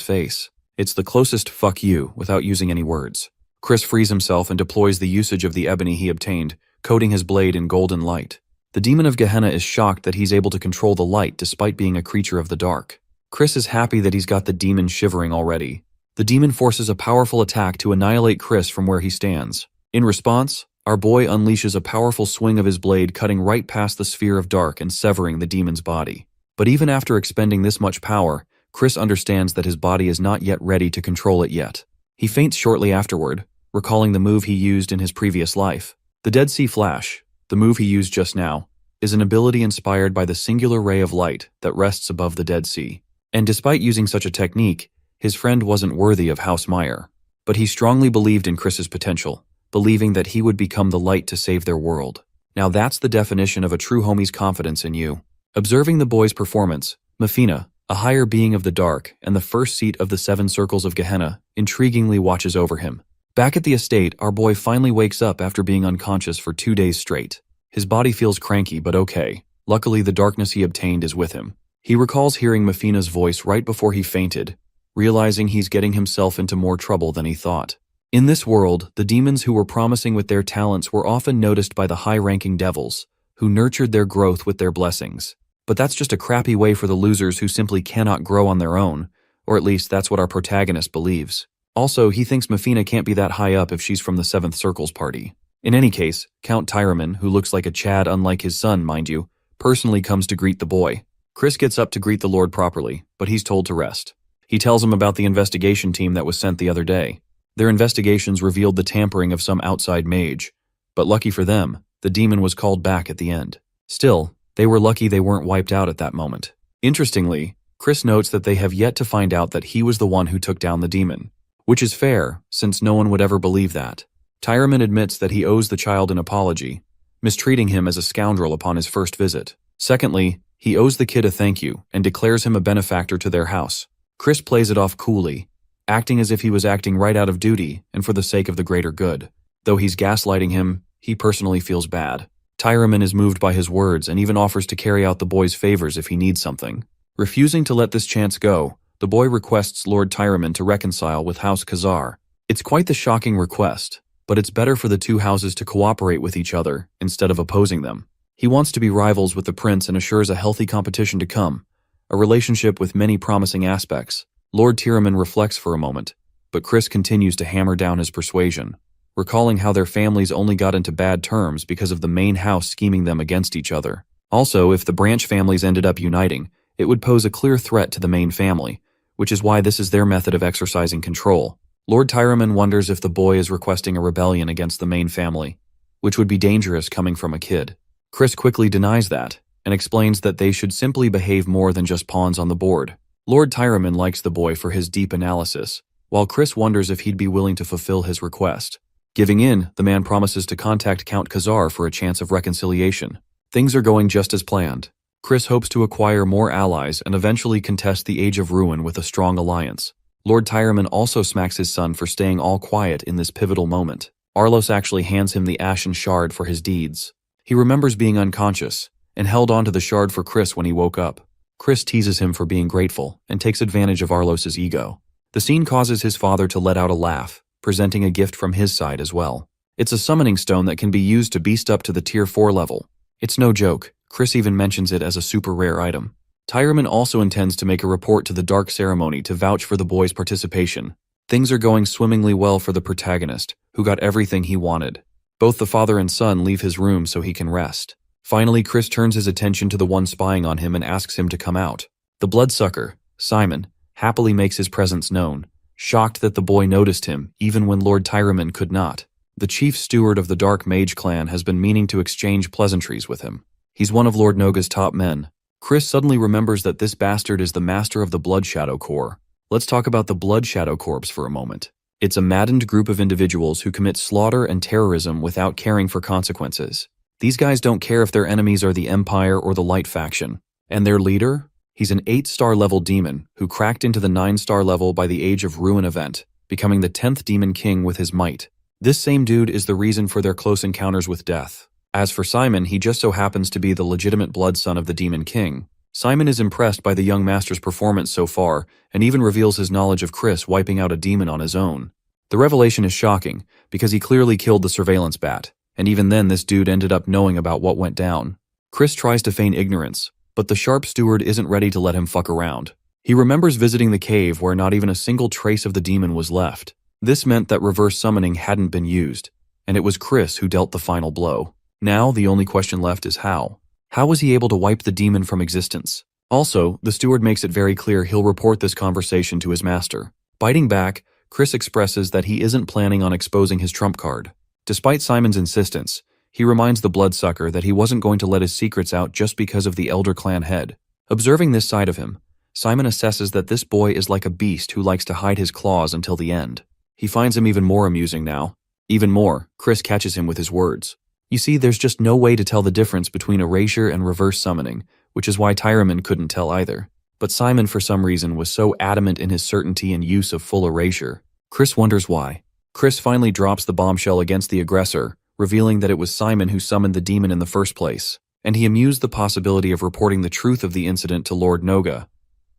face. It's the closest fuck you without using any words. Chris frees himself and deploys the usage of the ebony he obtained, coating his blade in golden light. The demon of Gehenna is shocked that he's able to control the light despite being a creature of the dark. Chris is happy that he's got the demon shivering already. The demon forces a powerful attack to annihilate Chris from where he stands. In response, our boy unleashes a powerful swing of his blade, cutting right past the sphere of dark and severing the demon's body. But even after expending this much power, Chris understands that his body is not yet ready to control it yet. He faints shortly afterward, recalling the move he used in his previous life. The Dead Sea Flash, the move he used just now, is an ability inspired by the singular ray of light that rests above the Dead Sea. And despite using such a technique, his friend wasn't worthy of House Meyer. But he strongly believed in Chris's potential, believing that he would become the light to save their world. Now that's the definition of a true homie's confidence in you. Observing the boy's performance, Mafina, a higher being of the dark and the first seat of the 7 circles of Gehenna, intriguingly watches over him. Back at the estate, our boy finally wakes up after being unconscious for 2 days straight. His body feels cranky but okay. Luckily, the darkness he obtained is with him. He recalls hearing Mafina's voice right before he fainted, realizing he's getting himself into more trouble than he thought. In this world, the demons who were promising with their talents were often noticed by the high-ranking devils, who nurtured their growth with their blessings. But that's just a crappy way for the losers who simply cannot grow on their own, or at least that's what our protagonist believes. Also, he thinks Mafina can't be that high up if she's from the 7th Circles party. In any case, Count Tyraman, who looks like a Chad unlike his son, mind you, personally comes to greet the boy. Chris gets up to greet the Lord properly, but he's told to rest. He tells him about the investigation team that was sent the other day. Their investigations revealed the tampering of some outside mage, but lucky for them, the demon was called back at the end. Still, they were lucky they weren't wiped out at that moment. Interestingly, Chris notes that they have yet to find out that he was the one who took down the demon, which is fair, since no one would ever believe that. Tyraman admits that he owes the child an apology, mistreating him as a scoundrel upon his first visit. Secondly, he owes the kid a thank you and declares him a benefactor to their house. Chris plays it off coolly, acting as if he was acting right out of duty and for the sake of the greater good. Though he's gaslighting him, he personally feels bad. Tyraman is moved by his words and even offers to carry out the boy's favors if he needs something. Refusing to let this chance go, the boy requests Lord Tyraman to reconcile with House Kazar. It's quite the shocking request, but it's better for the two houses to cooperate with each other instead of opposing them. He wants to be rivals with the prince and assures a healthy competition to come, a relationship with many promising aspects. Lord Tyraman reflects for a moment, but Chris continues to hammer down his persuasion, recalling how their families only got into bad terms because of the main house scheming them against each other. Also, if the branch families ended up uniting, it would pose a clear threat to the main family, which is why this is their method of exercising control. Lord Tyraman wonders if the boy is requesting a rebellion against the main family, which would be dangerous coming from a kid. Chris quickly denies that, and explains that they should simply behave more than just pawns on the board. Lord Tyraman likes the boy for his deep analysis, while Chris wonders if he'd be willing to fulfill his request. Giving in, the man promises to contact Count Kazar for a chance of reconciliation. Things are going just as planned. Chris hopes to acquire more allies and eventually contest the Age of Ruin with a strong alliance. Lord Tyraman also smacks his son for staying all quiet in this pivotal moment. Arlos actually hands him the ashen shard for his deeds. He remembers being unconscious, and held onto the shard for Chris when he woke up. Chris teases him for being grateful, and takes advantage of Arlos's ego. The scene causes his father to let out a laugh, presenting a gift from his side as well. It's a summoning stone that can be used to beast up to the Tier 4 level. It's no joke, Chris even mentions it as a super rare item. Tyraman also intends to make a report to the Dark Ceremony to vouch for the boy's participation. Things are going swimmingly well for the protagonist, who got everything he wanted. Both the father and son leave his room so he can rest. Finally, Chris turns his attention to the one spying on him and asks him to come out. The bloodsucker, Simon, happily makes his presence known, shocked that the boy noticed him, even when Lord Tyraman could not. The chief steward of the Dark Mage clan has been meaning to exchange pleasantries with him. He's one of Lord Noga's top men. Chris suddenly remembers that this bastard is the master of the Blood Shadow Corps. Let's talk about the Blood Shadow Corps for a moment. It's a maddened group of individuals who commit slaughter and terrorism without caring for consequences. These guys don't care if their enemies are the Empire or the Light faction. And their leader? He's an 8-star level demon who cracked into the 9-star level by the Age of Ruin event, becoming the 10th Demon King with his might. This same dude is the reason for their close encounters with death. As for Simon, he just so happens to be the legitimate blood son of the Demon King. Simon is impressed by the young master's performance so far, and even reveals his knowledge of Chris wiping out a demon on his own. The revelation is shocking, because he clearly killed the surveillance bat, and even then this dude ended up knowing about what went down. Chris tries to feign ignorance, but the sharp steward isn't ready to let him fuck around. He remembers visiting the cave where not even a single trace of the demon was left. This meant that reverse summoning hadn't been used, and it was Chris who dealt the final blow. Now, the only question left is how. How was he able to wipe the demon from existence? Also, the steward makes it very clear he'll report this conversation to his master. Biting back, Chris expresses that he isn't planning on exposing his trump card. Despite Simon's insistence, he reminds the bloodsucker that he wasn't going to let his secrets out just because of the Elder Clan head. Observing this side of him, Simon assesses that this boy is like a beast who likes to hide his claws until the end. He finds him even more amusing now. Even more, Chris catches him with his words. You see, there's just no way to tell the difference between erasure and reverse summoning, which is why Tyraman couldn't tell either. But Simon, for some reason, was so adamant in his certainty and use of full erasure. Chris wonders why. Chris finally drops the bombshell against the aggressor, revealing that it was Simon who summoned the demon in the first place, and he mused the possibility of reporting the truth of the incident to Lord Noga.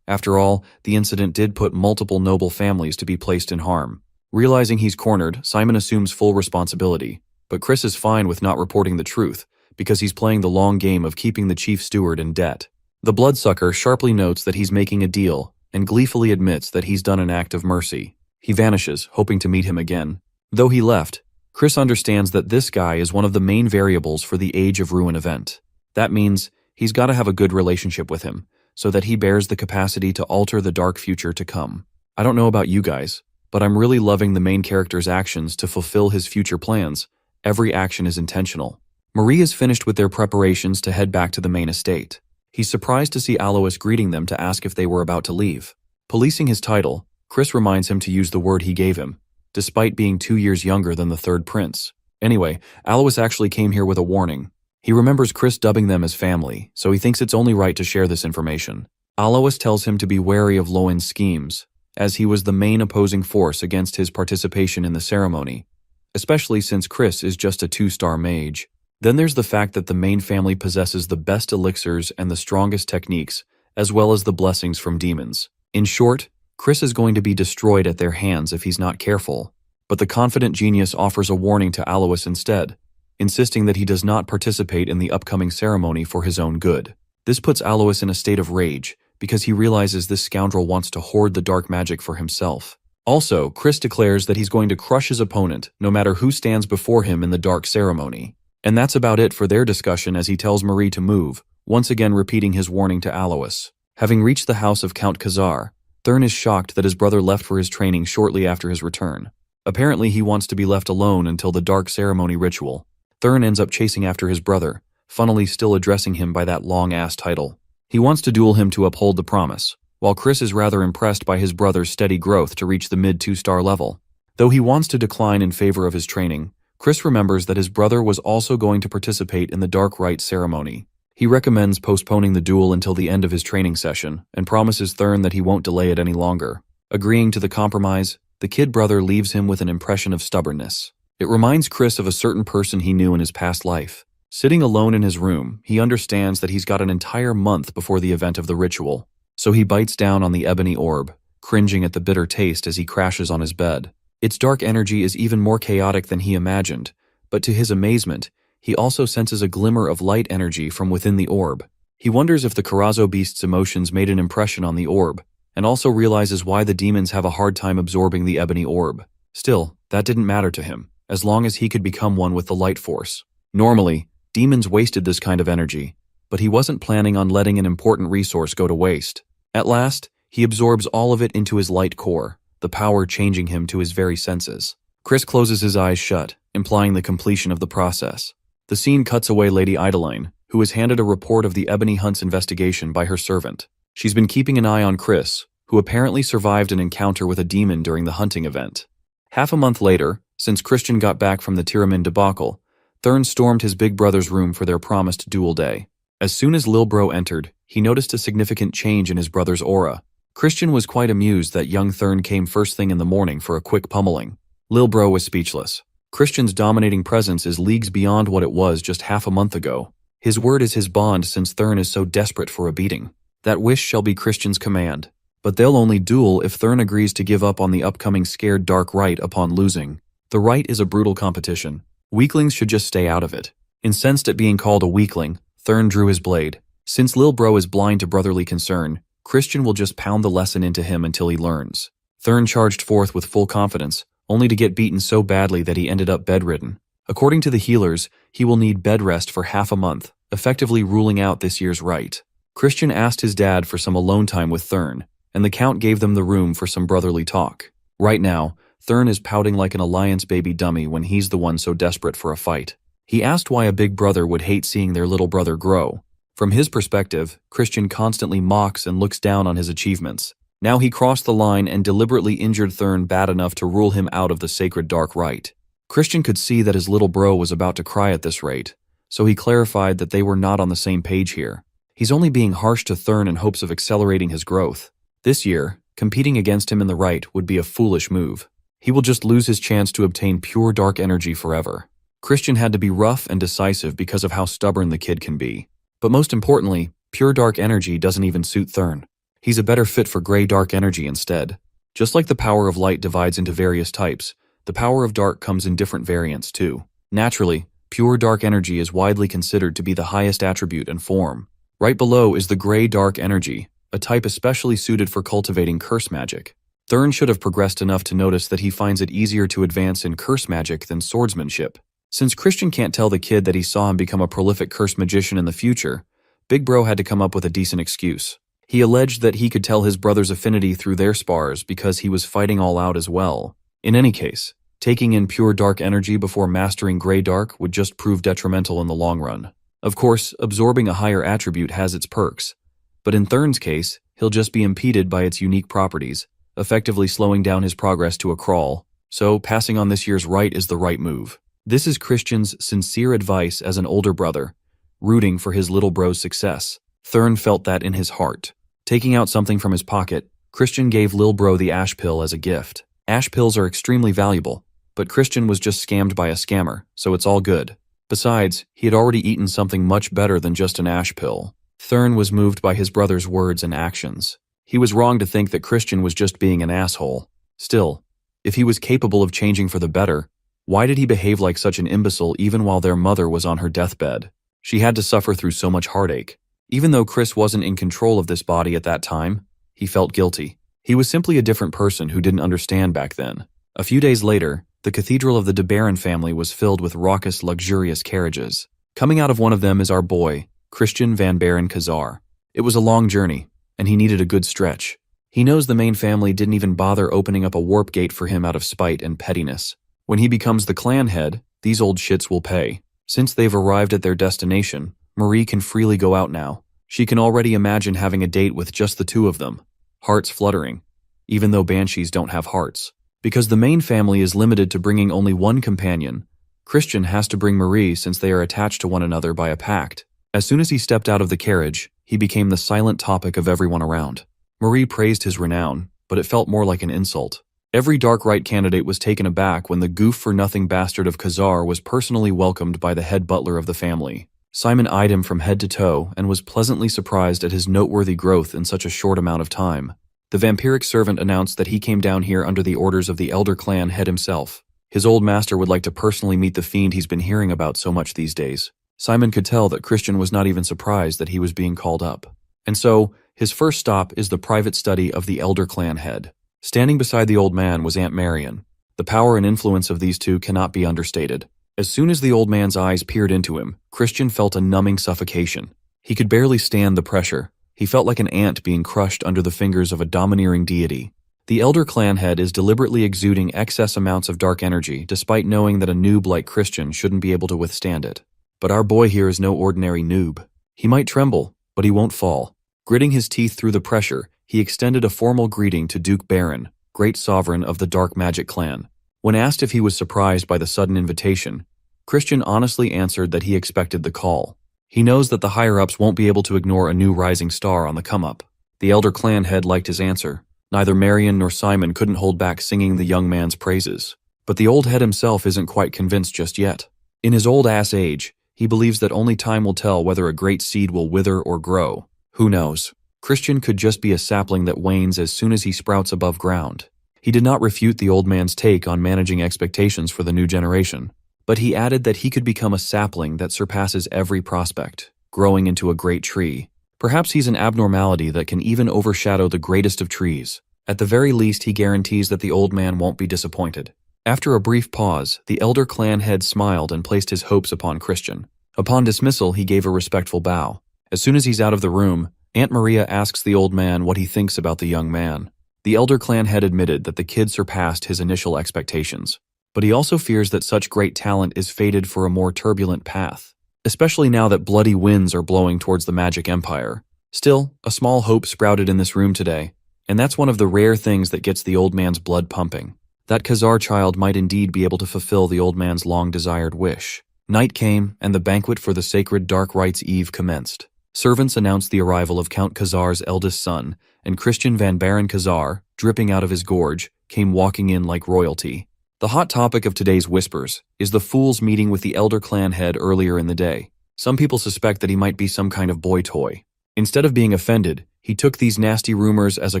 After all, the incident did put multiple noble families to be placed in harm. Realizing he's cornered, Simon assumes full responsibility, but Chris is fine with not reporting the truth, because he's playing the long game of keeping the chief steward in debt. The bloodsucker sharply notes that he's making a deal, and gleefully admits that he's done an act of mercy. He vanishes, hoping to meet him again. Though he left, Chris understands that this guy is one of the main variables for the Age of Ruin event. That means he's got to have a good relationship with him, so that he bears the capacity to alter the dark future to come. I don't know about you guys, but I'm really loving the main character's actions to fulfill his future plans. Every action is intentional. Marie is finished with their preparations to head back to the main estate. He's surprised to see Alois greeting them to ask if they were about to leave. Policing his title, Chris reminds him to use the word he gave him, despite being 2 years younger than the third prince. Anyway, Alois actually came here with a warning. He remembers Chris dubbing them as family, so he thinks it's only right to share this information. Alois tells him to be wary of Lowen's schemes, as he was the main opposing force against his participation in the ceremony, especially since Chris is just a 2-star mage. Then there's the fact that the main family possesses the best elixirs and the strongest techniques, as well as the blessings from demons. In short, Chris is going to be destroyed at their hands if he's not careful. But the confident genius offers a warning to Alois instead, insisting that he does not participate in the upcoming ceremony for his own good. This puts Alois in a state of rage, because he realizes this scoundrel wants to hoard the dark magic for himself. Also, Chris declares that he's going to crush his opponent, no matter who stands before him in the dark ceremony. And that's about it for their discussion as he tells Marie to move, once again repeating his warning to Alois. Having reached the house of Count Kazar, Thurn is shocked that his brother left for his training shortly after his return. Apparently he wants to be left alone until the dark ceremony ritual. Thurn ends up chasing after his brother, funnily still addressing him by that long-ass title. He wants to duel him to uphold the promise, while Chris is rather impressed by his brother's steady growth to reach the mid-2-star level. Though he wants to decline in favor of his training, Chris remembers that his brother was also going to participate in the dark rite ceremony. He recommends postponing the duel until the end of his training session and promises Thurn that he won't delay it any longer. Agreeing to the compromise, the kid brother leaves him with an impression of stubbornness. It reminds Chris of a certain person he knew in his past life. Sitting alone in his room, he understands that he's got an entire month before the event of the ritual, so he bites down on the ebony orb, cringing at the bitter taste as he crashes on his bed. Its dark energy is even more chaotic than he imagined, but to his amazement, he also senses a glimmer of light energy from within the orb. He wonders if the Karazo beast's emotions made an impression on the orb, and also realizes why the demons have a hard time absorbing the ebony orb. Still, that didn't matter to him, as long as he could become one with the light force. Normally, demons wasted this kind of energy, but he wasn't planning on letting an important resource go to waste. At last, he absorbs all of it into his light core, the power changing him to his very senses. Chris closes his eyes shut, implying the completion of the process. The scene cuts away Lady Idaline, who is handed a report of the Ebony Hunt's investigation by her servant. She's been keeping an eye on Chris, who apparently survived an encounter with a demon during the hunting event. Half a month later, since Christian got back from the Tyramin debacle, Thurn stormed his big brother's room for their promised duel day. As soon as Lil Bro entered, he noticed a significant change in his brother's aura. Christian was quite amused that young Thurn came first thing in the morning for a quick pummeling. Lil Bro was speechless. Christian's dominating presence is leagues beyond what it was just half a month ago. His word is his bond since Thurn is so desperate for a beating. That wish shall be Christian's command. But they'll only duel if Thurn agrees to give up on the upcoming scared dark rite upon losing. The rite is a brutal competition. Weaklings should just stay out of it. Incensed at being called a weakling, Thurn drew his blade. Since Lil Bro is blind to brotherly concern, Christian will just pound the lesson into him until he learns. Thurn charged forth with full confidence, only to get beaten so badly that he ended up bedridden. According to the healers, he will need bed rest for half a month, effectively ruling out this year's rite. Christian asked his dad for some alone time with Thurn, and the Count gave them the room for some brotherly talk. Right now, Thurn is pouting like an Alliance baby dummy when he's the one so desperate for a fight. He asked why a big brother would hate seeing their little brother grow. From his perspective, Christian constantly mocks and looks down on his achievements. Now he crossed the line and deliberately injured Thurn bad enough to rule him out of the sacred dark rite. Christian could see that his little bro was about to cry at this rate, so he clarified that they were not on the same page here. He's only being harsh to Thurn in hopes of accelerating his growth. This year, competing against him in the rite would be a foolish move. He will just lose his chance to obtain pure dark energy forever. Christian had to be rough and decisive because of how stubborn the kid can be. But most importantly, pure dark energy doesn't even suit Thurn. He's a better fit for gray dark energy instead. Just like the power of light divides into various types, the power of dark comes in different variants too. Naturally, pure dark energy is widely considered to be the highest attribute and form. Right below is the gray dark energy, a type especially suited for cultivating curse magic. Thurn should have progressed enough to notice that he finds it easier to advance in curse magic than swordsmanship. Since Christian can't tell the kid that he saw him become a prolific curse magician in the future, Big Bro had to come up with a decent excuse. He alleged that he could tell his brother's affinity through their spars because he was fighting all out as well. In any case, taking in pure dark energy before mastering gray dark would just prove detrimental in the long run. Of course, absorbing a higher attribute has its perks, but in Thurn's case, he'll just be impeded by its unique properties, effectively slowing down his progress to a crawl. So, passing on this year's rite is the right move. This is Christian's sincere advice as an older brother, rooting for his little bro's success. Thurn felt that in his heart. Taking out something from his pocket, Christian gave Lil Bro the ash pill as a gift. Ash pills are extremely valuable, but Christian was just scammed by a scammer, so it's all good. Besides, he had already eaten something much better than just an ash pill. Thurn was moved by his brother's words and actions. He was wrong to think that Christian was just being an asshole. Still, if he was capable of changing for the better, why did he behave like such an imbecile even while their mother was on her deathbed? She had to suffer through so much heartache. Even though Chris wasn't in control of this body at that time, he felt guilty. He was simply a different person who didn't understand back then. A few days later, the cathedral of the de Baren family was filled with raucous, luxurious carriages. Coming out of one of them is our boy, Christian van Baren Kazar. It was a long journey, and he needed a good stretch. He knows the main family didn't even bother opening up a warp gate for him out of spite and pettiness. When he becomes the clan head, these old shits will pay. Since they've arrived at their destination, Marie can freely go out now. She can already imagine having a date with just the two of them. Hearts fluttering, even though banshees don't have hearts. Because the main family is limited to bringing only one companion, Christian has to bring Marie since they are attached to one another by a pact. As soon as he stepped out of the carriage, he became the silent topic of everyone around. Marie praised his renown, but it felt more like an insult. Every dark right candidate was taken aback when the goof-for-nothing bastard of Kazar was personally welcomed by the head butler of the family. Simon eyed him from head to toe and was pleasantly surprised at his noteworthy growth in such a short amount of time. The vampiric servant announced that he came down here under the orders of the elder clan head himself. His old master would like to personally meet the fiend he's been hearing about so much these days. Simon could tell that Christian was not even surprised that he was being called up. And so, his first stop is the private study of the elder clan head. Standing beside the old man was Aunt Marion. The power and influence of these two cannot be understated. As soon as the old man's eyes peered into him, Christian felt a numbing suffocation. He could barely stand the pressure. He felt like an ant being crushed under the fingers of a domineering deity. The elder clan head is deliberately exuding excess amounts of dark energy despite knowing that a noob like Christian shouldn't be able to withstand it. But our boy here is no ordinary noob. He might tremble, but he won't fall. Gritting his teeth through the pressure, he extended a formal greeting to Duke Baron, great sovereign of the dark magic clan. When asked if he was surprised by the sudden invitation, Christian honestly answered that he expected the call. He knows that the higher-ups won't be able to ignore a new rising star on the come-up. The elder clan head liked his answer. Neither Marion nor Simon couldn't hold back singing the young man's praises. But the old head himself isn't quite convinced just yet. In his old-ass age, he believes that only time will tell whether a great seed will wither or grow. Who knows? Christian could just be a sapling that wanes as soon as he sprouts above ground. He did not refute the old man's take on managing expectations for the new generation, but he added that he could become a sapling that surpasses every prospect, growing into a great tree. Perhaps he's an abnormality that can even overshadow the greatest of trees. At the very least, he guarantees that the old man won't be disappointed. After a brief pause, the elder clan head smiled and placed his hopes upon Christian. Upon dismissal, he gave a respectful bow. As soon as he's out of the room, Aunt Maria asks the old man what he thinks about the young man. The elder clan head admitted that the kid surpassed his initial expectations, but he also fears that such great talent is fated for a more turbulent path, especially now that bloody winds are blowing towards the magic empire. Still, a small hope sprouted in this room today, and that's one of the rare things that gets the old man's blood pumping. That Kazar child might indeed be able to fulfill the old man's long-desired wish. Night came, and the banquet for the sacred Dark Rites Eve commenced. Servants announced the arrival of Count Kazar's eldest son, and Christian van Baren Kazar, dripping out of his gorge, came walking in like royalty. The hot topic of today's whispers is the fool's meeting with the elder clan head earlier in the day. Some people suspect that he might be some kind of boy toy. Instead of being offended, he took these nasty rumors as a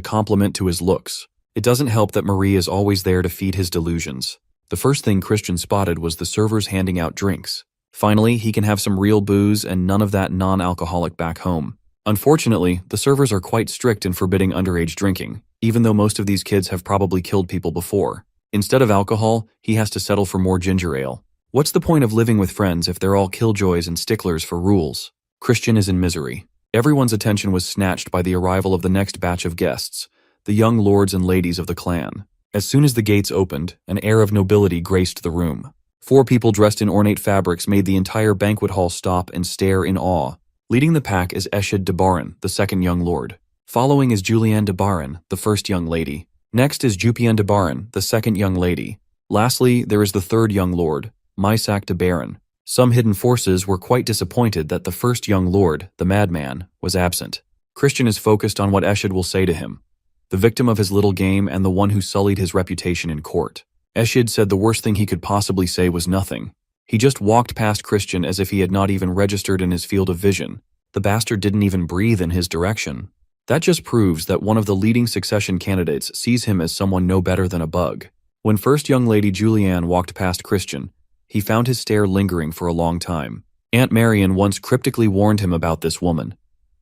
compliment to his looks. It doesn't help that Marie is always there to feed his delusions. The first thing Christian spotted was the servers handing out drinks. Finally, he can have some real booze and none of that non-alcoholic back home. Unfortunately, the servers are quite strict in forbidding underage drinking, even though most of these kids have probably killed people before. Instead of alcohol, he has to settle for more ginger ale. What's the point of living with friends if they're all killjoys and sticklers for rules? Christian is in misery. Everyone's attention was snatched by the arrival of the next batch of guests, the young lords and ladies of the clan. As soon as the gates opened, an air of nobility graced the room. 4 people dressed in ornate fabrics made the entire banquet hall stop and stare in awe. Leading the pack is Eshid de Baren, the second young lord. Following is Julianne de Baren, the first young lady. Next is Jupian de Baren, the second young lady. Lastly, there is the third young lord, Mysak de Baren. Some hidden forces were quite disappointed that the first young lord, the madman, was absent. Christian is focused on what Eshid will say to him, the victim of his little game and the one who sullied his reputation in court. Eshid said the worst thing he could possibly say was nothing. He just walked past Christian as if he had not even registered in his field of vision. The bastard didn't even breathe in his direction. That just proves that one of the leading succession candidates sees him as someone no better than a bug. When first young lady Julianne walked past Christian, he found his stare lingering for a long time. Aunt Marion once cryptically warned him about this woman,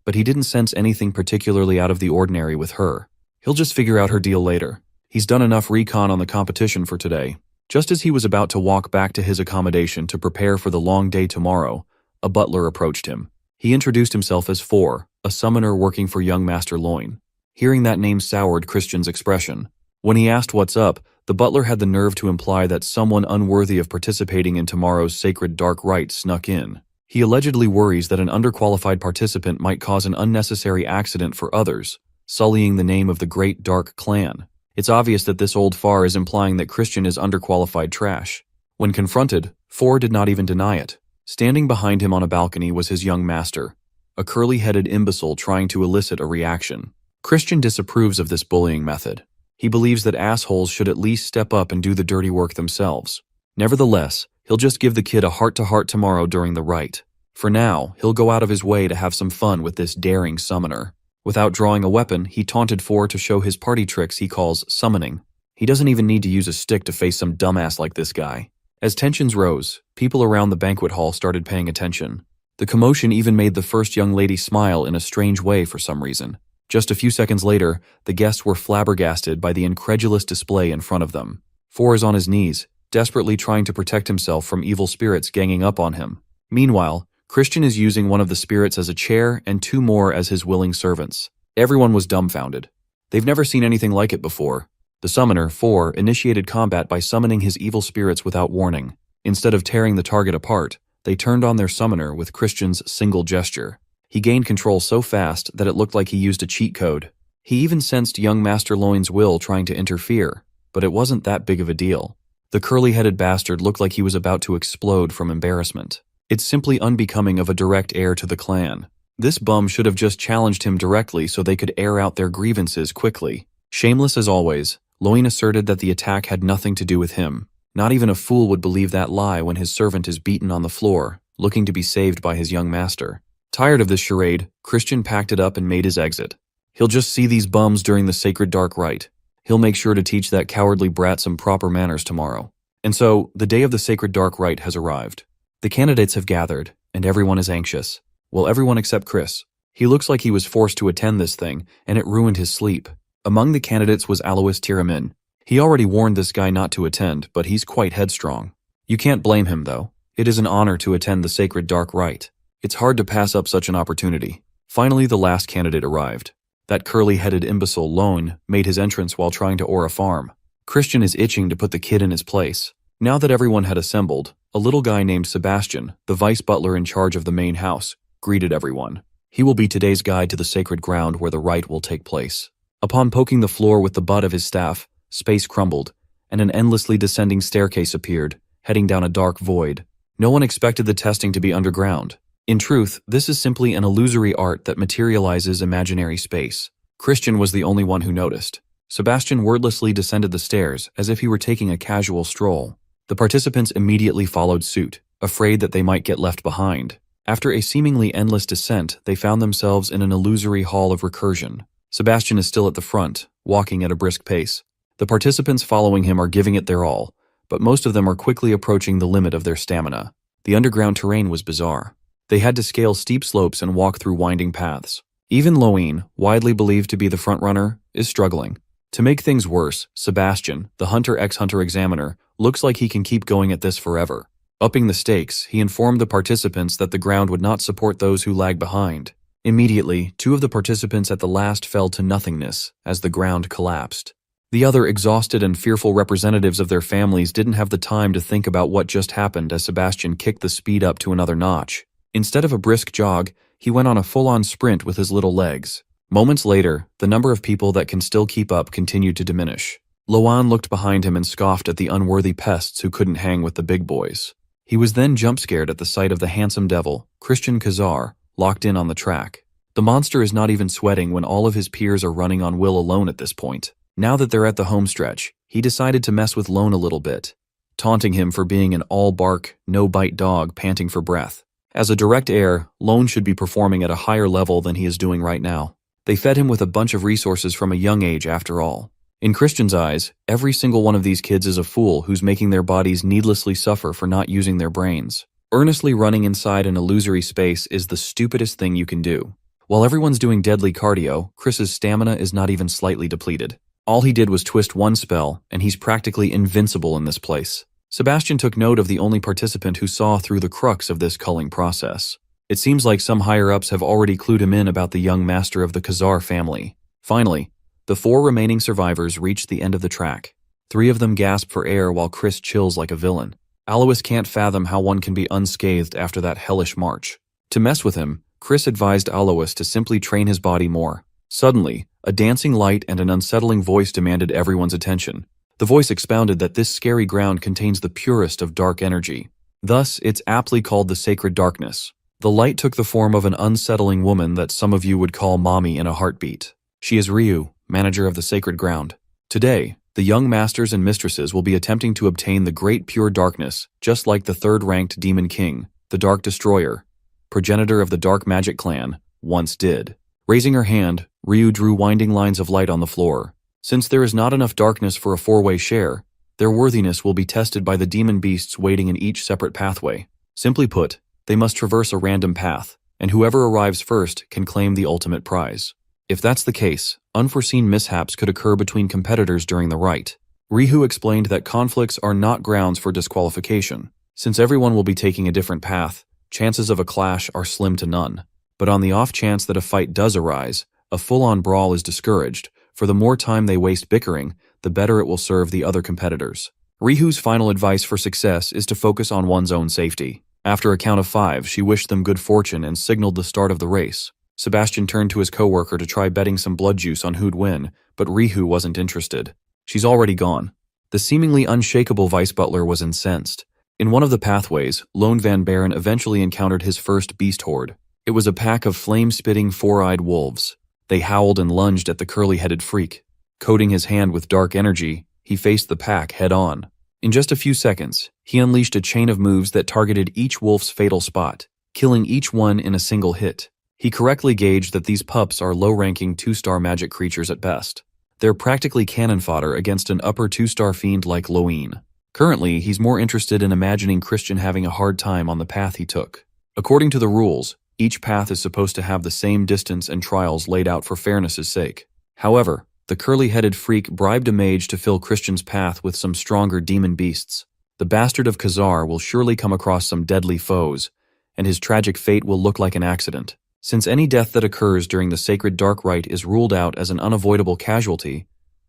but he didn't sense anything particularly out of the ordinary with her. He'll just figure out her deal later. He's done enough recon on the competition for today. Just as he was about to walk back to his accommodation to prepare for the long day tomorrow, a butler approached him. He introduced himself as Four, a summoner working for young Master Loin. Hearing that name soured Christian's expression. When he asked what's up, the butler had the nerve to imply that someone unworthy of participating in tomorrow's sacred dark rite snuck in. He allegedly worries that an underqualified participant might cause an unnecessary accident for others, sullying the name of the Great Dark Clan. It's obvious that this old far is implying that Christian is underqualified trash. When confronted, Four did not even deny it. Standing behind him on a balcony was his young master, a curly-headed imbecile trying to elicit a reaction. Christian disapproves of this bullying method. He believes that assholes should at least step up and do the dirty work themselves. Nevertheless, he'll just give the kid a heart-to-heart tomorrow during the rite. For now, he'll go out of his way to have some fun with this daring summoner. Without drawing a weapon, he taunted Four to show his party tricks he calls summoning. He doesn't even need to use a stick to face some dumbass like this guy. As tensions rose, people around the banquet hall started paying attention. The commotion even made the first young lady smile in a strange way for some reason. Just a few seconds later, the guests were flabbergasted by the incredulous display in front of them. Four is on his knees, desperately trying to protect himself from evil spirits ganging up on him. Meanwhile, Christian is using one of the spirits as a chair and 2 more as his willing servants. Everyone was dumbfounded. They've never seen anything like it before. The summoner, Four, initiated combat by summoning his evil spirits without warning. Instead of tearing the target apart, they turned on their summoner with Christian's single gesture. He gained control so fast that it looked like he used a cheat code. He even sensed young Master Loin's will trying to interfere, but it wasn't that big of a deal. The curly-headed bastard looked like he was about to explode from embarrassment. It's simply unbecoming of a direct heir to the clan. This bum should have just challenged him directly so they could air out their grievances quickly. Shameless as always, Loin asserted that the attack had nothing to do with him. Not even a fool would believe that lie when his servant is beaten on the floor, looking to be saved by his young master. Tired of this charade, Christian packed it up and made his exit. He'll just see these bums during the sacred dark rite. He'll make sure to teach that cowardly brat some proper manners tomorrow. And so, the day of the sacred dark rite has arrived. The candidates have gathered, and everyone is anxious. Well, everyone except Chris. He looks like he was forced to attend this thing, and it ruined his sleep. Among the candidates was Alois Tiramin. He already warned this guy not to attend, but he's quite headstrong. You can't blame him, though. It is an honor to attend the sacred dark rite. It's hard to pass up such an opportunity. Finally, the last candidate arrived. That curly-headed imbecile Loin made his entrance while trying to oar a farm. Christian is itching to put the kid in his place. Now that everyone had assembled, a little guy named Sebastian, the vice butler in charge of the main house, greeted everyone. He will be today's guide to the sacred ground where the rite will take place. Upon poking the floor with the butt of his staff, space crumbled, and an endlessly descending staircase appeared, heading down a dark void. No one expected the testing to be underground. In truth, this is simply an illusory art that materializes imaginary space. Christian was the only one who noticed. Sebastian wordlessly descended the stairs as if he were taking a casual stroll. The participants immediately followed suit, afraid that they might get left behind. After a seemingly endless descent, they found themselves in an illusory hall of recursion. Sebastian is still at the front, walking at a brisk pace. The participants following him are giving it their all, but most of them are quickly approaching the limit of their stamina. The underground terrain was bizarre. They had to scale steep slopes and walk through winding paths. Even Loin, widely believed to be the frontrunner, is struggling. To make things worse, Sebastian, the Hunter x-Hunter examiner, looks like he can keep going at this forever. Upping the stakes, he informed the participants that the ground would not support those who lag behind. Immediately, 2 of the participants at the last fell to nothingness as the ground collapsed. The other exhausted and fearful representatives of their families didn't have the time to think about what just happened as Sebastian kicked the speed up to another notch. Instead of a brisk jog, he went on a full-on sprint with his little legs. Moments later, the number of people that can still keep up continued to diminish. Loan looked behind him and scoffed at the unworthy pests who couldn't hang with the big boys. He was then jump-scared at the sight of the handsome devil, Christian Kazar, locked in on the track. The monster is not even sweating when all of his peers are running on will alone at this point. Now that they're at the home stretch, he decided to mess with Lone a little bit, taunting him for being an all-bark, no-bite dog panting for breath. As a direct heir, Lone should be performing at a higher level than he is doing right now. They fed him with a bunch of resources from a young age after all. In Christian's eyes, every single one of these kids is a fool who's making their bodies needlessly suffer for not using their brains. Earnestly running inside an illusory space is the stupidest thing you can do. While everyone's doing deadly cardio, Chris's stamina is not even slightly depleted. All he did was twist one spell, and he's practically invincible in this place. Sebastian took note of the only participant who saw through the crux of this culling process. It seems like some higher-ups have already clued him in about the young master of the Kazar family. Finally, the 4 remaining survivors reached the end of the track. 3 of them gasp for air while Chris chills like a villain. Alois can't fathom how one can be unscathed after that hellish march. To mess with him, Chris advised Alois to simply train his body more. Suddenly, a dancing light and an unsettling voice demanded everyone's attention. The voice expounded that this scary ground contains the purest of dark energy. Thus, it's aptly called the sacred darkness. The light took the form of an unsettling woman that some of you would call Mommy in a heartbeat. She is Ryu, manager of the sacred ground. Today, the young masters and mistresses will be attempting to obtain the great pure darkness, just like the third-ranked Demon King, the Dark Destroyer, progenitor of the Dark Magic Clan, once did. Raising her hand, Ryu drew winding lines of light on the floor. Since there is not enough darkness for a four-way share, their worthiness will be tested by the demon beasts waiting in each separate pathway. Simply put, they must traverse a random path, and whoever arrives first can claim the ultimate prize. If that's the case, unforeseen mishaps could occur between competitors during the rite. Ryu explained that conflicts are not grounds for disqualification. Since everyone will be taking a different path, chances of a clash are slim to none. But on the off chance that a fight does arise, a full-on brawl is discouraged, for the more time they waste bickering, the better it will serve the other competitors. Ryu's final advice for success is to focus on one's own safety. After a count of 5, she wished them good fortune and signaled the start of the race. Sebastian turned to his coworker to try betting some blood juice on who'd win, but Ryu wasn't interested. She's already gone. The seemingly unshakable vice butler was incensed. In one of the pathways, Lone Van Baren eventually encountered his first beast horde. It was a pack of flame-spitting, four-eyed wolves. They howled and lunged at the curly-headed freak. Coating his hand with dark energy, he faced the pack head-on. In just a few seconds, he unleashed a chain of moves that targeted each wolf's fatal spot, killing each one in a single hit. He correctly gauged that these pups are low-ranking 2-star magic creatures at best. They're practically cannon fodder against an upper 2-star fiend like Loin. Currently, he's more interested in imagining Christian having a hard time on the path he took. According to the rules, each path is supposed to have the same distance and trials laid out for fairness' sake. However, the curly-headed freak bribed a mage to fill Christian's path with some stronger demon beasts. The bastard of Kazar will surely come across some deadly foes, and his tragic fate will look like an accident. Since any death that occurs during the sacred dark rite is ruled out as an unavoidable casualty,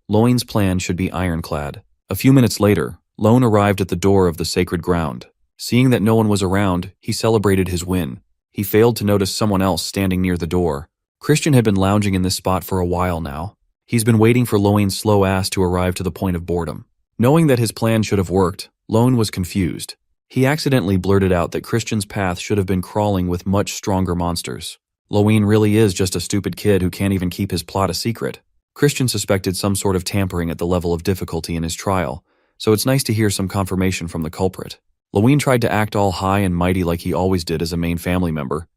Loin's plan should be ironclad. A few minutes later, Lone arrived at the door of the sacred ground. Seeing that no one was around, he celebrated his win. He failed to notice someone else standing near the door. Christian had been lounging in this spot for a while now. He's been waiting for Loin's slow ass to arrive to the point of boredom. Knowing that his plan should have worked, Lone was confused. He accidentally blurted out that Christian's path should have been crawling with much stronger monsters. Loin really is just a stupid kid who can't even keep his plot a secret. Christian suspected some sort of tampering at the level of difficulty in his trial, so it's nice to hear some confirmation from the culprit. Loin tried to act all high and mighty like he always did as a main family member,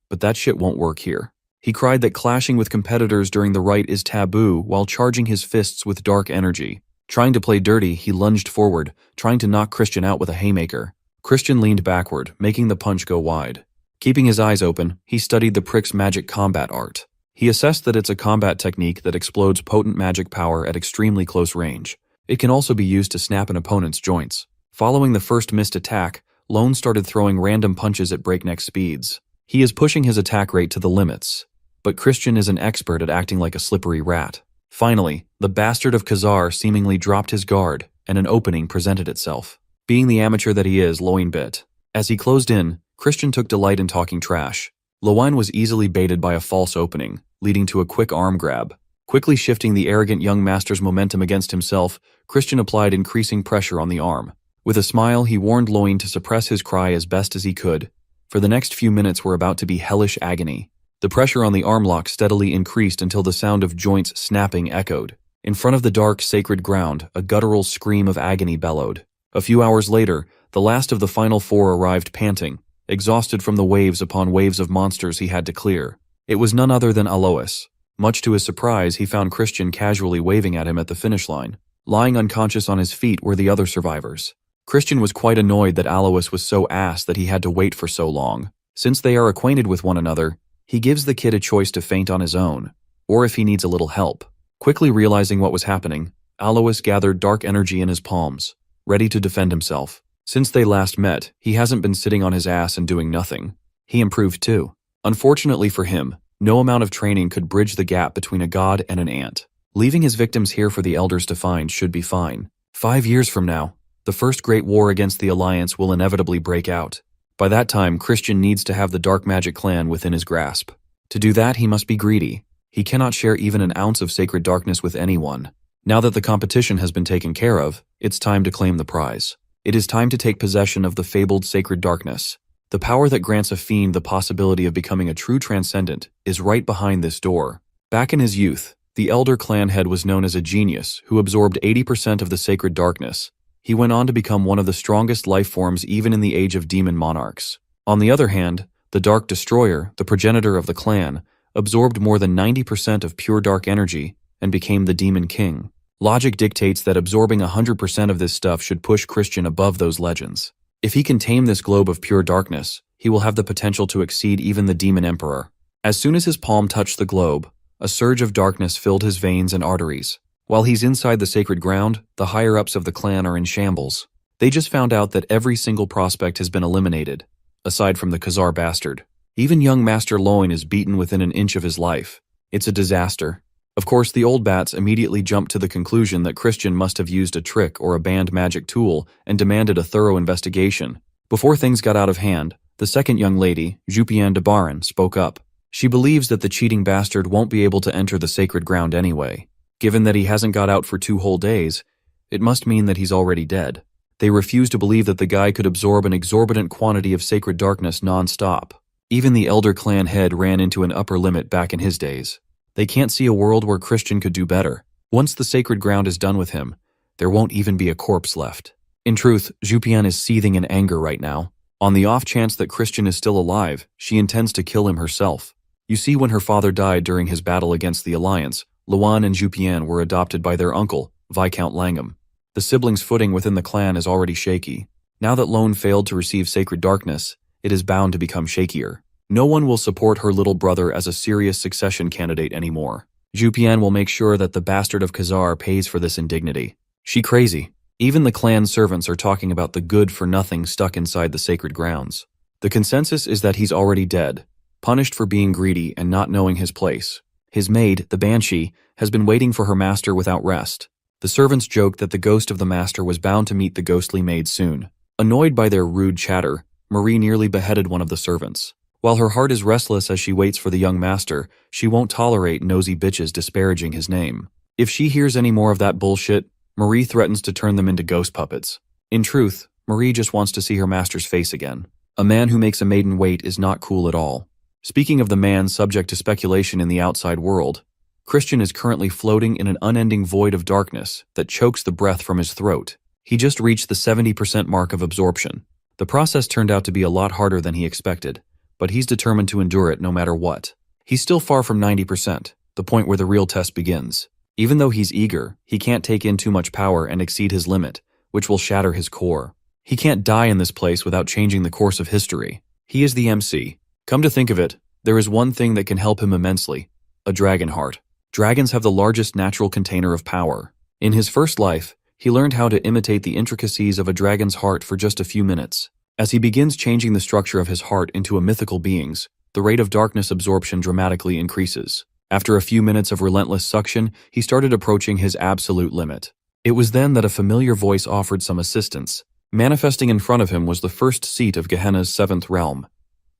but that shit won't work here. He cried that clashing with competitors during the rite is taboo while charging his fists with dark energy. Trying to play dirty, he lunged forward, trying to knock Christian out with a haymaker. Christian leaned backward, making the punch go wide. Keeping his eyes open, he studied the prick's magic combat art. He assessed that it's a combat technique that explodes potent magic power at extremely close range. It can also be used to snap an opponent's joints. Following the first missed attack, Lone started throwing random punches at breakneck speeds. He is pushing his attack rate to the limits, but Christian is an expert at acting like a slippery rat. Finally, the bastard of Kazar seemingly dropped his guard, and an opening presented itself. Being the amateur that he is, Loin bit. As he closed in, Christian took delight in talking trash. Loin was easily baited by a false opening, leading to a quick arm grab. Quickly shifting the arrogant young master's momentum against himself, Christian applied increasing pressure on the arm. With a smile, he warned Loin to suppress his cry as best as he could, for the next few minutes were about to be hellish agony. The pressure on the arm lock steadily increased until the sound of joints snapping echoed. In front of the dark, sacred ground, a guttural scream of agony bellowed. A few hours later, the last of the final 4 arrived panting, exhausted from the waves upon waves of monsters he had to clear. It was none other than Alois. Much to his surprise, he found Christian casually waving at him at the finish line. Lying unconscious on his feet were the other survivors. Christian was quite annoyed that Alois was so ass that he had to wait for so long. Since they are acquainted with one another, he gives the kid a choice to faint on his own, or if he needs a little help. Quickly realizing what was happening, Alois gathered dark energy in his palms, ready to defend himself. Since they last met, he hasn't been sitting on his ass and doing nothing. He improved too. Unfortunately for him, no amount of training could bridge the gap between a god and an ant. Leaving his victims here for the elders to find should be fine. 5 years from now, The first great war against the Alliance will inevitably break out. By that time, Christian needs to have the Dark Magic clan within his grasp. To do that, he must be greedy. He cannot share even an ounce of sacred darkness with anyone. Now that the competition has been taken care of, it's time to claim the prize. It is time to take possession of the fabled sacred darkness. The power that grants a fiend the possibility of becoming a true transcendent is right behind this door. Back in his youth, the elder clan head was known as a genius who absorbed 80% of the sacred darkness. He went on to become one of the strongest life forms even in the age of demon monarchs. On the other hand, the Dark Destroyer, the progenitor of the clan, absorbed more than 90% of pure dark energy and became the Demon King. Logic dictates that absorbing 100% of this stuff should push Christian above those legends. If he can tame this globe of pure darkness, he will have the potential to exceed even the Demon Emperor. As soon as his palm touched the globe, a surge of darkness filled his veins and arteries. While he's inside the sacred ground, the higher-ups of the clan are in shambles. They just found out that every single prospect has been eliminated, aside from the Kazar bastard. Even young Master Loin is beaten within an inch of his life. It's a disaster. Of course, the old bats immediately jumped to the conclusion that Christian must have used a trick or a banned magic tool and demanded a thorough investigation. Before things got out of hand, the second young lady, Christian van Baren, spoke up. She believes that the cheating bastard won't be able to enter the sacred ground anyway. Given that he hasn't got out for 2 whole days, it must mean that he's already dead. They refuse to believe that the guy could absorb an exorbitant quantity of sacred darkness non-stop. Even the elder clan head ran into an upper limit back in his days. They can't see a world where Christian could do better. Once the sacred ground is done with him, there won't even be a corpse left. In truth, Jupian is seething in anger right now. On the off chance that Christian is still alive, she intends to kill him herself. You see, when her father died during his battle against the Alliance, Luan and Jupian were adopted by their uncle, Viscount Langham. The siblings' footing within the clan is already shaky. Now that Lone failed to receive sacred darkness, it is bound to become shakier. No one will support her little brother as a serious succession candidate anymore. Jupian will make sure that the bastard of Kazar pays for this indignity. She crazy. Even the clan servants are talking about the good-for-nothing stuck inside the sacred grounds. The consensus is that he's already dead, punished for being greedy and not knowing his place. His maid, the Banshee, has been waiting for her master without rest. The servants joke that the ghost of the master was bound to meet the ghostly maid soon. Annoyed by their rude chatter, Marie nearly beheaded one of the servants. While her heart is restless as she waits for the young master, she won't tolerate nosy bitches disparaging his name. If she hears any more of that bullshit, Marie threatens to turn them into ghost puppets. In truth, Marie just wants to see her master's face again. A man who makes a maiden wait is not cool at all. Speaking of the man subject to speculation in the outside world, Christian is currently floating in an unending void of darkness that chokes the breath from his throat. He just reached the 70% mark of absorption. The process turned out to be a lot harder than he expected, but he's determined to endure it no matter what. He's still far from 90%, the point where the real test begins. Even though he's eager, he can't take in too much power and exceed his limit, which will shatter his core. He can't die in this place without changing the course of history. He is the MC. Come to think of it, there is one thing that can help him immensely: a dragon heart. Dragons have the largest natural container of power. In his first life, he learned how to imitate the intricacies of a dragon's heart for just a few minutes. As he begins changing the structure of his heart into a mythical being's, the rate of darkness absorption dramatically increases. After a few minutes of relentless suction, he started approaching his absolute limit. It was then that a familiar voice offered some assistance. Manifesting in front of him was the first seat of Gehenna's 7th realm,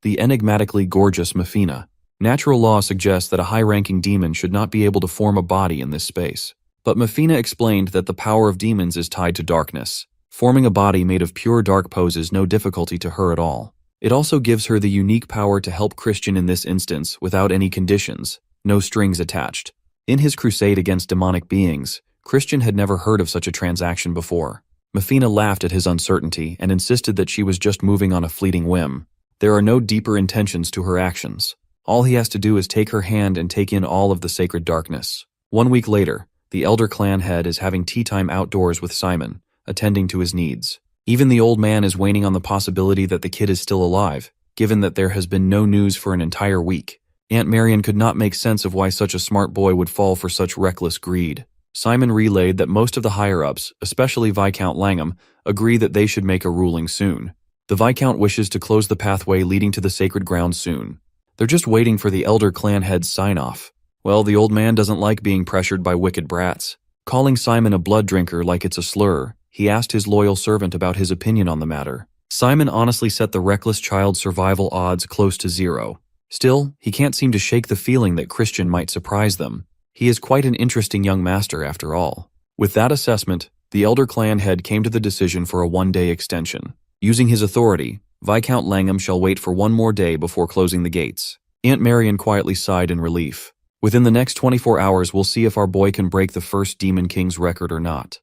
the enigmatically gorgeous Mefina. Natural law suggests that a high-ranking demon should not be able to form a body in this space. But Mefina explained that the power of demons is tied to darkness. Forming a body made of pure dark poses no difficulty to her at all. It also gives her the unique power to help Christian in this instance without any conditions, no strings attached. In his crusade against demonic beings, Christian had never heard of such a transaction before. Mefina laughed at his uncertainty and insisted that she was just moving on a fleeting whim. There are no deeper intentions to her actions. All he has to do is take her hand and take in all of the sacred darkness. 1 week later, the elder clan head is having tea time outdoors with Simon, attending to his needs. Even the old man is waning on the possibility that the kid is still alive, given that there has been no news for an entire week. Aunt Marion could not make sense of why such a smart boy would fall for such reckless greed. Simon relayed that most of the higher-ups, especially Viscount Langham, agree that they should make a ruling soon. The Viscount wishes to close the pathway leading to the sacred ground soon. They're just waiting for the elder clan head's sign-off. Well, the old man doesn't like being pressured by wicked brats. Calling Simon a blood drinker like it's a slur, he asked his loyal servant about his opinion on the matter. Simon honestly set the reckless child's survival odds close to 0. Still, he can't seem to shake the feeling that Christian might surprise them. He is quite an interesting young master after all. With that assessment, the elder clan head came to the decision for a 1-day extension. Using his authority, Viscount Langham shall wait for 1 more day before closing the gates. Aunt Marion quietly sighed in relief. Within the next 24 hours, we'll see if our boy can break the first Demon King's record or not.